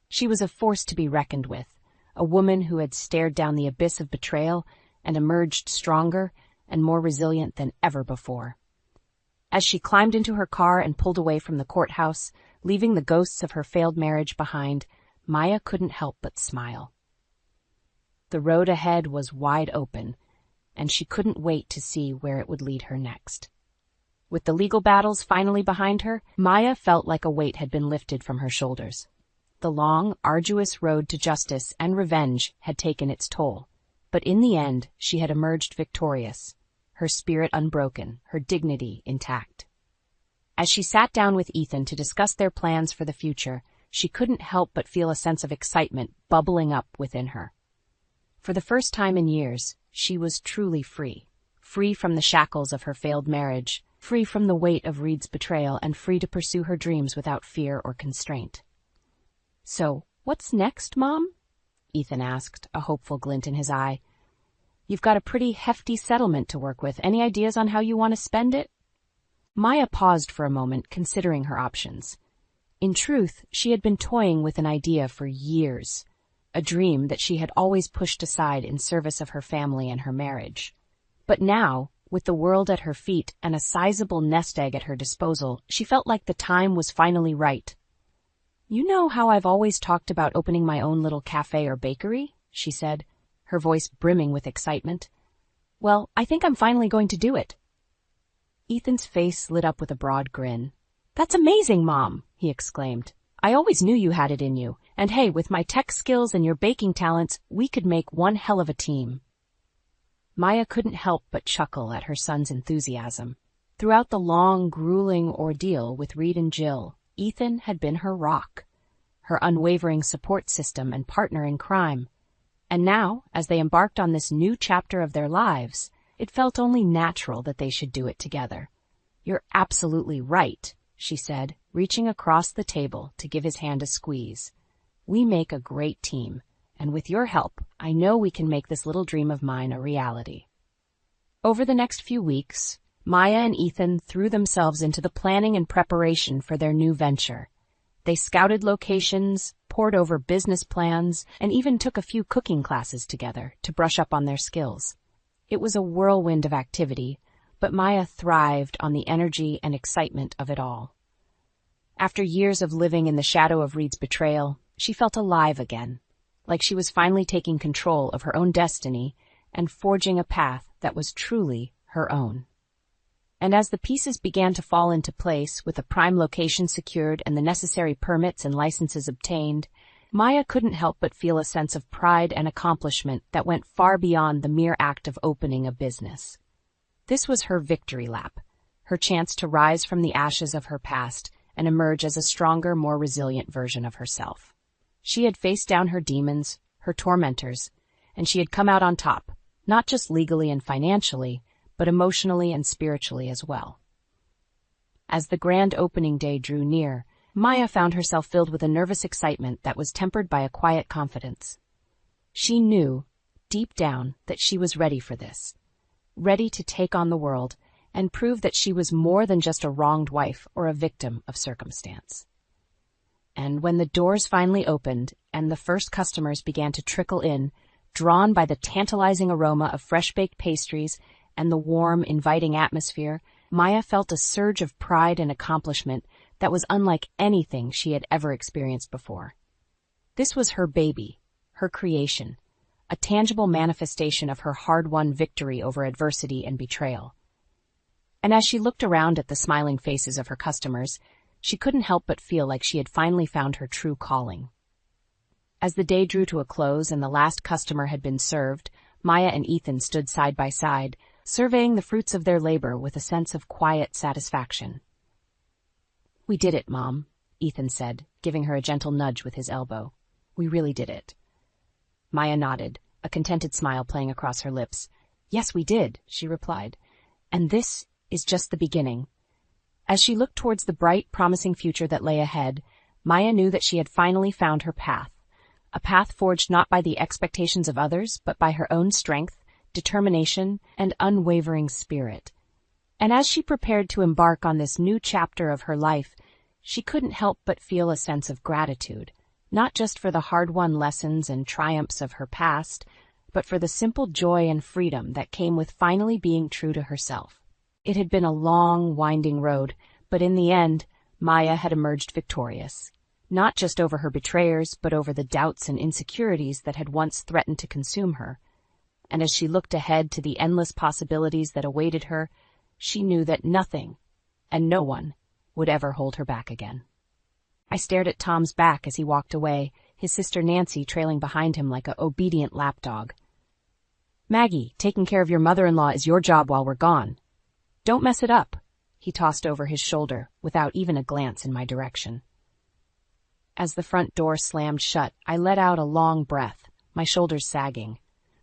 She was a force to be reckoned with, a woman who had stared down the abyss of betrayal and emerged stronger and more resilient than ever before. As she climbed into her car and pulled away from the courthouse, leaving the ghosts of her failed marriage behind, Maya couldn't help but smile. The road ahead was wide open, and she couldn't wait to see where it would lead her next. With the legal battles finally behind her, Maya felt like a weight had been lifted from her shoulders. The long, arduous road to justice and revenge had taken its toll, but in the end she had emerged victorious, her spirit unbroken, her dignity intact. As she sat down with Ethan to discuss their plans for the future, she couldn't help but feel a sense of excitement bubbling up within her. For the first time in years, she was truly free. Free from the shackles of her failed marriage, free from the weight of Reed's betrayal, and free to pursue her dreams without fear or constraint. "So, what's next, Mom?" Ethan asked, a hopeful glint in his eye. "You've got a pretty hefty settlement to work with. Any ideas on how you want to spend it?" Maya paused for a moment, considering her options. In truth, she had been toying with an idea for years, a dream that she had always pushed aside in service of her family and her marriage. But now, with the world at her feet and a sizable nest egg at her disposal, she felt like the time was finally right. "You know how I've always talked about opening my own little cafe or bakery?" she said, her voice brimming with excitement. "Well, I think I'm finally going to do it." Ethan's face lit up with a broad grin. "That's amazing, Mom," he exclaimed. "I always knew you had it in you, and hey, with my tech skills and your baking talents, we could make one hell of a team." Maya couldn't help but chuckle at her son's enthusiasm. Throughout the long, grueling ordeal with Reed and Jill, Ethan had been her rock, her unwavering support system and partner in crime. And now, as they embarked on this new chapter of their lives, it felt only natural that they should do it together. "You're absolutely right," she said, reaching across the table to give his hand a squeeze. "We make a great team, and with your help, I know we can make this little dream of mine a reality." Over the next few weeks, Maya and Ethan threw themselves into the planning and preparation for their new venture. They scouted locations, pored over business plans, and even took a few cooking classes together to brush up on their skills. It was a whirlwind of activity, but Maya thrived on the energy and excitement of it all. After years of living in the shadow of Reed's betrayal, she felt alive again, like she was finally taking control of her own destiny and forging a path that was truly her own. And as the pieces began to fall into place, with a prime location secured and the necessary permits and licenses obtained, Maya couldn't help but feel a sense of pride and accomplishment that went far beyond the mere act of opening a business. This was her victory lap, her chance to rise from the ashes of her past and emerge as a stronger, more resilient version of herself. She had faced down her demons, her tormentors, and she had come out on top, not just legally and financially, but emotionally and spiritually as well. As the grand opening day drew near, Maya found herself filled with a nervous excitement that was tempered by a quiet confidence. She knew, deep down, that she was ready for this, ready to take on the world and prove that she was more than just a wronged wife or a victim of circumstance. And when the doors finally opened and the first customers began to trickle in, drawn by the tantalizing aroma of fresh-baked pastries and the warm, inviting atmosphere, Maya felt a surge of pride and accomplishment that was unlike anything she had ever experienced before. This was her baby, her creation, a tangible manifestation of her hard-won victory over adversity and betrayal. And as she looked around at the smiling faces of her customers, she couldn't help but feel like she had finally found her true calling. As the day drew to a close and the last customer had been served, Maya and Ethan stood side by side, surveying the fruits of their labor with a sense of quiet satisfaction. "We did it, Mom," Ethan said, giving her a gentle nudge with his elbow. "We really did it." Maya nodded, a contented smile playing across her lips. "Yes, we did," she replied. "And this is just the beginning." As she looked towards the bright, promising future that lay ahead, Maya knew that she had finally found her path, a path forged not by the expectations of others, but by her own strength, determination, and unwavering spirit. And as she prepared to embark on this new chapter of her life, she couldn't help but feel a sense of gratitude, not just for the hard-won lessons and triumphs of her past, but for the simple joy and freedom that came with finally being true to herself. It had been a long, winding road, but in the end, Maya had emerged victorious, not just over her betrayers, but over the doubts and insecurities that had once threatened to consume her. And as she looked ahead to the endless possibilities that awaited her, she knew that nothing, and no one, would ever hold her back again. I stared at Tom's back as he walked away, his sister Nancy trailing behind him like a obedient lapdog. "Maggie, taking care of your mother-in-law is your job while we're gone. Don't mess it up," he tossed over his shoulder without even a glance in my direction. As the front door slammed shut, I let out a long breath, my shoulders sagging.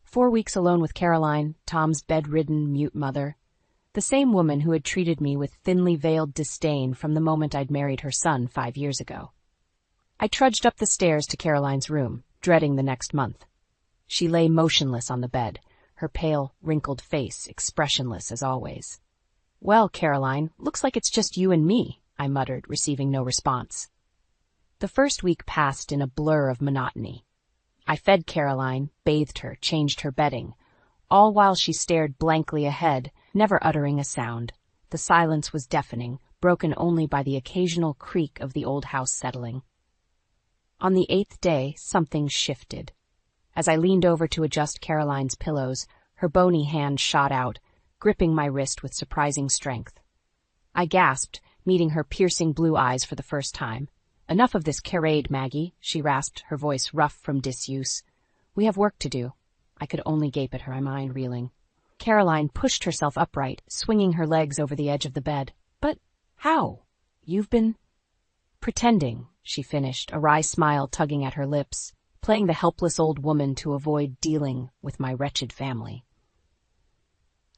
4 weeks alone with Caroline, Tom's bedridden, mute mother. The same woman who had treated me with thinly veiled disdain from the moment I'd married her son 5 years ago. I trudged up the stairs to Caroline's room, dreading the next month. She lay motionless on the bed, her pale, wrinkled face expressionless as always. "Well, Caroline, looks like it's just you and me," I muttered, receiving no response. The first week passed in a blur of monotony. I fed Caroline, bathed her, changed her bedding, all while she stared blankly ahead, never uttering a sound. The silence was deafening, broken only by the occasional creak of the old house settling. On the 8th day, something shifted. As I leaned over to adjust Caroline's pillows, her bony hand shot out, gripping my wrist with surprising strength. I gasped, meeting her piercing blue eyes for the first time. "Enough of this charade, Maggie," she rasped, her voice rough from disuse. "We have work to do." I could only gape at her, my mind reeling. Caroline pushed herself upright, swinging her legs over the edge of the bed. "But how? You've been—" "Pretending," she finished, a wry smile tugging at her lips. playing the helpless old woman to avoid dealing with my wretched family.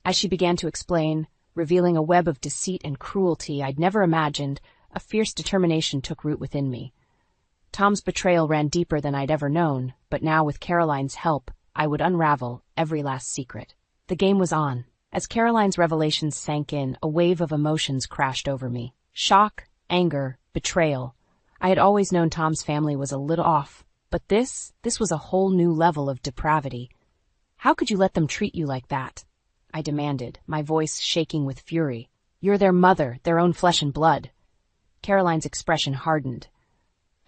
As she began to explain, revealing a web of deceit and cruelty I'd never imagined, a fierce determination took root within me. Tom's betrayal ran deeper than I'd ever known, but now with Caroline's help, I would unravel every last secret. The game was on. As Caroline's revelations sank in, a wave of emotions crashed over me. Shock, anger, betrayal. I had always known Tom's family was a little off, but this was a whole new level of depravity. How could you let them treat you like that? I demanded, my voice shaking with fury. You're their mother, their own flesh and blood. Caroline's expression hardened.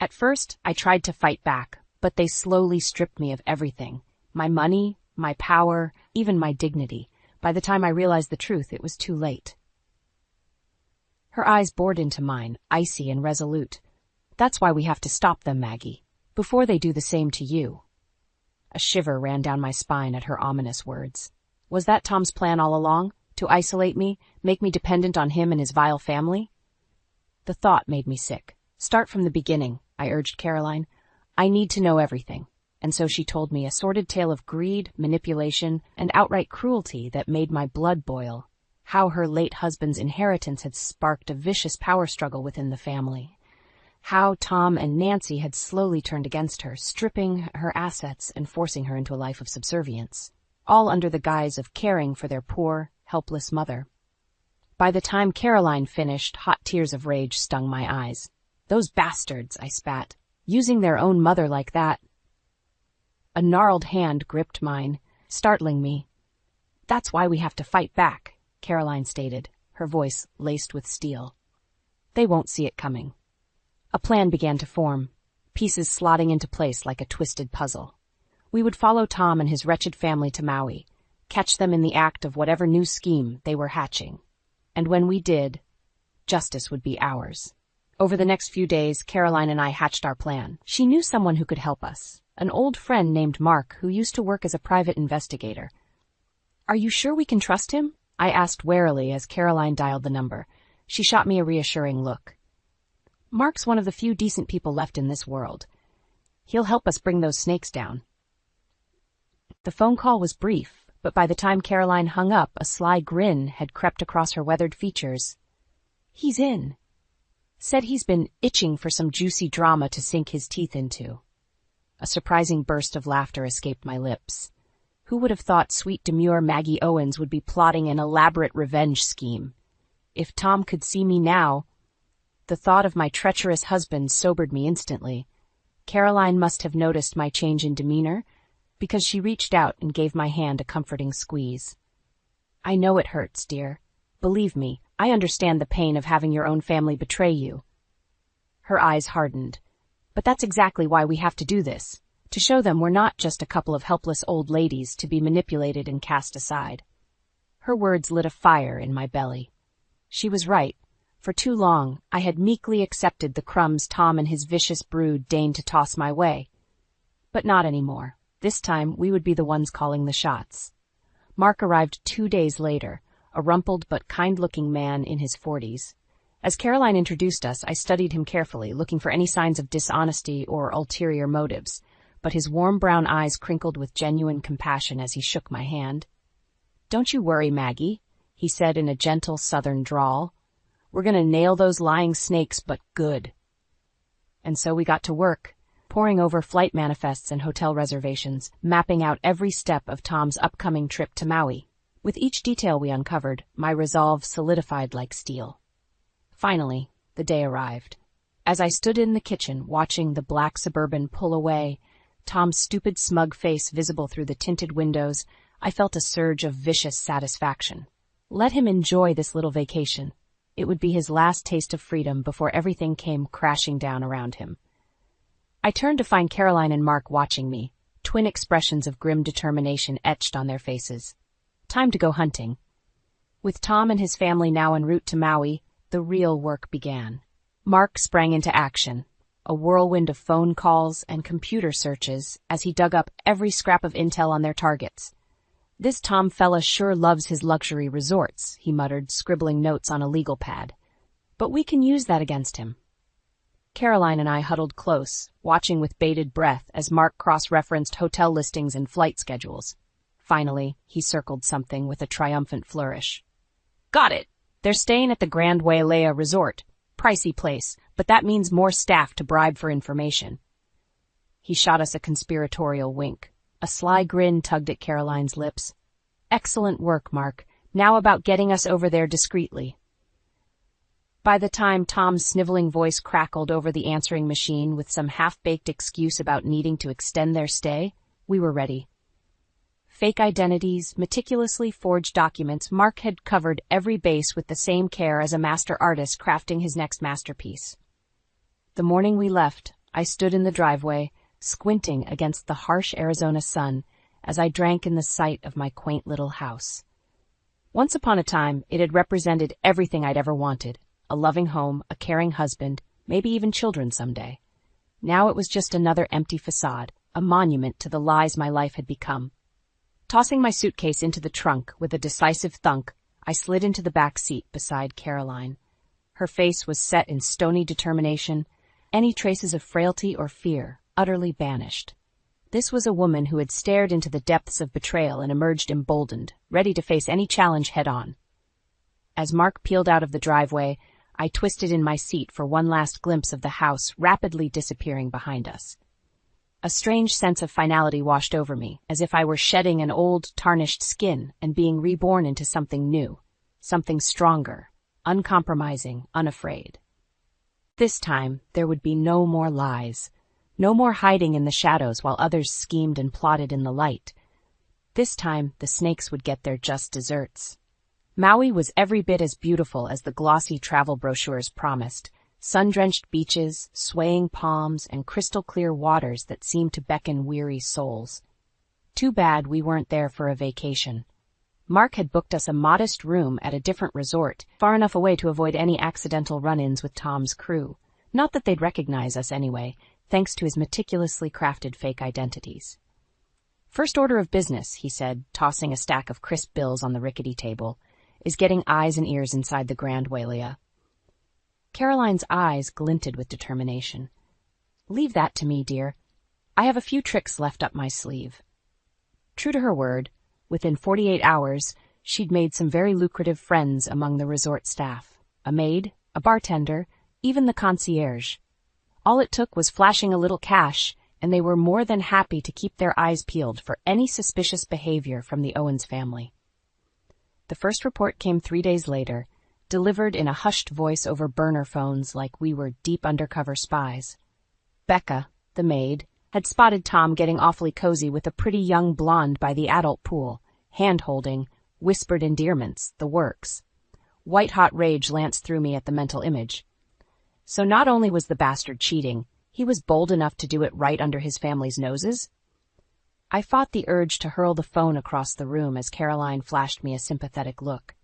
At first, I tried to fight back, but they slowly stripped me of everything. My money, my power, even my dignity. By the time I realized the truth, it was too late. Her eyes bored into mine, icy and resolute. That's why we have to stop them, Maggie, before they do the same to you. A shiver ran down my spine at her ominous words. Was that Tom's plan all along? To isolate me, make me dependent on him and his vile family? The thought made me sick. Start from the beginning, I urged Caroline. I need to know everything. And so she told me a sordid tale of greed, manipulation, and outright cruelty that made my blood boil. How her late husband's inheritance had sparked a vicious power struggle within the family. How Tom and Nancy had slowly turned against her, stripping her assets and forcing her into a life of subservience, all under the guise of caring for their poor, helpless mother. By the time Caroline finished, hot tears of rage stung my eyes. Those bastards, I spat, using their own mother like that. A gnarled hand gripped mine, startling me. That's why we have to fight back, Caroline stated, her voice laced with steel. They won't see it coming. A plan began to form, pieces slotting into place like a twisted puzzle. We would follow Tom and his wretched family to Maui, catch them in the act of whatever new scheme they were hatching. And when we did, justice would be ours. Over the next few days, Caroline and I hatched our plan. She knew someone who could help us, an old friend named Mark who used to work as a private investigator. Are you sure we can trust him? I asked warily as Caroline dialed the number. She shot me a reassuring look. Mark's one of the few decent people left in this world. He'll help us bring those snakes down. The phone call was brief, but by the time Caroline hung up, a sly grin had crept across her weathered features. He's in. Said he's been itching for some juicy drama to sink his teeth into. A surprising burst of laughter escaped my lips. Who would have thought sweet demure Maggie Owens would be plotting an elaborate revenge scheme? If Tom could see me now... The thought of my treacherous husband sobered me instantly. Caroline must have noticed my change in demeanor, because she reached out and gave my hand a comforting squeeze. I know it hurts, dear. Believe me, I understand the pain of having your own family betray you. Her eyes hardened. But that's exactly why we have to do this, to show them we're not just a couple of helpless old ladies to be manipulated and cast aside. Her words lit a fire in my belly. She was right. For too long, I had meekly accepted the crumbs Tom and his vicious brood deigned to toss my way. But not anymore. This time, we would be the ones calling the shots. Mark arrived 2 days later, a rumpled but kind-looking man in his 40s. As Caroline introduced us, I studied him carefully, looking for any signs of dishonesty or ulterior motives, but his warm brown eyes crinkled with genuine compassion as he shook my hand. Don't you worry, Maggie, he said in a gentle southern drawl. We're going to nail those lying snakes, but good. And so we got to work, poring over flight manifests and hotel reservations, mapping out every step of Tom's upcoming trip to Maui. With each detail we uncovered, my resolve solidified like steel. Finally, the day arrived. As I stood in the kitchen watching the black Suburban pull away, Tom's stupid smug face visible through the tinted windows, I felt a surge of vicious satisfaction. Let him enjoy this little vacation. It would be his last taste of freedom before everything came crashing down around him. I turned to find Caroline and Mark watching me, twin expressions of grim determination etched on their faces. Time to go hunting. With Tom and his family now en route to Maui, the real work began. Mark sprang into action, a whirlwind of phone calls and computer searches as he dug up every scrap of intel on their targets. This Tom fella sure loves his luxury resorts, he muttered, scribbling notes on a legal pad. But we can use that against him. Caroline and I huddled close, watching with bated breath as Mark cross-referenced hotel listings and flight schedules. Finally, he circled something with a triumphant flourish. Got it! They're staying at the Grand Wailea Resort. Pricey place, but that means more staff to bribe for information. He shot us a conspiratorial wink. A sly grin tugged at Caroline's lips. Excellent work, Mark. Now about getting us over there discreetly. By the time Tom's sniveling voice crackled over the answering machine with some half-baked excuse about needing to extend their stay, we were ready. Fake identities, meticulously forged documents, Mark had covered every base with the same care as a master artist crafting his next masterpiece. The morning we left, I stood in the driveway, squinting against the harsh Arizona sun as I drank in the sight of my quaint little house. Once upon a time, it had represented everything I'd ever wanted: a loving home, a caring husband, maybe even children someday. Now it was just another empty facade, a monument to the lies my life had become. Tossing my suitcase into the trunk with a decisive thunk, I slid into the back seat beside Caroline. Her face was set in stony determination, any traces of frailty or fear utterly banished. This was a woman who had stared into the depths of betrayal and emerged emboldened, ready to face any challenge head-on. As Mark peeled out of the driveway, I twisted in my seat for one last glimpse of the house rapidly disappearing behind us. A strange sense of finality washed over me, as if I were shedding an old, tarnished skin and being reborn into something new, something stronger, uncompromising, unafraid. This time, there would be no more lies, no more hiding in the shadows while others schemed and plotted in the light. This time, the snakes would get their just desserts. Maui was every bit as beautiful as the glossy travel brochures promised. Sun-drenched beaches, swaying palms, and crystal-clear waters that seemed to beckon weary souls. Too bad we weren't there for a vacation. Mark had booked us a modest room at a different resort, far enough away to avoid any accidental run-ins with Tom's crew. Not that they'd recognize us anyway, thanks to his meticulously crafted fake identities. First order of business, he said, tossing a stack of crisp bills on the rickety table, is getting eyes and ears inside the Grand Wailea. Caroline's eyes glinted with determination. Leave that to me, dear. I have a few tricks left up my sleeve. True to her word, within 48 hours, she'd made some very lucrative friends among the resort staff. A maid, a bartender, even the concierge. All it took was flashing a little cash, and they were more than happy to keep their eyes peeled for any suspicious behavior from the Owens family. The first report came 3 days later, delivered in a hushed voice over burner phones like we were deep undercover spies. Becca, the maid, had spotted Tom getting awfully cozy with a pretty young blonde by the adult pool, hand-holding, whispered endearments, the works. White-hot rage lanced through me at the mental image. So not only was the bastard cheating, he was bold enough to do it right under his family's noses? I fought the urge to hurl the phone across the room as Caroline flashed me a sympathetic look.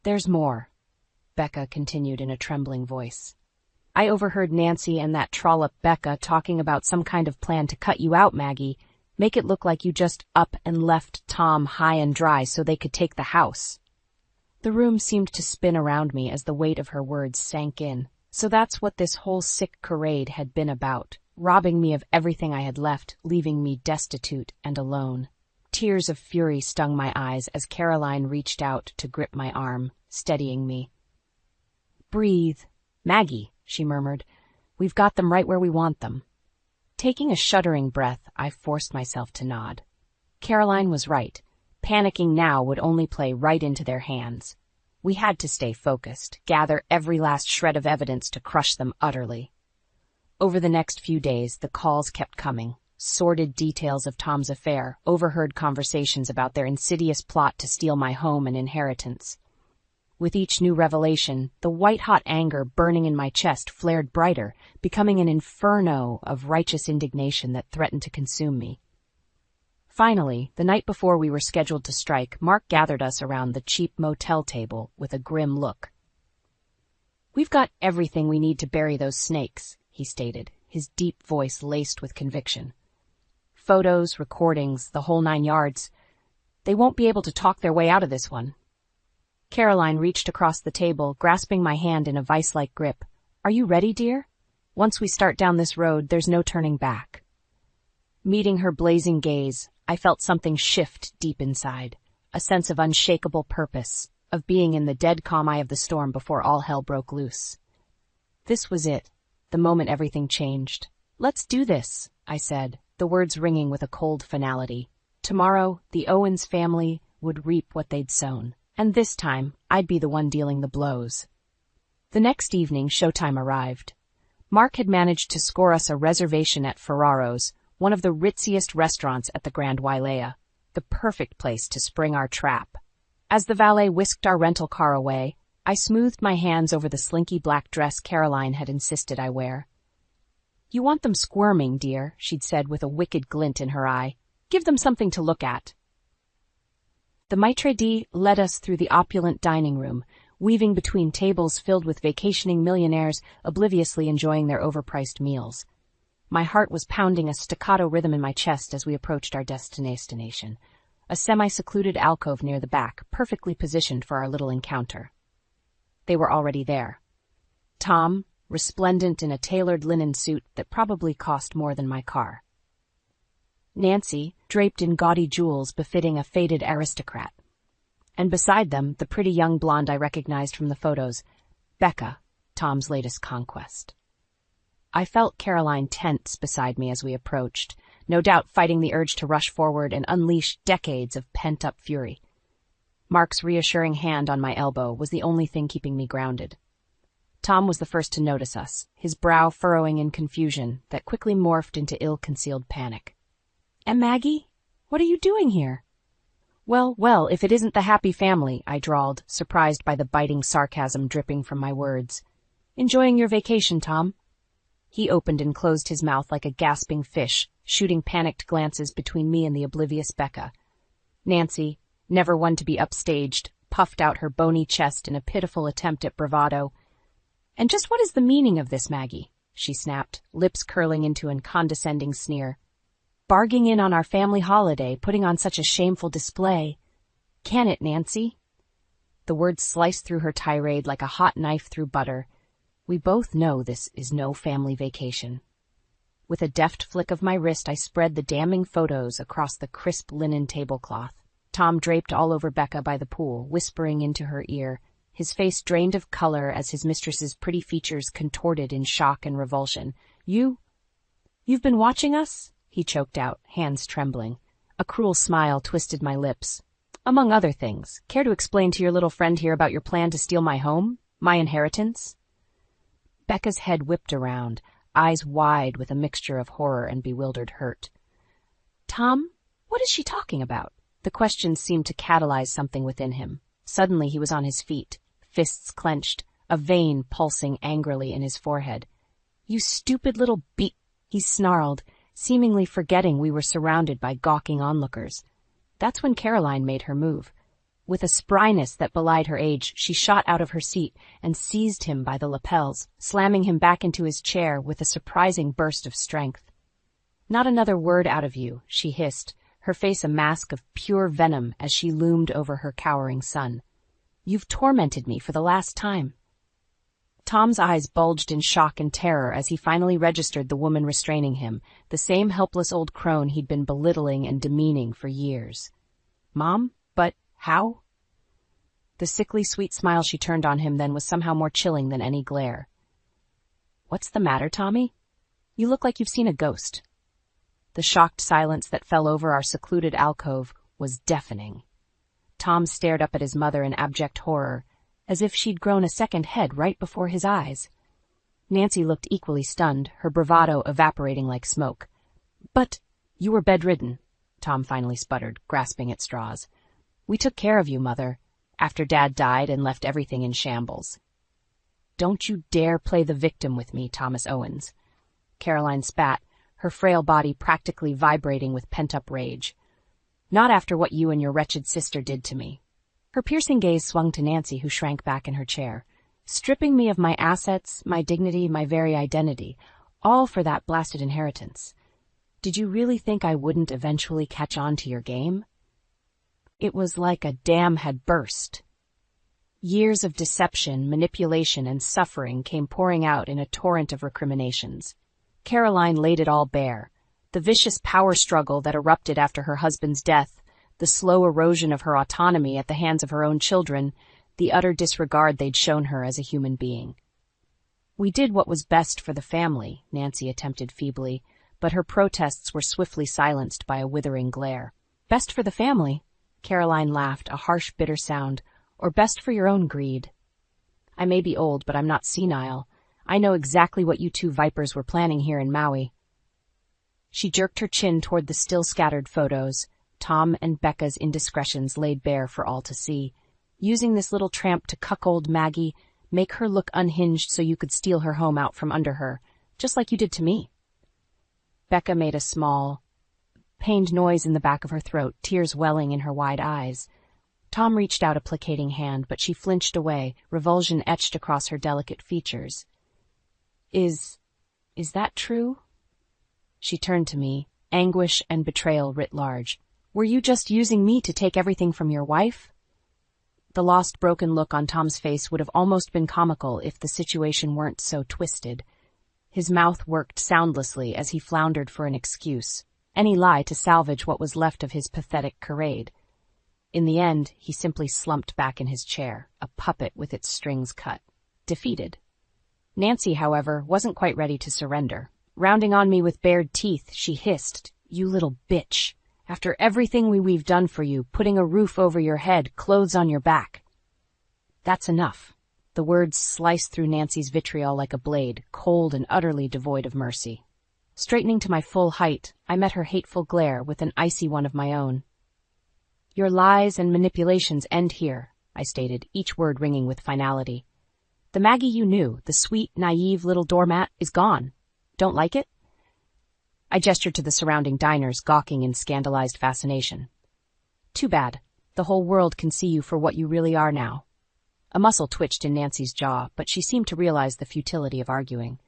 There's more, Becca continued in a trembling voice. I overheard Nancy and that trollop Becca talking about some kind of plan to cut you out, Maggie, make it look like you just up and left Tom high and dry so they could take the house. The room seemed to spin around me as the weight of her words sank in. So that's what this whole sick charade had been about, robbing me of everything I had left, leaving me destitute and alone. Tears of fury stung my eyes as Caroline reached out to grip my arm, steadying me. Breathe. Maggie, she murmured. We've got them right where we want them. Taking a shuddering breath, I forced myself to nod. Caroline was right. Panicking now would only play right into their hands. We had to stay focused, gather every last shred of evidence to crush them utterly. Over the next few days, the calls kept coming. Sordid details of Tom's affair, overheard conversations about their insidious plot to steal my home and inheritance. With each new revelation, the white-hot anger burning in my chest flared brighter, becoming an inferno of righteous indignation that threatened to consume me. Finally, the night before we were scheduled to strike, Mark gathered us around the cheap motel table with a grim look. We've got everything we need to bury those snakes, he stated, his deep voice laced with conviction. Photos, recordings, the whole 9 yards. They won't be able to talk their way out of this one. Caroline reached across the table, grasping my hand in a vice-like grip. Are you ready, dear? Once we start down this road, there's no turning back. Meeting her blazing gaze, I felt something shift deep inside, a sense of unshakable purpose, of being in the dead calm eye of the storm before all hell broke loose. This was it, the moment everything changed. "Let's do this," I said, the words ringing with a cold finality. Tomorrow, the Owens family would reap what they'd sown, and this time, I'd be the one dealing the blows. The next evening, showtime arrived. Mark had managed to score us a reservation at Ferraro's, one of the ritziest restaurants at the Grand Wailea, the perfect place to spring our trap. As the valet whisked our rental car away, I smoothed my hands over the slinky black dress Caroline had insisted I wear. "You want them squirming, dear," she'd said with a wicked glint in her eye. "Give them something to look at." The maitre d' led us through the opulent dining room, weaving between tables filled with vacationing millionaires obliviously enjoying their overpriced meals. My heart was pounding a staccato rhythm in my chest as we approached our destination, a semi-secluded alcove near the back, perfectly positioned for our little encounter. They were already there. Tom, resplendent in a tailored linen suit that probably cost more than my car. Nancy, draped in gaudy jewels befitting a faded aristocrat. And beside them, the pretty young blonde I recognized from the photos, Becca, Tom's latest conquest. I felt Caroline tense beside me as we approached, no doubt fighting the urge to rush forward and unleash decades of pent-up fury. Mark's reassuring hand on my elbow was the only thing keeping me grounded. Tom was the first to notice us, his brow furrowing in confusion that quickly morphed into ill-concealed panic. "And Maggie? What are you doing here?" Well, if it isn't the happy family," I drawled, surprised by the biting sarcasm dripping from my words. "Enjoying your vacation, Tom?" He opened and closed his mouth like a gasping fish, shooting panicked glances between me and the oblivious Becca. Nancy, never one to be upstaged, puffed out her bony chest in a pitiful attempt at bravado. "And just what is the meaning of this, Maggie?" she snapped, lips curling into a condescending sneer. "Barging in on our family holiday, putting on such a shameful display. Can it, Nancy?" The words sliced through her tirade like a hot knife through butter. We both know this is no family vacation. With a deft flick of my wrist, I spread the damning photos across the crisp linen tablecloth. Tom draped all over Becca by the pool, whispering into her ear, his face drained of color as his mistress's pretty features contorted in shock and revulsion. You've been watching us?" he choked out, hands trembling. A cruel smile twisted my lips. "Among other things, care to explain to your little friend here about your plan to steal my home? My inheritance?" Becca's head whipped around, eyes wide with a mixture of horror and bewildered hurt. "Tom, what is she talking about?" The question seemed to catalyze something within him. Suddenly he was on his feet, fists clenched, a vein pulsing angrily in his forehead. "You stupid little he snarled, seemingly forgetting we were surrounded by gawking onlookers. That's when Caroline made her move. With a spryness that belied her age, she shot out of her seat and seized him by the lapels, slamming him back into his chair with a surprising burst of strength. "Not another word out of you," she hissed, her face a mask of pure venom as she loomed over her cowering son. "You've tormented me for the last time." Tom's eyes bulged in shock and terror as he finally registered the woman restraining him, the same helpless old crone he'd been belittling and demeaning for years. "Mom? But how?" The sickly sweet smile she turned on him then was somehow more chilling than any glare. "What's the matter, Tommy? You look like you've seen a ghost." The shocked silence that fell over our secluded alcove was deafening. Tom stared up at his mother in abject horror, as if she'd grown a second head right before his eyes. Nancy looked equally stunned, her bravado evaporating like smoke. "But you were bedridden," Tom finally sputtered, grasping at straws. "We took care of you, Mother, after Dad died and left everything in shambles." "Don't you dare play the victim with me, Thomas Owens." Caroline spat, her frail body practically vibrating with pent-up rage. "Not after what you and your wretched sister did to me." Her piercing gaze swung to Nancy, who shrank back in her chair. "Stripping me of my assets, my dignity, my very identity, all for that blasted inheritance. Did you really think I wouldn't eventually catch on to your game?" It was like a dam had burst. Years of deception, manipulation, and suffering came pouring out in a torrent of recriminations. Caroline laid it all bare. The vicious power struggle that erupted after her husband's death, the slow erosion of her autonomy at the hands of her own children, the utter disregard they'd shown her as a human being. "We did what was best for the family," Nancy attempted feebly, but her protests were swiftly silenced by a withering glare. "Best for the family?" Caroline laughed, a harsh, bitter sound. "Or best for your own greed? I may be old, but I'm not senile. I know exactly what you two vipers were planning here in Maui." She jerked her chin toward the still scattered photos, Tom and Becca's indiscretions laid bare for all to see, using this little tramp to cuckold Maggie, make her look unhinged so you could steal her home out from under her, just like you did to me. Becca made a small, pained noise in the back of her throat, tears welling in her wide eyes. Tom reached out a placating hand, but she flinched away, revulsion etched across her delicate features. Is that true?" She turned to me, anguish and betrayal writ large. "Were you just using me to take everything from your wife?" The lost, broken look on Tom's face would have almost been comical if the situation weren't so twisted. His mouth worked soundlessly as he floundered for an excuse, any lie to salvage what was left of his pathetic charade. In the end, he simply slumped back in his chair, a puppet with its strings cut, defeated. Nancy, however, wasn't quite ready to surrender. Rounding on me with bared teeth, she hissed, "You little bitch! After everything we've done for you, putting a roof over your head, clothes on your back." "That's enough." The words sliced through Nancy's vitriol like a blade, cold and utterly devoid of mercy. Straightening to my full height, I met her hateful glare with an icy one of my own. "Your lies and manipulations end here," I stated, each word ringing with finality. "The Maggie you knew, the sweet, naive little doormat, is gone. Don't like it?" I gestured to the surrounding diners, gawking in scandalized fascination. "Too bad. The whole world can see you for what you really are now." A muscle twitched in Nancy's jaw, but she seemed to realize the futility of arguing.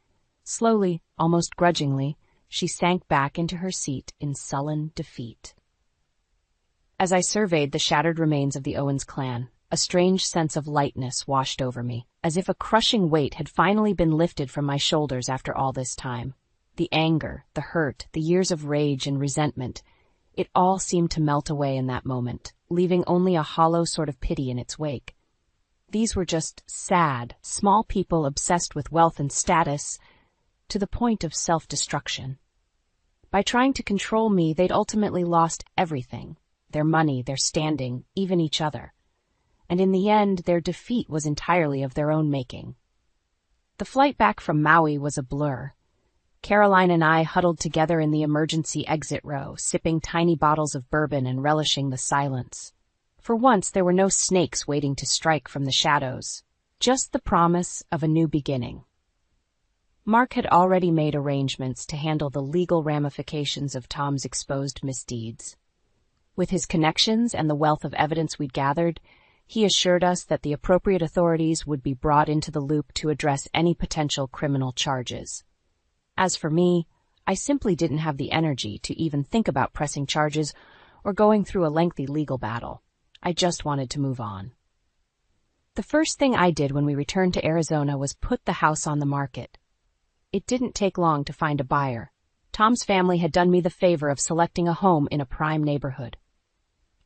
Slowly, almost grudgingly, she sank back into her seat in sullen defeat. As I surveyed the shattered remains of the Owens clan, a strange sense of lightness washed over me, as if a crushing weight had finally been lifted from my shoulders after all this time. The anger, the hurt, the years of rage and resentment, it all seemed to melt away in that moment, leaving only a hollow sort of pity in its wake. These were just sad, small people obsessed with wealth and status, to the point of self-destruction. By trying to control me, they'd ultimately lost everything. Their money, their standing, even each other. And in the end, their defeat was entirely of their own making. The flight back from Maui was a blur. Caroline and I huddled together in the emergency exit row, sipping tiny bottles of bourbon and relishing the silence. For once, there were no snakes waiting to strike from the shadows, just the promise of a new beginning. Mark had already made arrangements to handle the legal ramifications of Tom's exposed misdeeds. With his connections and the wealth of evidence we'd gathered, he assured us that the appropriate authorities would be brought into the loop to address any potential criminal charges. As for me, I simply didn't have the energy to even think about pressing charges or going through a lengthy legal battle. I just wanted to move on. The first thing I did when we returned to Arizona was put the house on the market. It didn't take long to find a buyer. Tom's family had done me the favor of selecting a home in a prime neighborhood.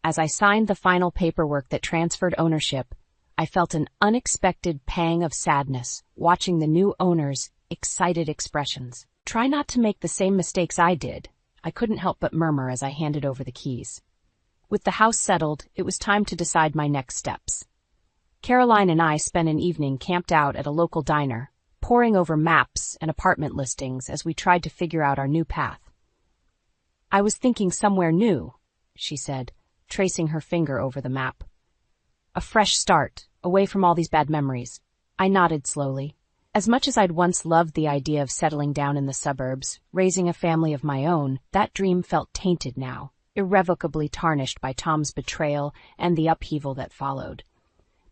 As I signed the final paperwork that transferred ownership, I felt an unexpected pang of sadness watching the new owner's excited expressions. "Try not to make the same mistakes I did," I couldn't help but murmur as I handed over the keys. With the house settled, it was time to decide my next steps. Caroline and I spent an evening camped out at a local diner, poring over maps and apartment listings as we tried to figure out our new path. "I was thinking somewhere new," she said, tracing her finger over the map. "A fresh start, away from all these bad memories." I nodded slowly. As much as I'd once loved the idea of settling down in the suburbs, raising a family of my own, that dream felt tainted now, irrevocably tarnished by Tom's betrayal and the upheaval that followed.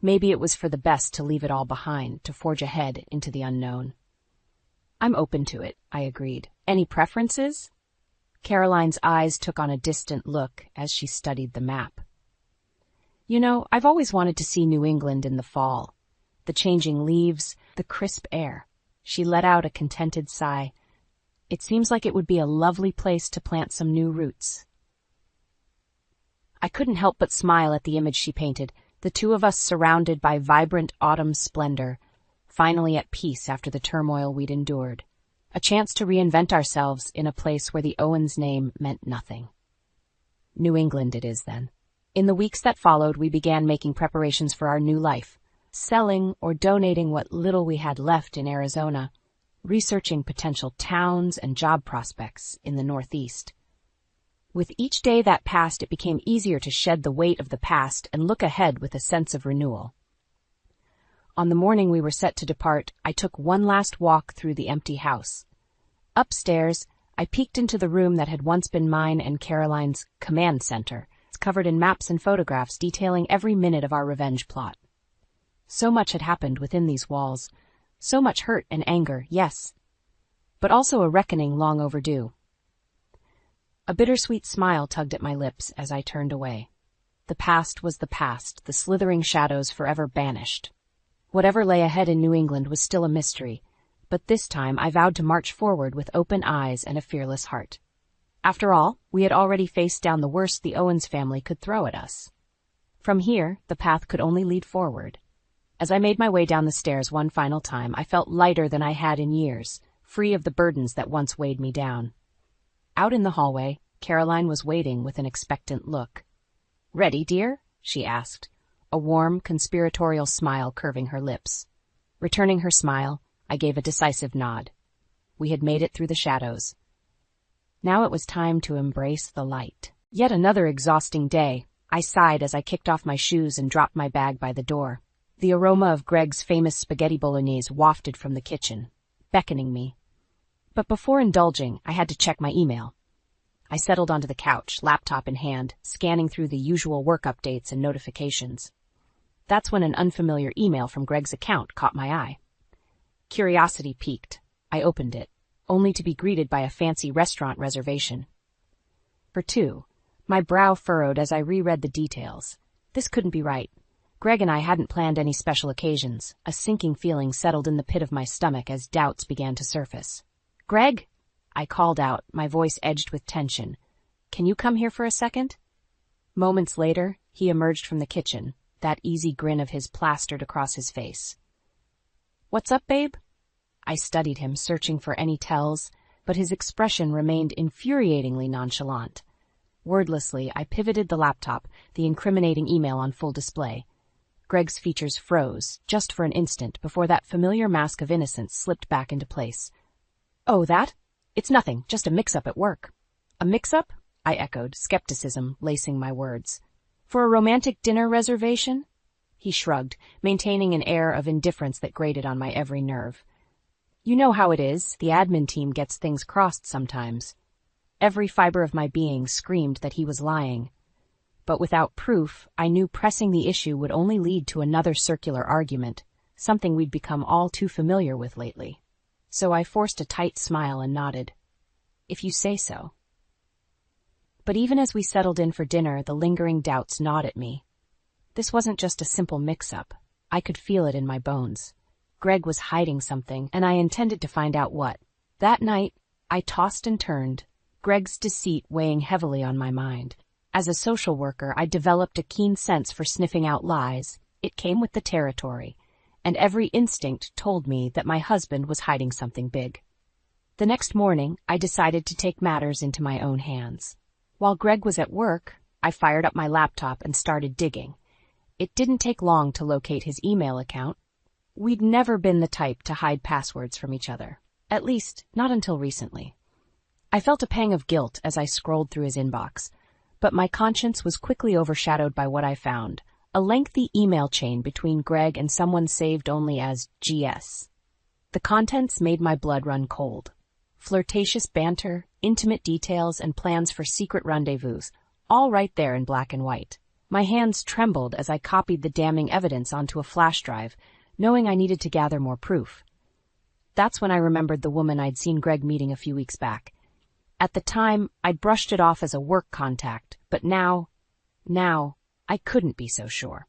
Maybe it was for the best to leave it all behind, to forge ahead into the unknown. "I'm open to it," I agreed. "Any preferences?" Caroline's eyes took on a distant look as she studied the map. You know, I've always wanted to see New England in the fall. The changing leaves, the crisp air. She let out a contented sigh. It seems like it would be a lovely place to plant some new roots. I couldn't help but smile at the image she painted, the two of us surrounded by vibrant autumn splendor, finally at peace after the turmoil we'd endured. A chance to reinvent ourselves in a place where the Owens name meant nothing. New England it is, then. In the weeks that followed, we began making preparations for our new life, selling or donating what little we had left in Arizona, researching potential towns and job prospects in the Northeast. With each day that passed, it became easier to shed the weight of the past and look ahead with a sense of renewal. On the morning we were set to depart, I took one last walk through the empty house. Upstairs, I peeked into the room that had once been mine and Caroline's command center. It's covered in maps and photographs detailing every minute of our revenge plot. So much had happened within these walls. So much hurt and anger, yes, but also a reckoning long overdue. A bittersweet smile tugged at my lips as I turned away. The past was the past, the slithering shadows forever banished. Whatever lay ahead in New England was still a mystery, but this time I vowed to march forward with open eyes and a fearless heart. After all, we had already faced down the worst the Owens family could throw at us. From here, the path could only lead forward. As I made my way down the stairs one final time, I felt lighter than I had in years, free of the burdens that once weighed me down. Out in the hallway, Caroline was waiting with an expectant look. "Ready, dear?" she asked, a warm, conspiratorial smile curving her lips. Returning her smile, I gave a decisive nod. We had made it through the shadows. Now it was time to embrace the light. Yet another exhausting day. I sighed as I kicked off my shoes and dropped my bag by the door. The aroma of Greg's famous spaghetti bolognese wafted from the kitchen, beckoning me. But before indulging, I had to check my email. I settled onto the couch, laptop in hand, scanning through the usual work updates and notifications. That's when an unfamiliar email from Greg's account caught my eye. Curiosity piqued. I opened it, only to be greeted by a fancy restaurant reservation. For two, my brow furrowed as I reread the details. This couldn't be right. Greg and I hadn't planned any special occasions. A sinking feeling settled in the pit of my stomach as doubts began to surface. "Greg?" I called out, my voice edged with tension. "Can you come here for a second?" Moments later, he emerged from the kitchen, that easy grin of his plastered across his face. "What's up, babe?" I studied him, searching for any tells, but his expression remained infuriatingly nonchalant. Wordlessly, I pivoted the laptop, the incriminating email on full display. Greg's features froze, just for an instant, before that familiar mask of innocence slipped back into place. "Oh, that? It's nothing, just a mix-up at work." "A mix-up?" I echoed, skepticism lacing my words. "For a romantic dinner reservation?" He shrugged, maintaining an air of indifference that grated on my every nerve. "You know how it is, the admin team gets things crossed sometimes." Every fiber of my being screamed that he was lying. But without proof, I knew pressing the issue would only lead to another circular argument, something we'd become all too familiar with lately. So I forced a tight smile and nodded. "If you say so." But even as we settled in for dinner, the lingering doubts gnawed at me. This wasn't just a simple mix-up. I could feel it in my bones. Greg was hiding something, and I intended to find out what. That night, I tossed and turned, Greg's deceit weighing heavily on my mind. As a social worker, I developed a keen sense for sniffing out lies. It came with the territory, and every instinct told me that my husband was hiding something big. The next morning, I decided to take matters into my own hands. While Greg was at work, I fired up my laptop and started digging. It didn't take long to locate his email account. We'd never been the type to hide passwords from each other, at least not until recently. I felt a pang of guilt as I scrolled through his inbox, but my conscience was quickly overshadowed by what I found, a lengthy email chain between Greg and someone saved only as GS. The contents made my blood run cold. Flirtatious banter, intimate details, and plans for secret rendezvous, all right there in black and white. My hands trembled as I copied the damning evidence onto a flash drive, knowing I needed to gather more proof. That's when I remembered the woman I'd seen Greg meeting a few weeks back. At the time, I'd brushed it off as a work contact, but now, I couldn't be so sure.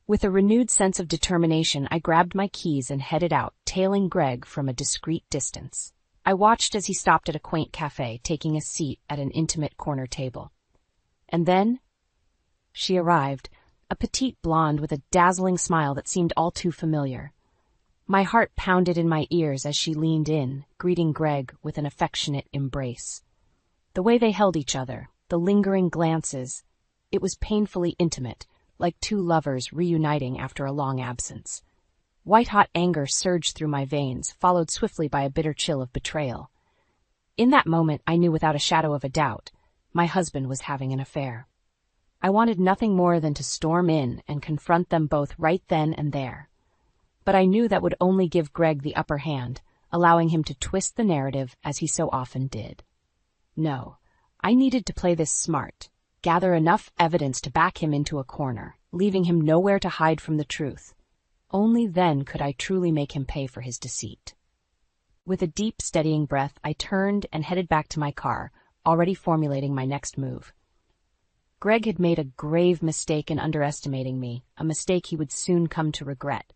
With a renewed sense of determination, I grabbed my keys and headed out, tailing Greg from a discreet distance. I watched as he stopped at a quaint cafe, taking a seat at an intimate corner table. And then she arrived, a petite blonde with a dazzling smile that seemed all too familiar. My heart pounded in my ears as she leaned in, greeting Greg with an affectionate embrace. The way they held each other, the lingering glances, it was painfully intimate, like two lovers reuniting after a long absence. White-hot anger surged through my veins, followed swiftly by a bitter chill of betrayal. In that moment, I knew without a shadow of a doubt, my husband was having an affair. I wanted nothing more than to storm in and confront them both right then and there. But I knew that would only give Greg the upper hand, allowing him to twist the narrative as he so often did. No, I needed to play this smart, gather enough evidence to back him into a corner, leaving him nowhere to hide from the truth. Only then could I truly make him pay for his deceit. With a deep, steadying breath, I turned and headed back to my car, already formulating my next move. Greg had made a grave mistake in underestimating me, a mistake he would soon come to regret.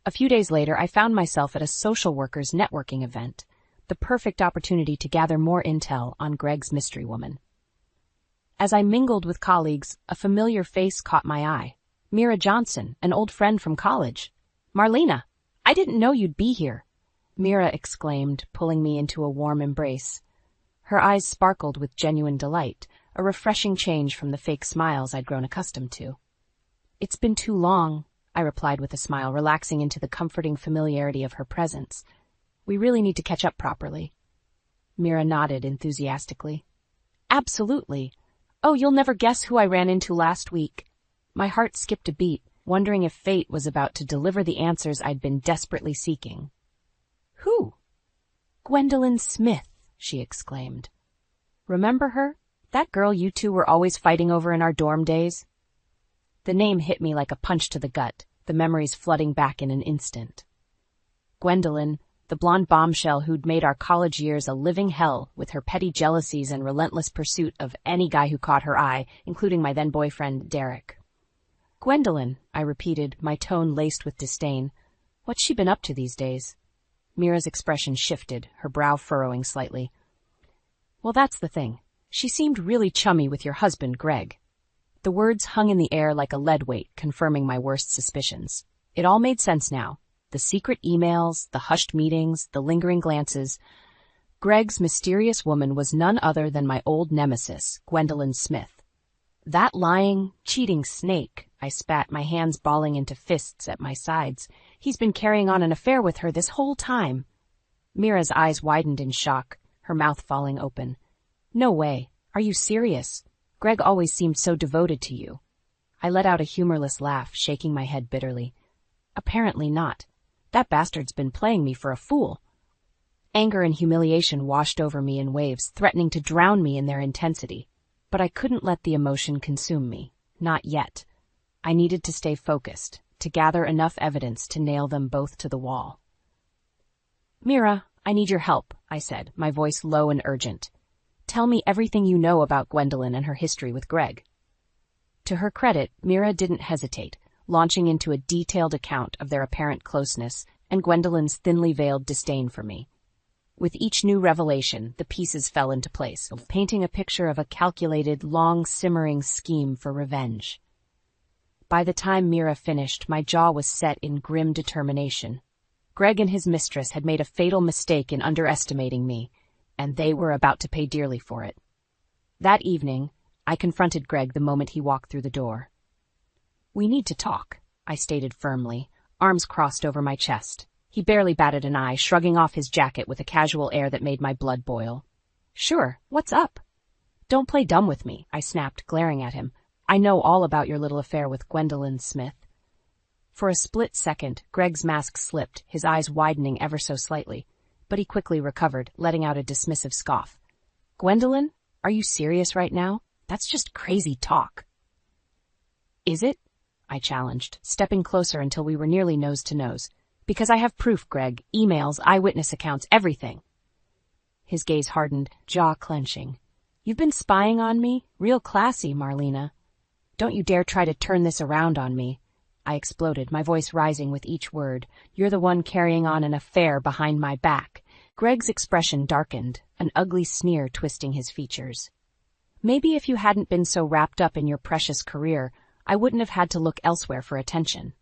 A few days later, I found myself at a social workers networking event, the perfect opportunity to gather more intel on Greg's mystery woman. As I mingled with colleagues, a familiar face caught my eye. Mira Johnson, an old friend from college. "Marlena, I didn't know you'd be here," Mira exclaimed, pulling me into a warm embrace. Her eyes sparkled with genuine delight, a refreshing change from the fake smiles I'd grown accustomed to. "It's been too long," I replied with a smile, relaxing into the comforting familiarity of her presence. "We really need to catch up properly." Mira nodded enthusiastically. "Absolutely. Oh, you'll never guess who I ran into last week." My heart skipped a beat, wondering if fate was about to deliver the answers I'd been desperately seeking. "Who?" "Gwendolyn Smith," she exclaimed. "Remember her? That girl you two were always fighting over in our dorm days?" The name hit me like a punch to the gut, the memories flooding back in an instant. Gwendolyn, the blonde bombshell who'd made our college years a living hell with her petty jealousies and relentless pursuit of any guy who caught her eye, including my then-boyfriend, Derek. "Gwendolyn," I repeated, my tone laced with disdain. "What's she been up to these days?" Mira's expression shifted, her brow furrowing slightly. "Well, that's the thing. She seemed really chummy with your husband, Greg." The words hung in the air like a lead weight, confirming my worst suspicions. It all made sense now. The secret emails, the hushed meetings, the lingering glances. Greg's mysterious woman was none other than my old nemesis, Gwendolyn Smith. That lying, cheating snake, I spat, my hands balling into fists at my sides. He's been carrying on an affair with her this whole time. Mira's eyes widened in shock, her mouth falling open. "No way. Are you serious? Greg always seemed so devoted to you." I let out a humorless laugh, shaking my head bitterly. "Apparently not. That bastard's been playing me for a fool." Anger and humiliation washed over me in waves, threatening to drown me in their intensity. But I couldn't let the emotion consume me. Not yet. I needed to stay focused, to gather enough evidence to nail them both to the wall. "Mira, I need your help," I said, my voice low and urgent. "Tell me everything you know about Gwendolyn and her history with Greg." To her credit, Mira didn't hesitate, launching into a detailed account of their apparent closeness and Gwendolyn's thinly veiled disdain for me. With each new revelation, the pieces fell into place, painting a picture of a calculated, long-simmering scheme for revenge. By the time Mira finished, my jaw was set in grim determination. Greg and his mistress had made a fatal mistake in underestimating me, and they were about to pay dearly for it. That evening, I confronted Greg the moment he walked through the door. "We need to talk," I stated firmly, arms crossed over my chest. He barely batted an eye, shrugging off his jacket with a casual air that made my blood boil. "Sure, what's up?" "Don't play dumb with me," I snapped, glaring at him. "I know all about your little affair with Gwendolyn Smith." For a split second, Greg's mask slipped, his eyes widening ever so slightly, but he quickly recovered, letting out a dismissive scoff. "Gwendolyn, are you serious right now? That's just crazy talk." "Is it?" I challenged, stepping closer until we were nearly nose to nose. "Because I have proof, Greg. Emails, eyewitness accounts, everything." His gaze hardened, jaw clenching. "You've been spying on me? Real classy, Marlena." Don't you dare try to turn this around on me. I exploded, my voice rising with each word. You're the one carrying on an affair behind my back. Greg's expression darkened, an ugly sneer twisting his features. Maybe if you hadn't been so wrapped up in your precious career, I wouldn't have had to look elsewhere for attention.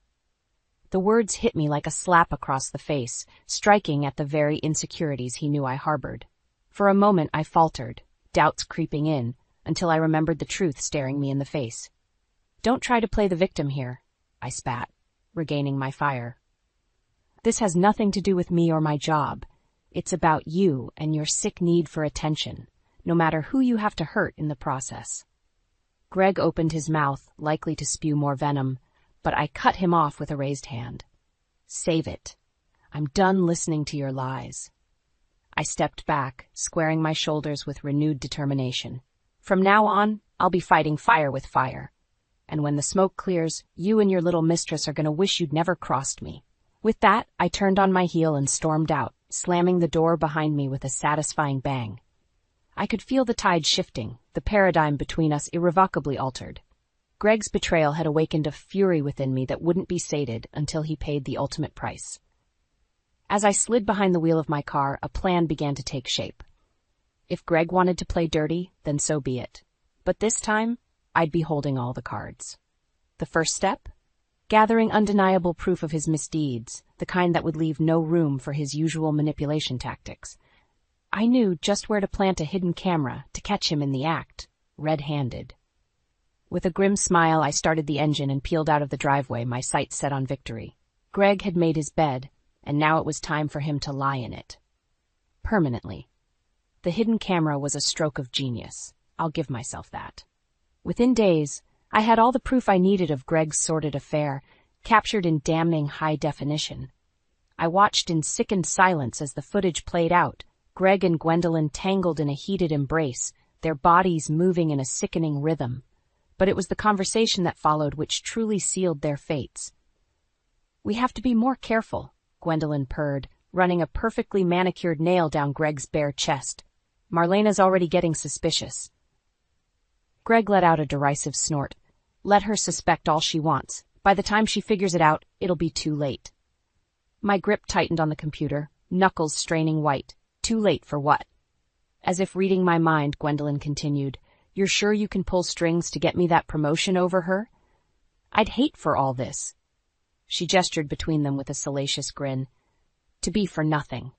The words hit me like a slap across the face, striking at the very insecurities he knew I harbored. For a moment I faltered, doubts creeping in, until I remembered the truth staring me in the face. Don't try to play the victim here, I spat, regaining my fire. This has nothing to do with me or my job. It's about you and your sick need for attention, no matter who you have to hurt in the process. Greg opened his mouth, likely to spew more venom, but I cut him off with a raised hand. Save it. I'm done listening to your lies. I stepped back, squaring my shoulders with renewed determination. From now on, I'll be fighting fire with fire. And when the smoke clears, you and your little mistress are going to wish you'd never crossed me. With that, I turned on my heel and stormed out, slamming the door behind me with a satisfying bang. I could feel the tide shifting, the paradigm between us irrevocably altered. Greg's betrayal had awakened a fury within me that wouldn't be sated until he paid the ultimate price. As I slid behind the wheel of my car, a plan began to take shape. If Greg wanted to play dirty, then so be it. But this time, I'd be holding all the cards. The first step? Gathering undeniable proof of his misdeeds, the kind that would leave no room for his usual manipulation tactics. I knew just where to plant a hidden camera to catch him in the act, red-handed. With a grim smile, I started the engine and peeled out of the driveway, my sights set on victory. Greg had made his bed, and now it was time for him to lie in it. Permanently. The hidden camera was a stroke of genius. I'll give myself that. Within days, I had all the proof I needed of Greg's sordid affair, captured in damning high definition. I watched in sickened silence as the footage played out, Greg and Gwendolyn tangled in a heated embrace, their bodies moving in a sickening rhythm. But it was the conversation that followed which truly sealed their fates. We have to be more careful, Gwendolyn purred, running a perfectly manicured nail down Greg's bare chest. Marlena's already getting suspicious. Greg let out a derisive snort. Let her suspect all she wants. By the time she figures it out, it'll be too late. My grip tightened on the computer, knuckles straining white. Too late for what? As if reading my mind, Gwendolyn continued, You're sure you can pull strings to get me that promotion over her? I'd hate for all this. She gestured between them with a salacious grin. To be for nothing.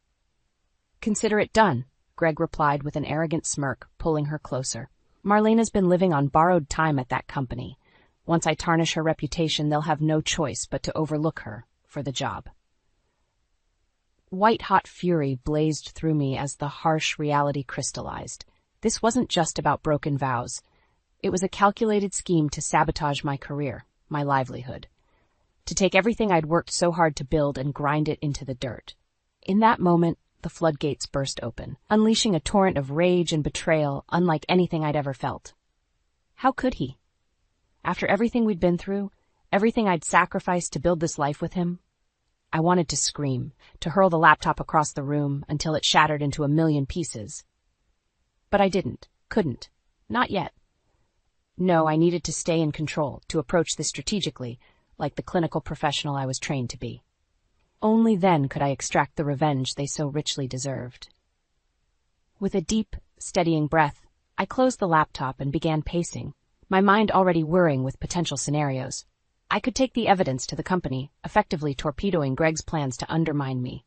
Consider it done, Greg replied with an arrogant smirk, pulling her closer. Marlena's been living on borrowed time at that company. Once I tarnish her reputation, they'll have no choice but to overlook her for the job. White-hot fury blazed through me as the harsh reality crystallized. This wasn't just about broken vows. It was a calculated scheme to sabotage my career, my livelihood. To take everything I'd worked so hard to build and grind it into the dirt. In that moment, the floodgates burst open, unleashing a torrent of rage and betrayal unlike anything I'd ever felt. How could he? After everything we'd been through, everything I'd sacrificed to build this life with him, I wanted to scream, to hurl the laptop across the room until it shattered into a million pieces. But I didn't, couldn't, not yet. No, I needed to stay in control, to approach this strategically, like the clinical professional I was trained to be. Only then could I extract the revenge they so richly deserved. With a deep, steadying breath, I closed the laptop and began pacing, my mind already whirring with potential scenarios. I could take the evidence to the company, effectively torpedoing Greg's plans to undermine me.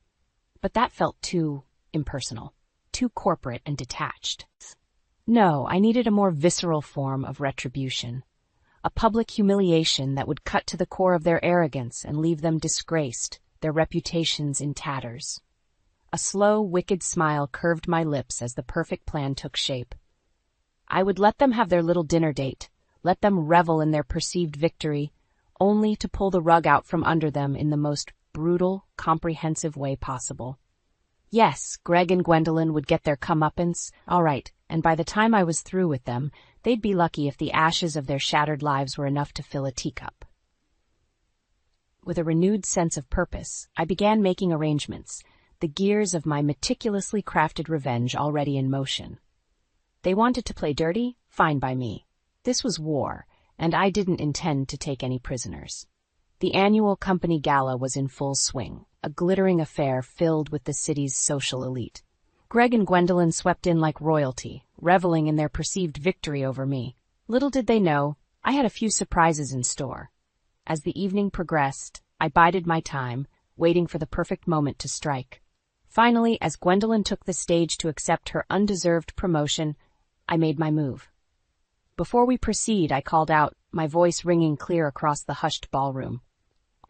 But that felt too impersonal, too corporate and detached. No, I needed a more visceral form of retribution. A public humiliation that would cut to the core of their arrogance and leave them disgraced, their reputations in tatters. A slow, wicked smile curved my lips as the perfect plan took shape. I would let them have their little dinner date, let them revel in their perceived victory, only to pull the rug out from under them in the most brutal, comprehensive way possible. Yes, Greg and Gwendolyn would get their comeuppance, all right, and by the time I was through with them, they'd be lucky if the ashes of their shattered lives were enough to fill a teacup. With a renewed sense of purpose, I began making arrangements, the gears of my meticulously crafted revenge already in motion. They wanted to play dirty? Fine by me. This was war, and I didn't intend to take any prisoners. The annual company gala was in full swing, a glittering affair filled with the city's social elite. Greg and Gwendolyn swept in like royalty, reveling in their perceived victory over me. Little did they know, I had a few surprises in store. As the evening progressed, I bided my time, waiting for the perfect moment to strike. Finally, as Gwendolyn took the stage to accept her undeserved promotion, I made my move. Before we proceed, I called out, my voice ringing clear across the hushed ballroom.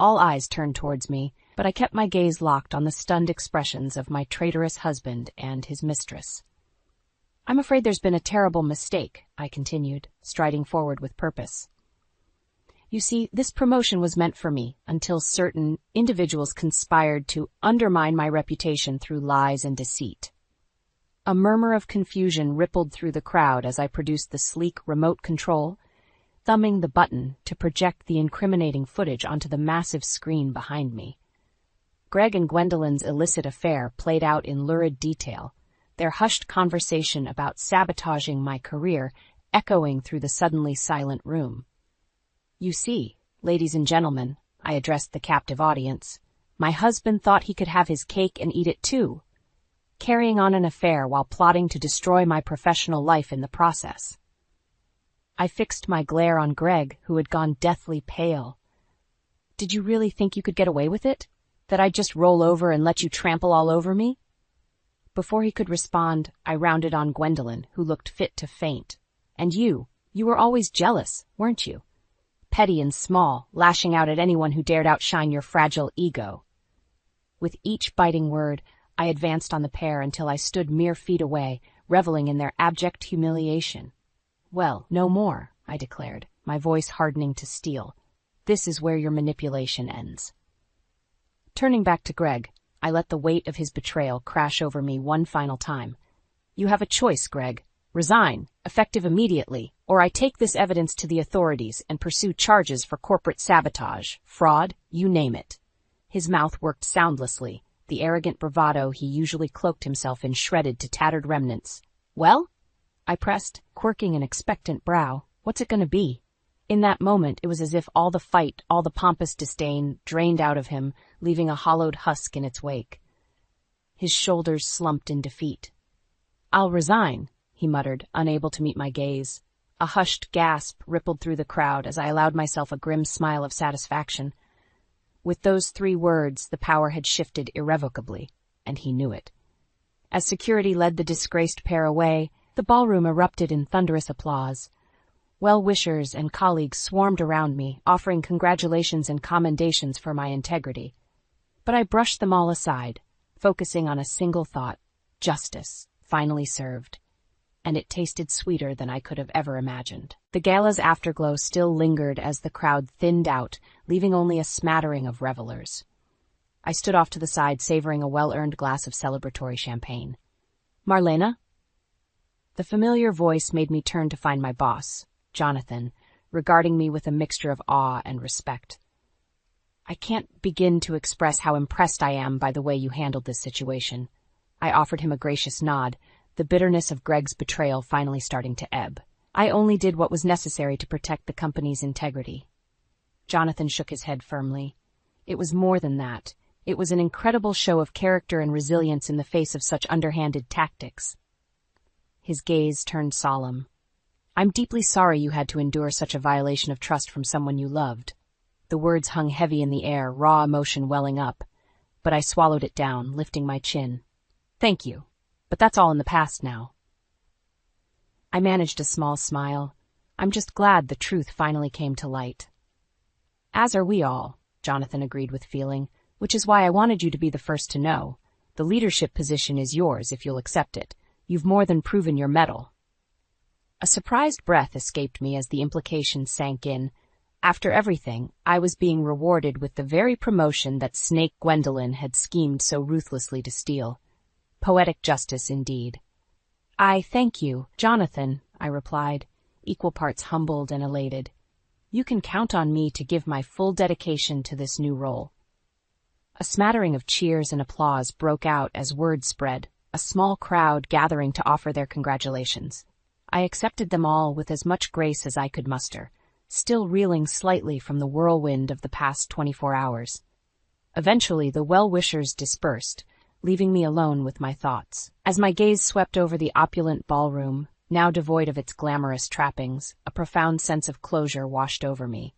All eyes turned towards me, but I kept my gaze locked on the stunned expressions of my traitorous husband and his mistress. I'm afraid there's been a terrible mistake, I continued, striding forward with purpose. You see, this promotion was meant for me until certain individuals conspired to undermine my reputation through lies and deceit. A murmur of confusion rippled through the crowd as I produced the sleek remote control, thumbing the button to project the incriminating footage onto the massive screen behind me. Greg and Gwendolyn's illicit affair played out in lurid detail, their hushed conversation about sabotaging my career echoing through the suddenly silent room. You see, ladies and gentlemen, I addressed the captive audience, my husband thought he could have his cake and eat it too, carrying on an affair while plotting to destroy my professional life in the process. I fixed my glare on Greg, who had gone deathly pale. Did you really think you could get away with it? That I'd just roll over and let you trample all over me? Before he could respond, I rounded on Gwendolyn, who looked fit to faint. And you were always jealous, weren't you? Petty and small, lashing out at anyone who dared outshine your fragile ego. With each biting word, I advanced on the pair until I stood mere feet away, reveling in their abject humiliation. Well, no more, I declared, my voice hardening to steel. This is where your manipulation ends. Turning back to Greg, I let the weight of his betrayal crash over me one final time. You have a choice, Greg. Resign, effective immediately, or I take this evidence to the authorities and pursue charges for corporate sabotage, fraud, you name it. His mouth worked soundlessly, the arrogant bravado he usually cloaked himself in shredded to tattered remnants. Well? I pressed, quirking an expectant brow. What's it going to be? In that moment, it was as if all the fight, all the pompous disdain, drained out of him, leaving a hollowed husk in its wake. His shoulders slumped in defeat. I'll resign, he muttered, unable to meet my gaze. A hushed gasp rippled through the crowd as I allowed myself a grim smile of satisfaction. With those 3 words, the power had shifted irrevocably, and he knew it. As security led the disgraced pair away, the ballroom erupted in thunderous applause. Well-wishers and colleagues swarmed around me, offering congratulations and commendations for my integrity. But I brushed them all aside, focusing on a single thought: justice, finally served. And it tasted sweeter than I could have ever imagined. The gala's afterglow still lingered as the crowd thinned out, leaving only a smattering of revelers. I stood off to the side, savoring a well-earned glass of celebratory champagne. Marlena? The familiar voice made me turn to find my boss, Jonathan, regarding me with a mixture of awe and respect. I can't begin to express how impressed I am by the way you handled this situation. I offered him a gracious nod, the bitterness of Greg's betrayal finally starting to ebb. I only did what was necessary to protect the company's integrity. Jonathan shook his head firmly. It was more than that. It was an incredible show of character and resilience in the face of such underhanded tactics. His gaze turned solemn. I'm deeply sorry you had to endure such a violation of trust from someone you loved. The words hung heavy in the air, raw emotion welling up. But I swallowed it down, lifting my chin. Thank you. But that's all in the past now. I managed a small smile. I'm just glad the truth finally came to light. As are we all, Jonathan agreed with feeling, which is why I wanted you to be the first to know. The leadership position is yours if you'll accept it. You've more than proven your mettle. A surprised breath escaped me as the implication sank in. After everything, I was being rewarded with the very promotion that Snake Gwendolyn had schemed so ruthlessly to steal. Poetic justice, indeed. I thank you, Jonathan, I replied, equal parts humbled and elated. You can count on me to give my full dedication to this new role. A smattering of cheers and applause broke out as word spread, a small crowd gathering to offer their congratulations. I accepted them all with as much grace as I could muster, still reeling slightly from the whirlwind of the past 24 hours. Eventually, the well-wishers dispersed, leaving me alone with my thoughts. As my gaze swept over the opulent ballroom, now devoid of its glamorous trappings, a profound sense of closure washed over me.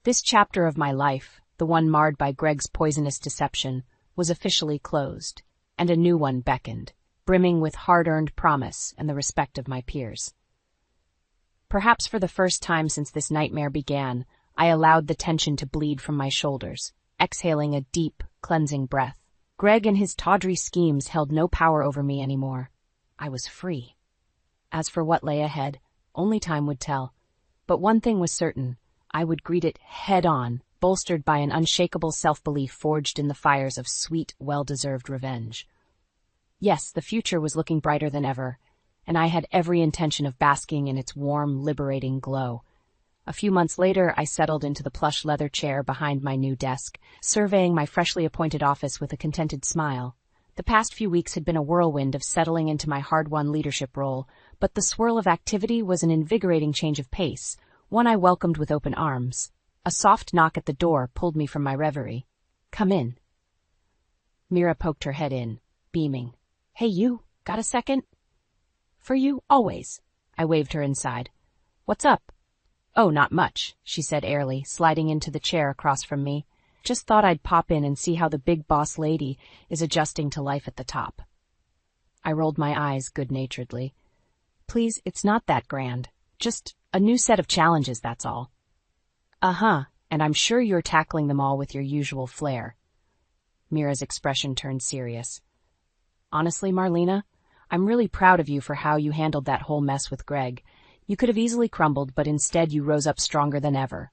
This chapter of my life, the one marred by Greg's poisonous deception, was officially closed, and a new one beckoned, brimming with hard-earned promise and the respect of my peers. Perhaps for the first time since this nightmare began, I allowed the tension to bleed from my shoulders, exhaling a deep, cleansing breath. Greg and his tawdry schemes held no power over me anymore. I was free. As for what lay ahead, only time would tell. But one thing was certain, I would greet it head-on, bolstered by an unshakable self-belief forged in the fires of sweet, well-deserved revenge. Yes, the future was looking brighter than ever, and I had every intention of basking in its warm, liberating glow. A few months later, I settled into the plush leather chair behind my new desk, surveying my freshly appointed office with a contented smile. The past few weeks had been a whirlwind of settling into my hard-won leadership role, but the swirl of activity was an invigorating change of pace, one I welcomed with open arms. A soft knock at the door pulled me from my reverie. "Come in." Mira poked her head in, beaming. "Hey you, got a second?" "For you, always." I waved her inside. "What's up?" "Oh, not much," she said airily, sliding into the chair across from me. "Just thought I'd pop in and see how the big boss lady is adjusting to life at the top." I rolled my eyes good-naturedly. "Please, it's not that grand. Just a new set of challenges, that's all." "Uh-huh, and I'm sure you're tackling them all with your usual flair." Mira's expression turned serious. "Honestly, Marlena, I'm really proud of you for how you handled that whole mess with Greg. You could have easily crumbled, but instead you rose up stronger than ever."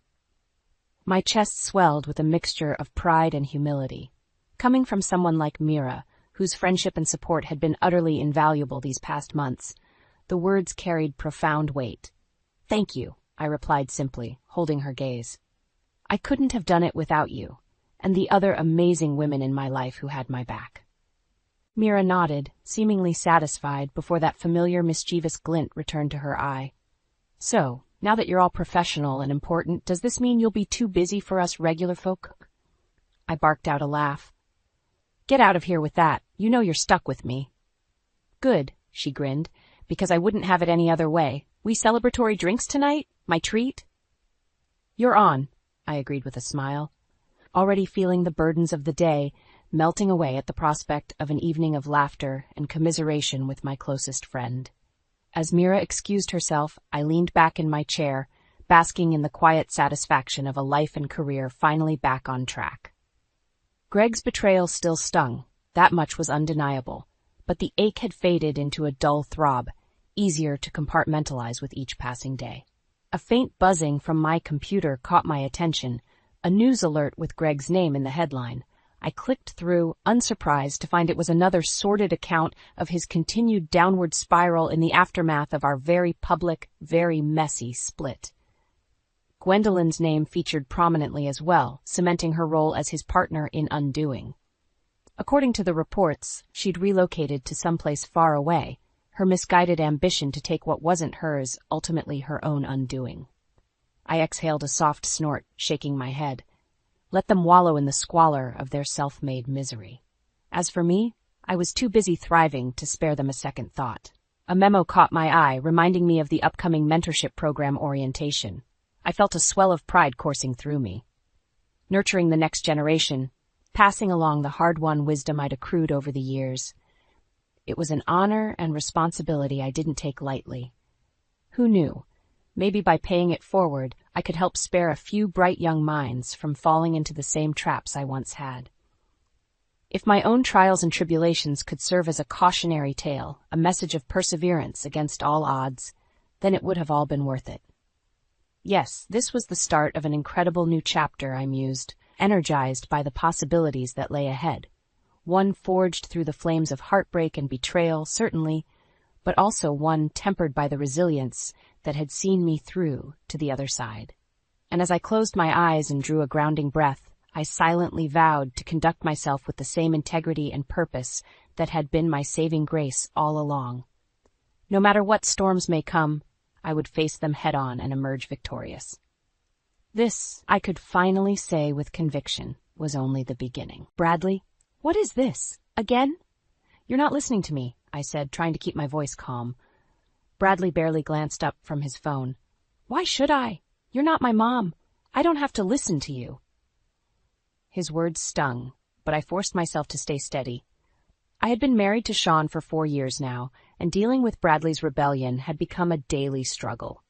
My chest swelled with a mixture of pride and humility. Coming from someone like Mira, whose friendship and support had been utterly invaluable these past months, the words carried profound weight. "Thank you," I replied simply, holding her gaze. "I couldn't have done it without you, and the other amazing women in my life who had my back." Mira nodded, seemingly satisfied before that familiar mischievous glint returned to her eye. "So, now that you're all professional and important, does this mean you'll be too busy for us regular folk?" I barked out a laugh. "Get out of here with that. You know you're stuck with me." "Good," she grinned, "because I wouldn't have it any other way. We celebratory drinks tonight? My treat?" "You're on," I agreed with a smile, already feeling the burdens of the day melting away at the prospect of an evening of laughter and commiseration with my closest friend. As Mira excused herself, I leaned back in my chair, basking in the quiet satisfaction of a life and career finally back on track. Greg's betrayal still stung, that much was undeniable, but the ache had faded into a dull throb, easier to compartmentalize with each passing day. A faint buzzing from my computer caught my attention, a news alert with Greg's name in the headline. I clicked through, unsurprised to find it was another sordid account of his continued downward spiral in the aftermath of our very public, very messy split. Gwendolyn's name featured prominently as well, cementing her role as his partner in undoing. According to the reports, she'd relocated to someplace far away, her misguided ambition to take what wasn't hers, ultimately her own undoing. I exhaled a soft snort, shaking my head. Let them wallow in the squalor of their self-made misery. As for me, I was too busy thriving to spare them a second thought. A memo caught my eye, reminding me of the upcoming mentorship program orientation. I felt a swell of pride coursing through me. Nurturing the next generation, passing along the hard-won wisdom I'd accrued over the years. It was an honor and responsibility I didn't take lightly. Who knew? Maybe by paying it forward, I could help spare a few bright young minds from falling into the same traps I once had. If my own trials and tribulations could serve as a cautionary tale, a message of perseverance against all odds, then it would have all been worth it. Yes, this was the start of an incredible new chapter, I mused, energized by the possibilities that lay ahead. One forged through the flames of heartbreak and betrayal, certainly, but also one tempered by the resilience that had seen me through to the other side. And as I closed my eyes and drew a grounding breath, I silently vowed to conduct myself with the same integrity and purpose that had been my saving grace all along. No matter what storms may come, I would face them head-on and emerge victorious. This, I could finally say with conviction, was only the beginning. Bradley, what is this? Again? You're not listening to me, I said, trying to keep my voice calm. Bradley barely glanced up from his phone. Why should I? You're not my mom. I don't have to listen to you. His words stung, but I forced myself to stay steady. I had been married to Sean for 4 years now, and dealing with Bradley's rebellion had become a daily struggle.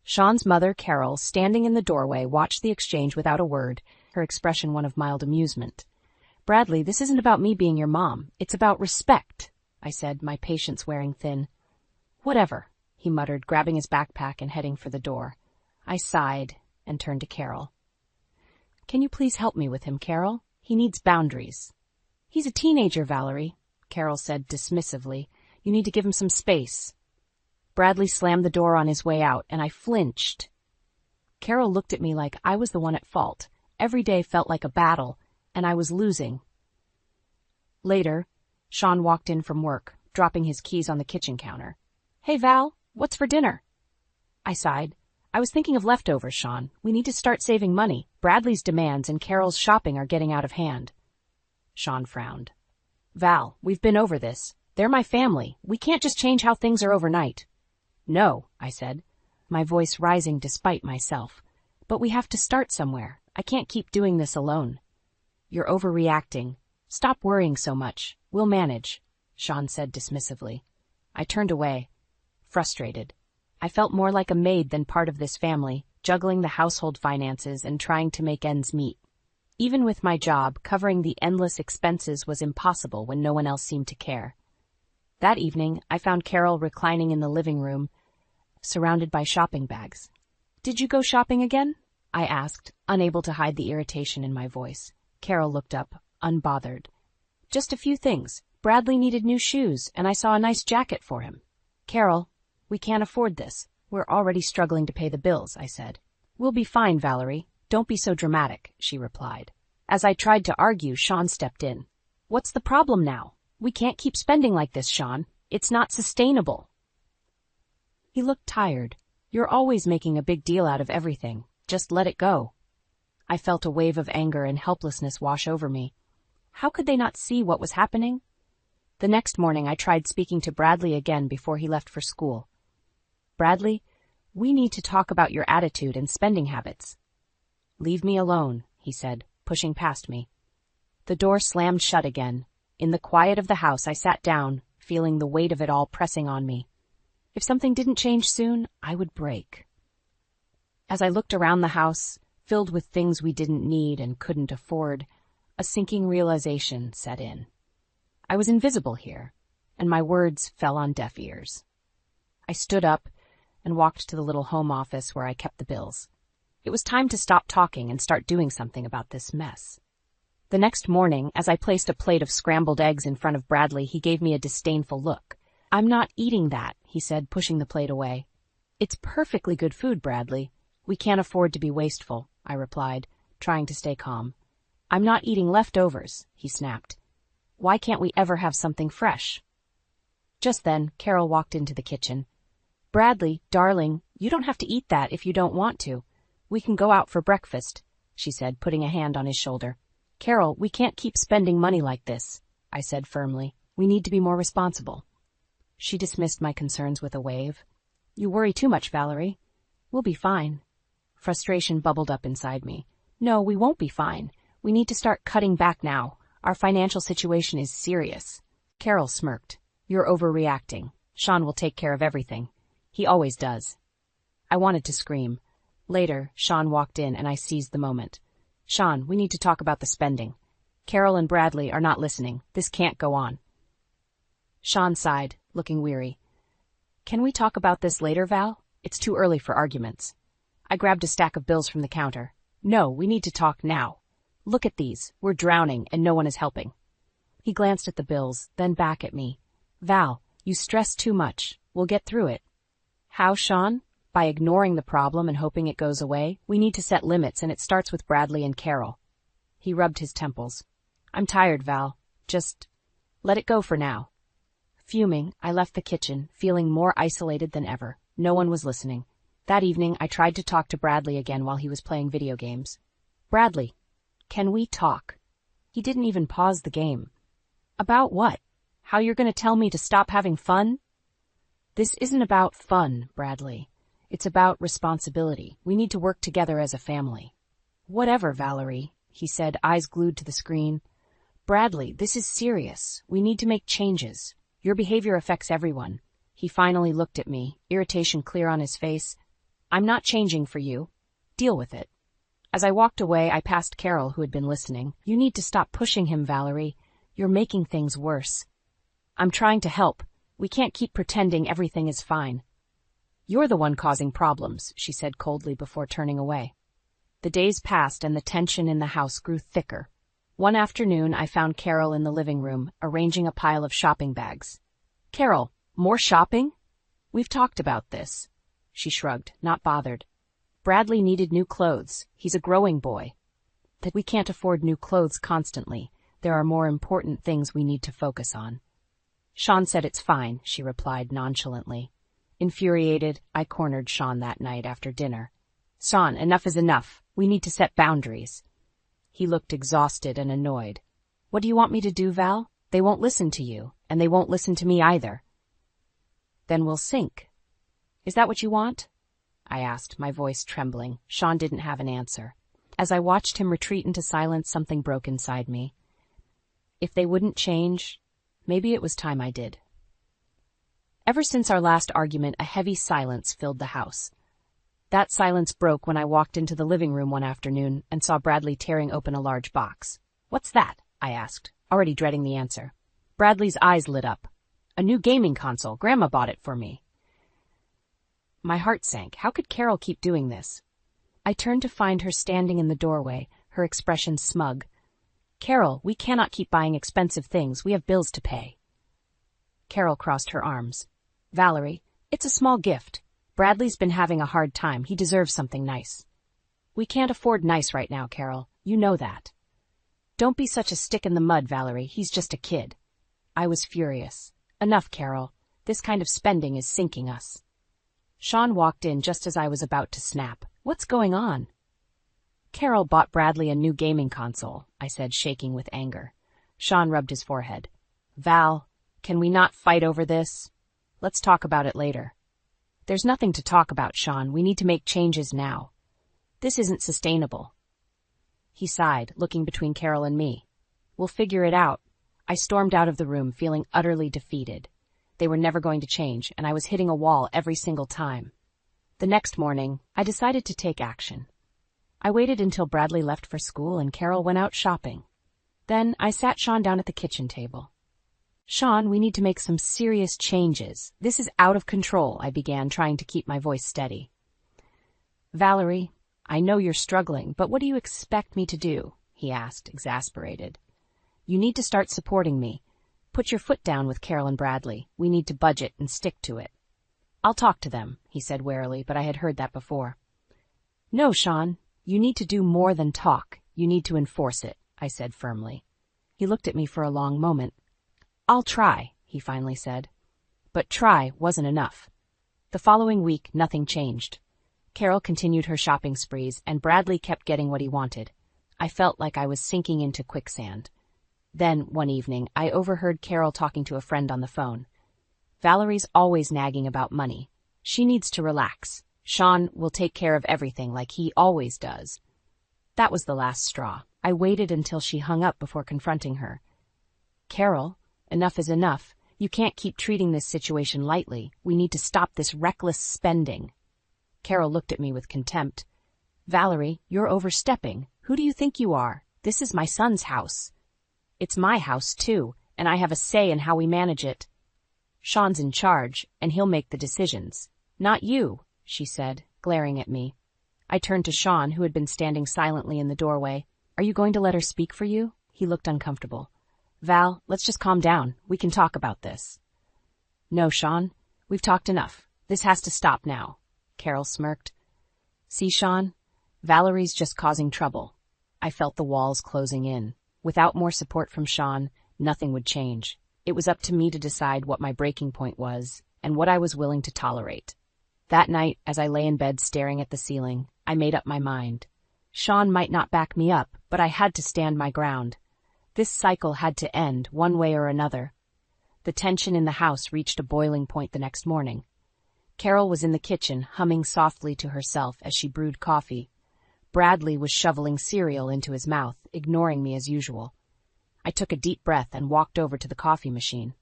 Sean's mother, Carol, standing in the doorway, watched the exchange without a word, her expression one of mild amusement. Bradley, this isn't about me being your mom. It's about respect, I said, my patience wearing thin. Whatever, he muttered, grabbing his backpack and heading for the door. I sighed and turned to Carol. Can you please help me with him, Carol? He needs boundaries. He's a teenager, Valerie, Carol said dismissively. You need to give him some space. Bradley slammed the door on his way out, and I flinched. Carol looked at me like I was the one at fault. Every day felt like a battle, and I was losing. Later, Sean walked in from work, dropping his keys on the kitchen counter. Hey, Val, what's for dinner? I sighed. I was thinking of leftovers, Sean. We need to start saving money. Bradley's demands and Carol's shopping are getting out of hand. Sean frowned. Val, we've been over this. They're my family. We can't just change how things are overnight. No, I said, my voice rising despite myself. But we have to start somewhere. I can't keep doing this alone. You're overreacting. Stop worrying so much. We'll manage, Sean said dismissively. I turned away, frustrated. I felt more like a maid than part of this family, juggling the household finances and trying to make ends meet. Even with my job, covering the endless expenses was impossible when no one else seemed to care. That evening, I found Carol reclining in the living room, surrounded by shopping bags. Did you go shopping again? I asked, unable to hide the irritation in my voice. Carol looked up, unbothered. Just a few things. Bradley needed new shoes, and I saw a nice jacket for him. Carol, we can't afford this. We're already struggling to pay the bills, I said. We'll be fine, Valerie. Don't be so dramatic, she replied. As I tried to argue, Sean stepped in. What's the problem now? We can't keep spending like this, Sean. It's not sustainable. He looked tired. You're always making a big deal out of everything. Just let it go. I felt a wave of anger and helplessness wash over me. How could they not see what was happening? The next morning I tried speaking to Bradley again before he left for school. Bradley, we need to talk about your attitude and spending habits. Leave me alone, he said, pushing past me. The door slammed shut again. In the quiet of the house I sat down, feeling the weight of it all pressing on me. If something didn't change soon, I would break. As I looked around the house, filled with things we didn't need and couldn't afford, a sinking realization set in. I was invisible here, and my words fell on deaf ears. I stood up and walked to the little home office where I kept the bills. It was time to stop talking and start doing something about this mess. The next morning, as I placed a plate of scrambled eggs in front of Bradley, he gave me a disdainful look. I'm not eating that, he said, pushing the plate away. It's perfectly good food, Bradley. We can't afford to be wasteful, I replied, trying to stay calm. I'm not eating leftovers, he snapped. Why can't we ever have something fresh? Just then, Carol walked into the kitchen. Bradley, darling, you don't have to eat that if you don't want to. We can go out for breakfast, she said, putting a hand on his shoulder. Carol, we can't keep spending money like this, I said firmly. We need to be more responsible. She dismissed my concerns with a wave. You worry too much, Valerie. We'll be fine. Frustration bubbled up inside me. No, we won't be fine. We need to start cutting back now. Our financial situation is serious. Carol smirked. You're overreacting. Sean will take care of everything. He always does. I wanted to scream. Later, Sean walked in and I seized the moment. Sean, we need to talk about the spending. Carol and Bradley are not listening. This can't go on. Sean sighed, looking weary. Can we talk about this later, Val? It's too early for arguments. I grabbed a stack of bills from the counter. No, we need to talk now. Look at these. We're drowning and no one is helping. He glanced at the bills, then back at me. Val, you stress too much. We'll get through it. How, Sean? By ignoring the problem and hoping it goes away? We need to set limits, and it starts with Bradley and Carol. He rubbed his temples. I'm tired, Val. Just let it go for now. Fuming, I left the kitchen, feeling more isolated than ever. No one was listening. That evening, I tried to talk to Bradley again while he was playing video games. Bradley, can we talk? He didn't even pause the game. About what? How you're going to tell me to stop having fun? This isn't about fun, Bradley. It's about responsibility. We need to work together as a family. Whatever, Valerie, he said, eyes glued to the screen. Bradley, this is serious. We need to make changes. Your behavior affects everyone. He finally looked at me, irritation clear on his face. I'm not changing for you. Deal with it. As I walked away, I passed Carol, who had been listening. You need to stop pushing him, Valerie. You're making things worse. I'm trying to help. We can't keep pretending everything is fine. You're the one causing problems, she said coldly before turning away. The days passed and the tension in the house grew thicker. One afternoon, I found Carol in the living room, arranging a pile of shopping bags. Carol, more shopping? We've talked about this. She shrugged, not bothered. Bradley needed new clothes. He's a growing boy. That we can't afford new clothes constantly. There are more important things we need to focus on. Sean said it's fine, she replied nonchalantly. Infuriated, I cornered Sean that night after dinner. Sean, enough is enough. We need to set boundaries. He looked exhausted and annoyed. What do you want me to do, Val? They won't listen to you, and they won't listen to me either. Then we'll sink. Is that what you want? I asked, my voice trembling. Sean didn't have an answer. As I watched him retreat into silence, something broke inside me. If they wouldn't change, maybe it was time I did. Ever since our last argument, a heavy silence filled the house. That silence broke when I walked into the living room one afternoon and saw Bradley tearing open a large box. What's that? I asked, already dreading the answer. Bradley's eyes lit up. A new gaming console. Grandma bought it for me. My heart sank. How could Carol keep doing this? I turned to find her standing in the doorway, her expression smug. Carol, we cannot keep buying expensive things. We have bills to pay. Carol crossed her arms. Valerie, it's a small gift. Bradley's been having a hard time. He deserves something nice. We can't afford nice right now, Carol. You know that. Don't be such a stick in the mud, Valerie. He's just a kid. I was furious. Enough, Carol. This kind of spending is sinking us. Sean walked in just as I was about to snap. What's going on? Carol bought Bradley a new gaming console, I said, shaking with anger. Sean rubbed his forehead. Val, can we not fight over this? Let's talk about it later. There's nothing to talk about, Sean. We need to make changes now. This isn't sustainable. He sighed, looking between Carol and me. We'll figure it out. I stormed out of the room, feeling utterly defeated. They were never going to change, and I was hitting a wall every single time. The next morning, I decided to take action. I waited until Bradley left for school and Carol went out shopping. Then I sat Sean down at the kitchen table. Sean, we need to make some serious changes. This is out of control, I began, trying to keep my voice steady. Valerie, I know you're struggling, but what do you expect me to do? He asked, exasperated. You need to start supporting me. Put your foot down with Carol and Bradley. We need to budget and stick to it. I'll talk to them, he said warily, but I had heard that before. No, Sean, you need to do more than talk. You need to enforce it, I said firmly. He looked at me for a long moment. I'll try, he finally said. But try wasn't enough. The following week, nothing changed. Carol continued her shopping sprees, and Bradley kept getting what he wanted. I felt like I was sinking into quicksand. Then, one evening, I overheard Carol talking to a friend on the phone. Valerie's always nagging about money. She needs to relax. Sean will take care of everything like he always does. That was the last straw. I waited until she hung up before confronting her. Carol, enough is enough. You can't keep treating this situation lightly. We need to stop this reckless spending. Carol looked at me with contempt. Valerie, you're overstepping. Who do you think you are? This is my son's house. It's my house, too, and I have a say in how we manage it. Sean's in charge, and he'll make the decisions. Not you, she said, glaring at me. I turned to Sean, who had been standing silently in the doorway. Are you going to let her speak for you? He looked uncomfortable. Val, let's just calm down. We can talk about this. No, Sean. We've talked enough. This has to stop now. Carol smirked. See, Sean? Valerie's just causing trouble. I felt the walls closing in. Without more support from Sean, nothing would change. It was up to me to decide what my breaking point was and what I was willing to tolerate. That night, as I lay in bed staring at the ceiling, I made up my mind. Sean might not back me up, but I had to stand my ground. This cycle had to end, one way or another. The tension in the house reached a boiling point the next morning. Carol was in the kitchen, humming softly to herself as she brewed coffee. Bradley was shoveling cereal into his mouth, ignoring me as usual. I took a deep breath and walked over to the coffee machine.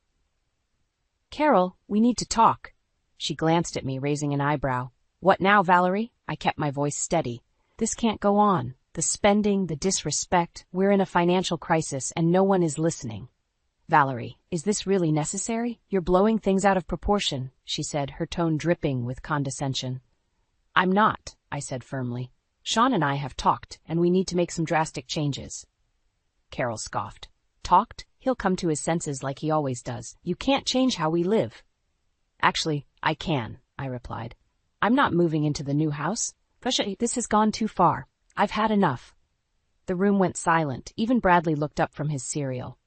"Carol, we need to talk." She glanced at me, raising an eyebrow. "What now, Valerie?" I kept my voice steady. "This can't go on. The spending, the disrespect, we're in a financial crisis and no one is listening." "Valerie, is this really necessary? You're blowing things out of proportion," she said, her tone dripping with condescension. "I'm not," I said firmly. "Sean and I have talked, and we need to make some drastic changes." Carol scoffed. "Talked? He'll come to his senses like he always does. You can't change how we live." "Actually, I can," I replied. "I'm not moving into the new house. This has gone too far. I've had enough." The room went silent. Even Bradley looked up from his cereal.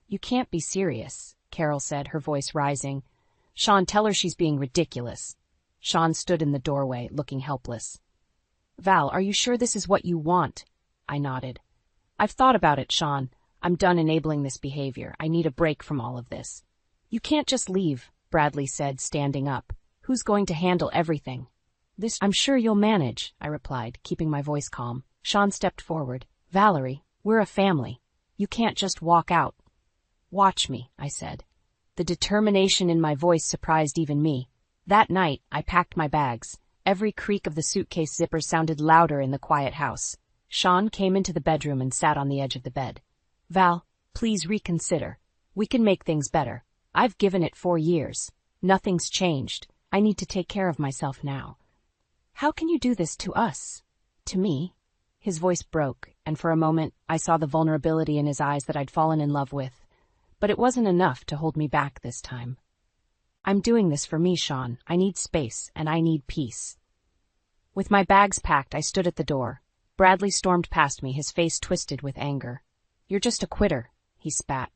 "You can't be serious," Carol said, her voice rising. "Sean, tell her she's being ridiculous." Sean stood in the doorway, looking helpless. "Val, are you sure this is what you want?" I nodded. "I've thought about it, Sean. I'm done enabling this behavior. I need a break from all of this." "You can't just leave," Bradley said, standing up. "Who's going to handle everything?" "I'm sure you'll manage," I replied, keeping my voice calm. Sean stepped forward. "Valerie, we're a family. You can't just walk out." "Watch me," I said. The determination in my voice surprised even me. That night, I packed my bags. Every creak of the suitcase zipper sounded louder in the quiet house. Sean came into the bedroom and sat on the edge of the bed. "Val, please reconsider. We can make things better. I've given it 4 years. Nothing's changed. I need to take care of myself now." "How can you do this to us?" "To me?" His voice broke, and for a moment I saw the vulnerability in his eyes that I'd fallen in love with. But it wasn't enough to hold me back this time. "I'm doing this for me, Sean. I need space, and I need peace." With my bags packed, I stood at the door. Bradley stormed past me, his face twisted with anger. "You're just a quitter," he spat.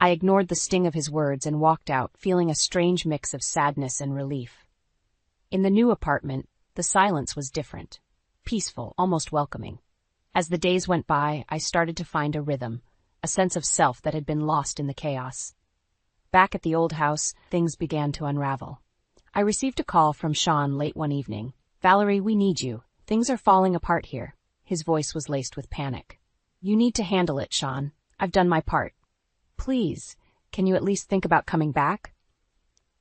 I ignored the sting of his words and walked out, feeling a strange mix of sadness and relief. In the new apartment, the silence was different. Peaceful, almost welcoming. As the days went by, I started to find a rhythm, a sense of self that had been lost in the chaos. Back at the old house, things began to unravel. I received a call from Sean late one evening. "Valerie, we need you. Things are falling apart here." His voice was laced with panic. "You need to handle it, Sean. I've done my part. Please, can you at least think about coming back?"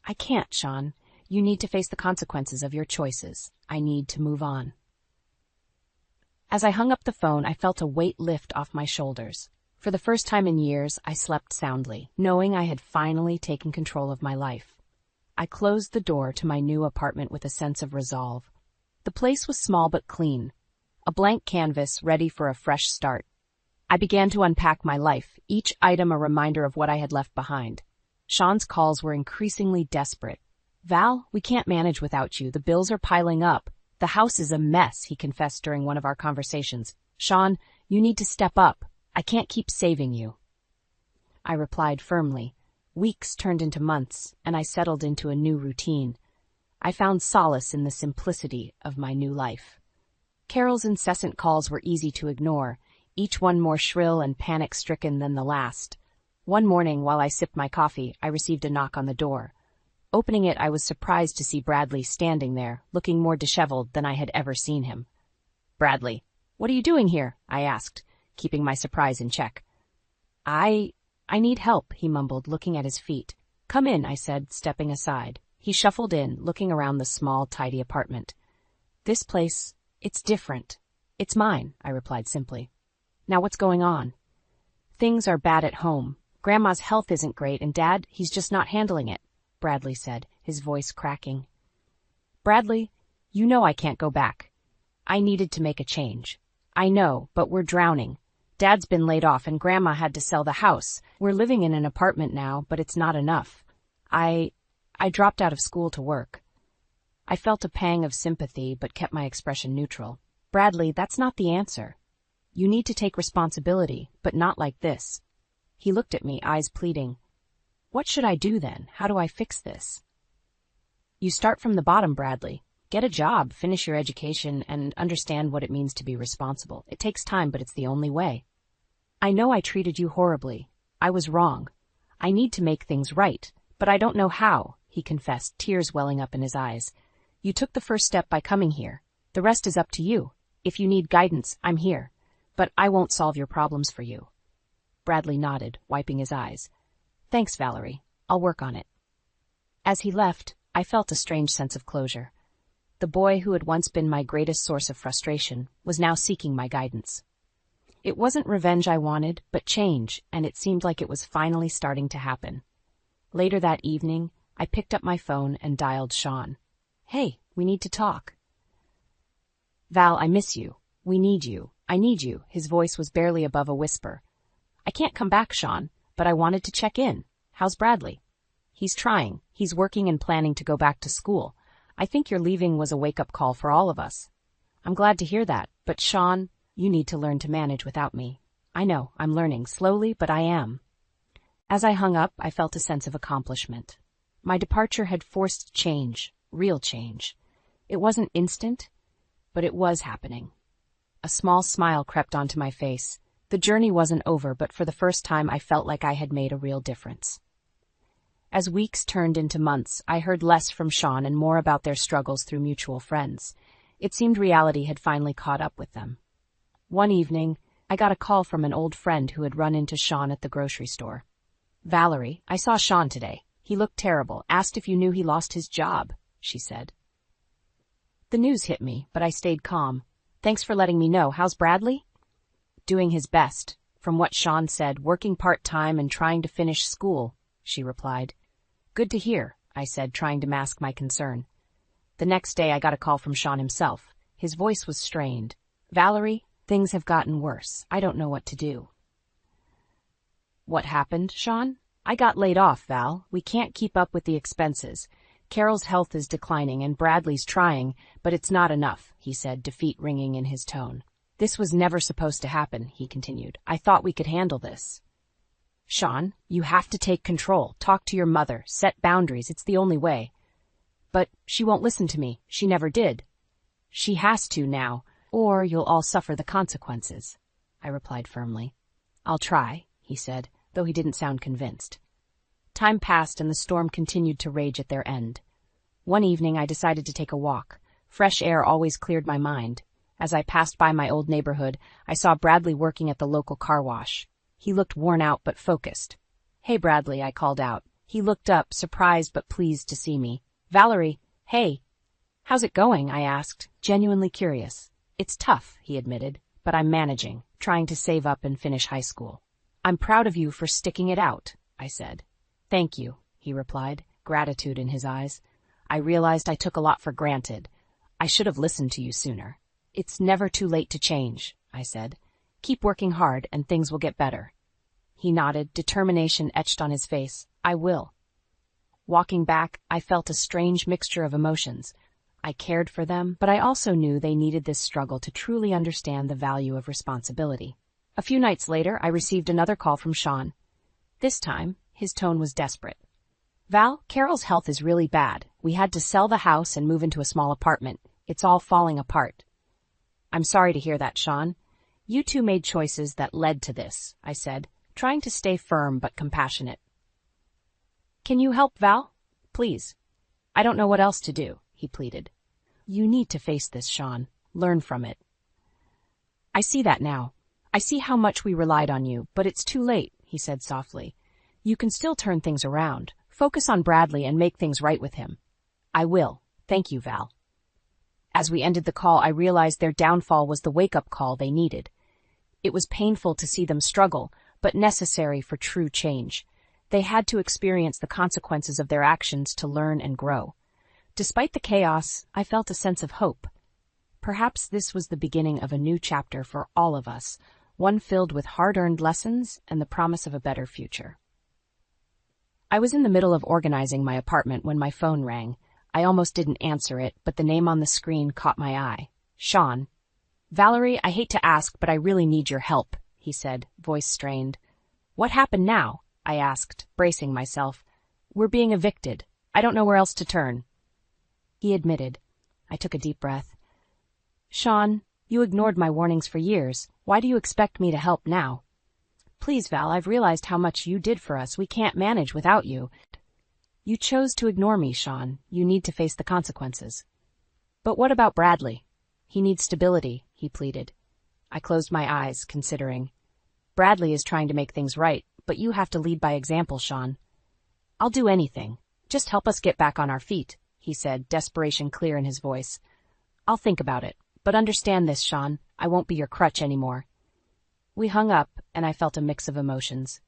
"I can't, Sean. You need to face the consequences of your choices. I need to move on." As I hung up the phone, I felt a weight lift off my shoulders. For the first time in years, I slept soundly, knowing I had finally taken control of my life. I closed the door to my new apartment with a sense of resolve. The place was small but clean, a blank canvas ready for a fresh start. I began to unpack my life, each item a reminder of what I had left behind. Sean's calls were increasingly desperate. "Val, we can't manage without you. The bills are piling up. The house is a mess," he confessed during one of our conversations. "Sean, you need to step up. I can't keep saving you." I replied firmly. Weeks turned into months, and I settled into a new routine. I found solace in the simplicity of my new life. Carol's incessant calls were easy to ignore, each one more shrill and panic-stricken than the last. One morning, while I sipped my coffee, I received a knock on the door. Opening it, I was surprised to see Bradley standing there, looking more disheveled than I had ever seen him. "Bradley, what are you doing here?" I asked, keeping my surprise in check. I need help," he mumbled, looking at his feet. "Come in," I said, stepping aside. He shuffled in, looking around the small, tidy apartment. "This place, it's different. It's mine," I replied simply. "Now what's going on?" "Things are bad at home. Grandma's health isn't great, and Dad, he's just not handling it," Bradley said, his voice cracking. "Bradley, you know I can't go back. I needed to make a change. I know, but we're drowning. Dad's been laid off and Grandma had to sell the house. We're living in an apartment now, but it's not enough. I dropped out of school to work." I felt a pang of sympathy, but kept my expression neutral. "Bradley, that's not the answer. You need to take responsibility, but not like this." He looked at me, eyes pleading. "What should I do then? How do I fix this?" You start from the bottom, Bradley. Get a job, finish your education, and understand what it means to be responsible. It takes time, but it's the only way. I know I treated you horribly. I was wrong. I need to make things right, but I don't know how, he confessed, tears welling up in his eyes. You took the first step by coming here. The rest is up to you. If you need guidance, I'm here. But I won't solve your problems for you. Bradley nodded, wiping his eyes. Thanks, Valerie. I'll work on it. As he left, I felt a strange sense of closure. The boy who had once been my greatest source of frustration was now seeking my guidance. It wasn't revenge I wanted, but change, and it seemed like it was finally starting to happen. Later that evening, I picked up my phone and dialed Sean. Hey, we need to talk. Val, I miss you. We need you. I need you. His voice was barely above a whisper. I can't come back, Sean, but I wanted to check in. How's Bradley? He's trying. He's working and planning to go back to school. I think your leaving was a wake-up call for all of us. I'm glad to hear that, but Sean, you need to learn to manage without me. I know, I'm learning, slowly, but I am. As I hung up, I felt a sense of accomplishment. My departure had forced change, real change. It wasn't instant, but it was happening. A small smile crept onto my face. The journey wasn't over, but for the first time I felt like I had made a real difference. As weeks turned into months, I heard less from Sean and more about their struggles through mutual friends. It seemed reality had finally caught up with them. One evening, I got a call from an old friend who had run into Sean at the grocery store. Valerie, I saw Sean today. He looked terrible, asked if you knew he lost his job, she said. The news hit me, but I stayed calm. Thanks for letting me know. How's Bradley? Doing his best. From what Sean said, working part-time and trying to finish school, she replied. Good to hear, I said, trying to mask my concern. The next day I got a call from Sean himself. His voice was strained. Valerie, things have gotten worse. I don't know what to do. What happened, Sean? I got laid off, Val. We can't keep up with the expenses. Carol's health is declining and Bradley's trying, but it's not enough, he said, defeat ringing in his tone. This was never supposed to happen, he continued. I thought we could handle this. Sean, you have to take control. Talk to your mother. Set boundaries. It's the only way. But she won't listen to me. She never did. She has to now, or you'll all suffer the consequences, I replied firmly. I'll try, he said, though he didn't sound convinced. Time passed and the storm continued to rage at their end. One evening I decided to take a walk. Fresh air always cleared my mind. As I passed by my old neighborhood, I saw Bradley working at the local car wash. He looked worn out but focused. Hey, Bradley, I called out. He looked up, surprised but pleased to see me. Valerie, hey. How's it going? I asked, genuinely curious. It's tough, he admitted, but I'm managing, trying to save up and finish high school. I'm proud of you for sticking it out, I said. Thank you, he replied, gratitude in his eyes. I realized I took a lot for granted. I should have listened to you sooner. It's never too late to change, I said. Keep working hard and things will get better. He nodded, determination etched on his face. I will. Walking back, I felt a strange mixture of emotions. I cared for them, but I also knew they needed this struggle to truly understand the value of responsibility. A few nights later, I received another call from Sean. This time, his tone was desperate. Val, Carol's health is really bad. We had to sell the house and move into a small apartment. It's all falling apart. I'm sorry to hear that, Sean. You two made choices that led to this, I said, trying to stay firm but compassionate. Can you help, Val? Please. I don't know what else to do, he pleaded. You need to face this, Sean. Learn from it. I see that now. I see how much we relied on you, but it's too late, he said softly. You can still turn things around. Focus on Bradley and make things right with him. I will. Thank you, Val. As we ended the call, I realized their downfall was the wake-up call they needed. It was painful to see them struggle, but necessary for true change. They had to experience the consequences of their actions to learn and grow. Despite the chaos, I felt a sense of hope. Perhaps this was the beginning of a new chapter for all of us, one filled with hard-earned lessons and the promise of a better future. I was in the middle of organizing my apartment when my phone rang. I almost didn't answer it, but the name on the screen caught my eye. Sean. Valerie, I hate to ask, but I really need your help, he said, voice strained. What happened now? I asked, bracing myself. We're being evicted. I don't know where else to turn. he admitted. I took a deep breath. Sean, you ignored my warnings for years. Why do you expect me to help now? Please, Val, I've realized how much you did for us. We can't manage without you. You chose to ignore me, Sean. You need to face the consequences. But what about Bradley? He needs stability, he pleaded. I closed my eyes, considering. Bradley is trying to make things right, but you have to lead by example, Sean. I'll do anything. Just help us get back on our feet, he said, desperation clear in his voice. I'll think about it, but understand this, Sean. I won't be your crutch anymore. We hung up, and I felt a mix of emotions.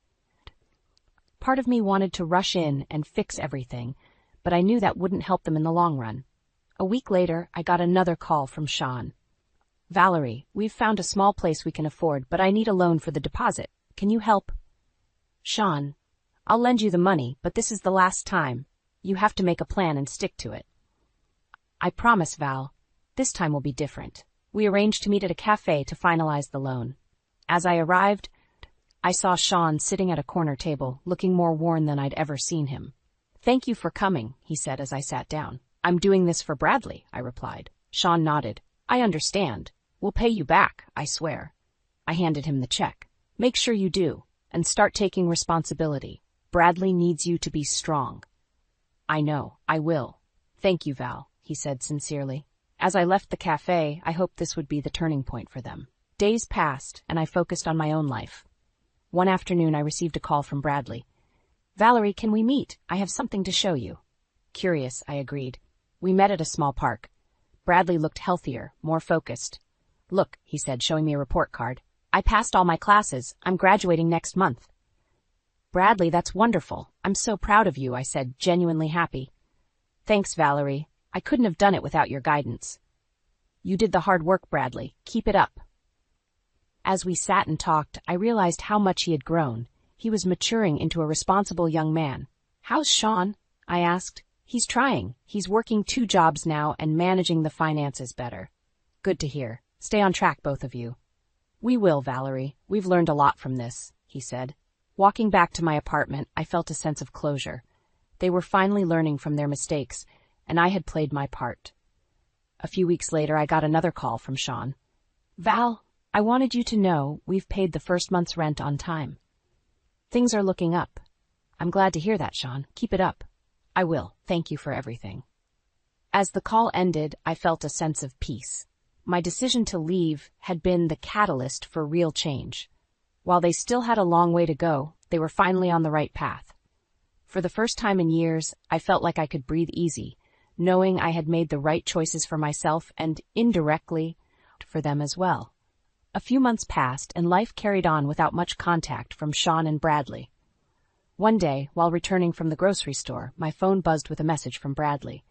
Part of me wanted to rush in and fix everything, but I knew that wouldn't help them in the long run. A week later, I got another call from Sean. Valerie, we've found a small place we can afford, but I need a loan for the deposit. Can you help? Sean, I'll lend you the money, but this is the last time. You have to make a plan and stick to it. I promise, Val. This time will be different. We arranged to meet at a cafe to finalize the loan. As I arrived, I saw Sean sitting at a corner table, looking more worn than I'd ever seen him. Thank you for coming, he said as I sat down. I'm doing this for Bradley, I replied. Sean nodded. I understand. We'll pay you back, I swear. I handed him the check. Make sure you do, and start taking responsibility. Bradley needs you to be strong. I know, I will. Thank you, Val, he said sincerely. As I left the cafe, I hoped this would be the turning point for them. Days passed, and I focused on my own life. One afternoon, I received a call from Bradley. Valerie, can we meet? I have something to show you. Curious, I agreed. We met at a small park. Bradley looked healthier, more focused. Look, he said, showing me a report card. I passed all my classes. I'm graduating next month. Bradley, that's wonderful. I'm so proud of you, I said, genuinely happy. Thanks, Valerie. I couldn't have done it without your guidance. You did the hard work, Bradley. Keep it up. As we sat and talked, I realized how much he had grown. He was maturing into a responsible young man. How's Sean? I asked. He's trying. He's working 2 jobs now and managing the finances better. Good to hear. Stay on track, both of you. We will, Valerie. We've learned a lot from this, he said. Walking back to my apartment, I felt a sense of closure. They were finally learning from their mistakes, and I had played my part. A few weeks later, I got another call from Sean. Val, I wanted you to know we've paid the first month's rent on time. Things are looking up. I'm glad to hear that, Sean. Keep it up. I will. Thank you for everything. As the call ended, I felt a sense of peace. My decision to leave had been the catalyst for real change. While they still had a long way to go, they were finally on the right path. For the first time in years, I felt like I could breathe easy, knowing I had made the right choices for myself and, indirectly, for them as well. A few months passed, and life carried on without much contact from Sean and Bradley. One day, while returning from the grocery store, my phone buzzed with a message from Bradley.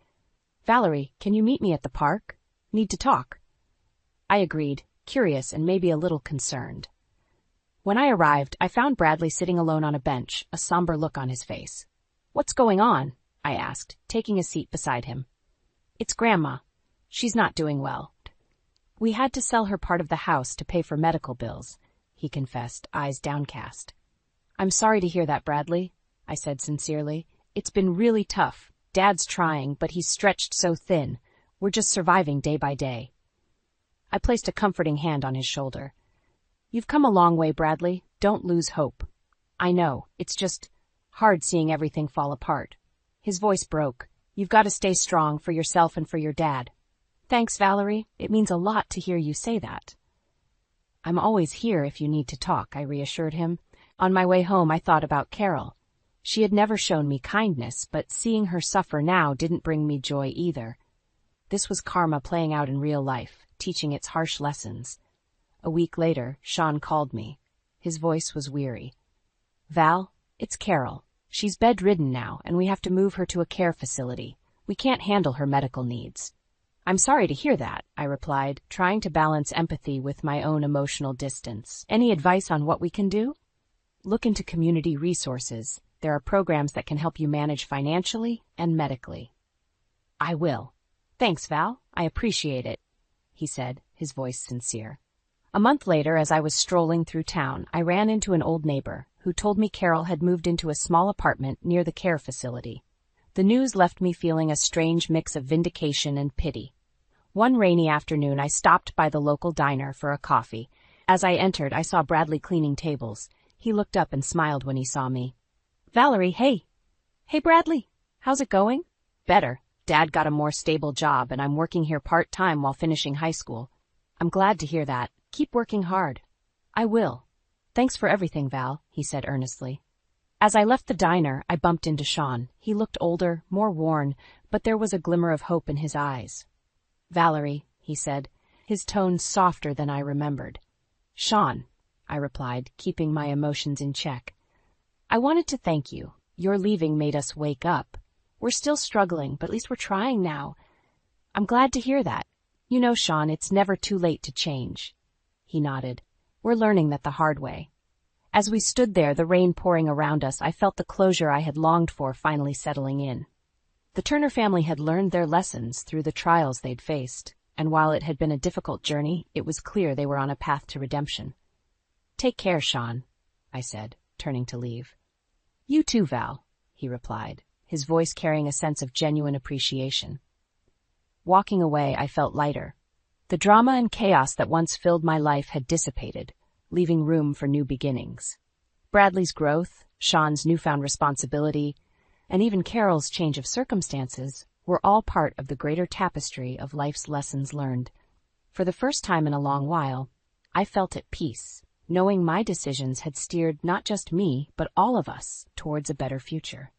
Valerie, can you meet me at the park? Need to talk. I agreed, curious and maybe a little concerned. When I arrived, I found Bradley sitting alone on a bench, a somber look on his face. What's going on? I asked, taking a seat beside him. It's Grandma. She's not doing well. We had to sell her part of the house to pay for medical bills, he confessed, eyes downcast. I'm sorry to hear that, Bradley, I said sincerely. It's been really tough. Dad's trying, but he's stretched so thin. We're just surviving day by day. I placed a comforting hand on his shoulder. You've come a long way, Bradley. Don't lose hope. I know, it's just hard seeing everything fall apart. His voice broke. You've got to stay strong for yourself and for your dad. Thanks, Valerie. It means a lot to hear you say that. I'm always here if you need to talk, I reassured him. On my way home, I thought about Carol. She had never shown me kindness, but seeing her suffer now didn't bring me joy either. This was karma playing out in real life, teaching its harsh lessons. A week later, Sean called me. His voice was weary. Val, it's Carol. She's bedridden now, and we have to move her to a care facility. We can't handle her medical needs. I'm sorry to hear that, I replied, trying to balance empathy with my own emotional distance. Any advice on what we can do? Look into community resources. There are programs that can help you manage financially and medically. I will. Thanks, Val. I appreciate it, he said, his voice sincere. A month later, as I was strolling through town, I ran into an old neighbor who told me Carol had moved into a small apartment near the care facility. The news left me feeling a strange mix of vindication and pity. One rainy afternoon, I stopped by the local diner for a coffee. As I entered, I saw Bradley cleaning tables. He looked up and smiled when he saw me. "Valerie, hey." "Hey, Bradley. How's it going?" "Better. Dad got a more stable job, and I'm working here part-time while finishing high school." "I'm glad to hear that. Keep working hard." "I will. Thanks for everything, Val," he said earnestly. As I left the diner, I bumped into Sean. He looked older, more worn, but there was a glimmer of hope in his eyes. "Valerie," he said, his tone softer than I remembered. "Sean," I replied, keeping my emotions in check. "I wanted to thank you. Your leaving made us wake up. We're still struggling, but at least we're trying now." "I'm glad to hear that. You know, Sean, it's never too late to change." He nodded. "We're learning that the hard way." As we stood there, the rain pouring around us, I felt the closure I had longed for finally settling in. The Turner family had learned their lessons through the trials they'd faced, and while it had been a difficult journey, it was clear they were on a path to redemption. "Take care, Sean," I said, turning to leave. "You too, Val," he replied, his voice carrying a sense of genuine appreciation. Walking away, I felt lighter. The drama and chaos that once filled my life had dissipated, leaving room for new beginnings. Bradley's growth, Sean's newfound responsibility, and even Carol's change of circumstances were all part of the greater tapestry of life's lessons learned. For the first time in a long while, I felt at peace, knowing my decisions had steered not just me, but all of us towards a better future.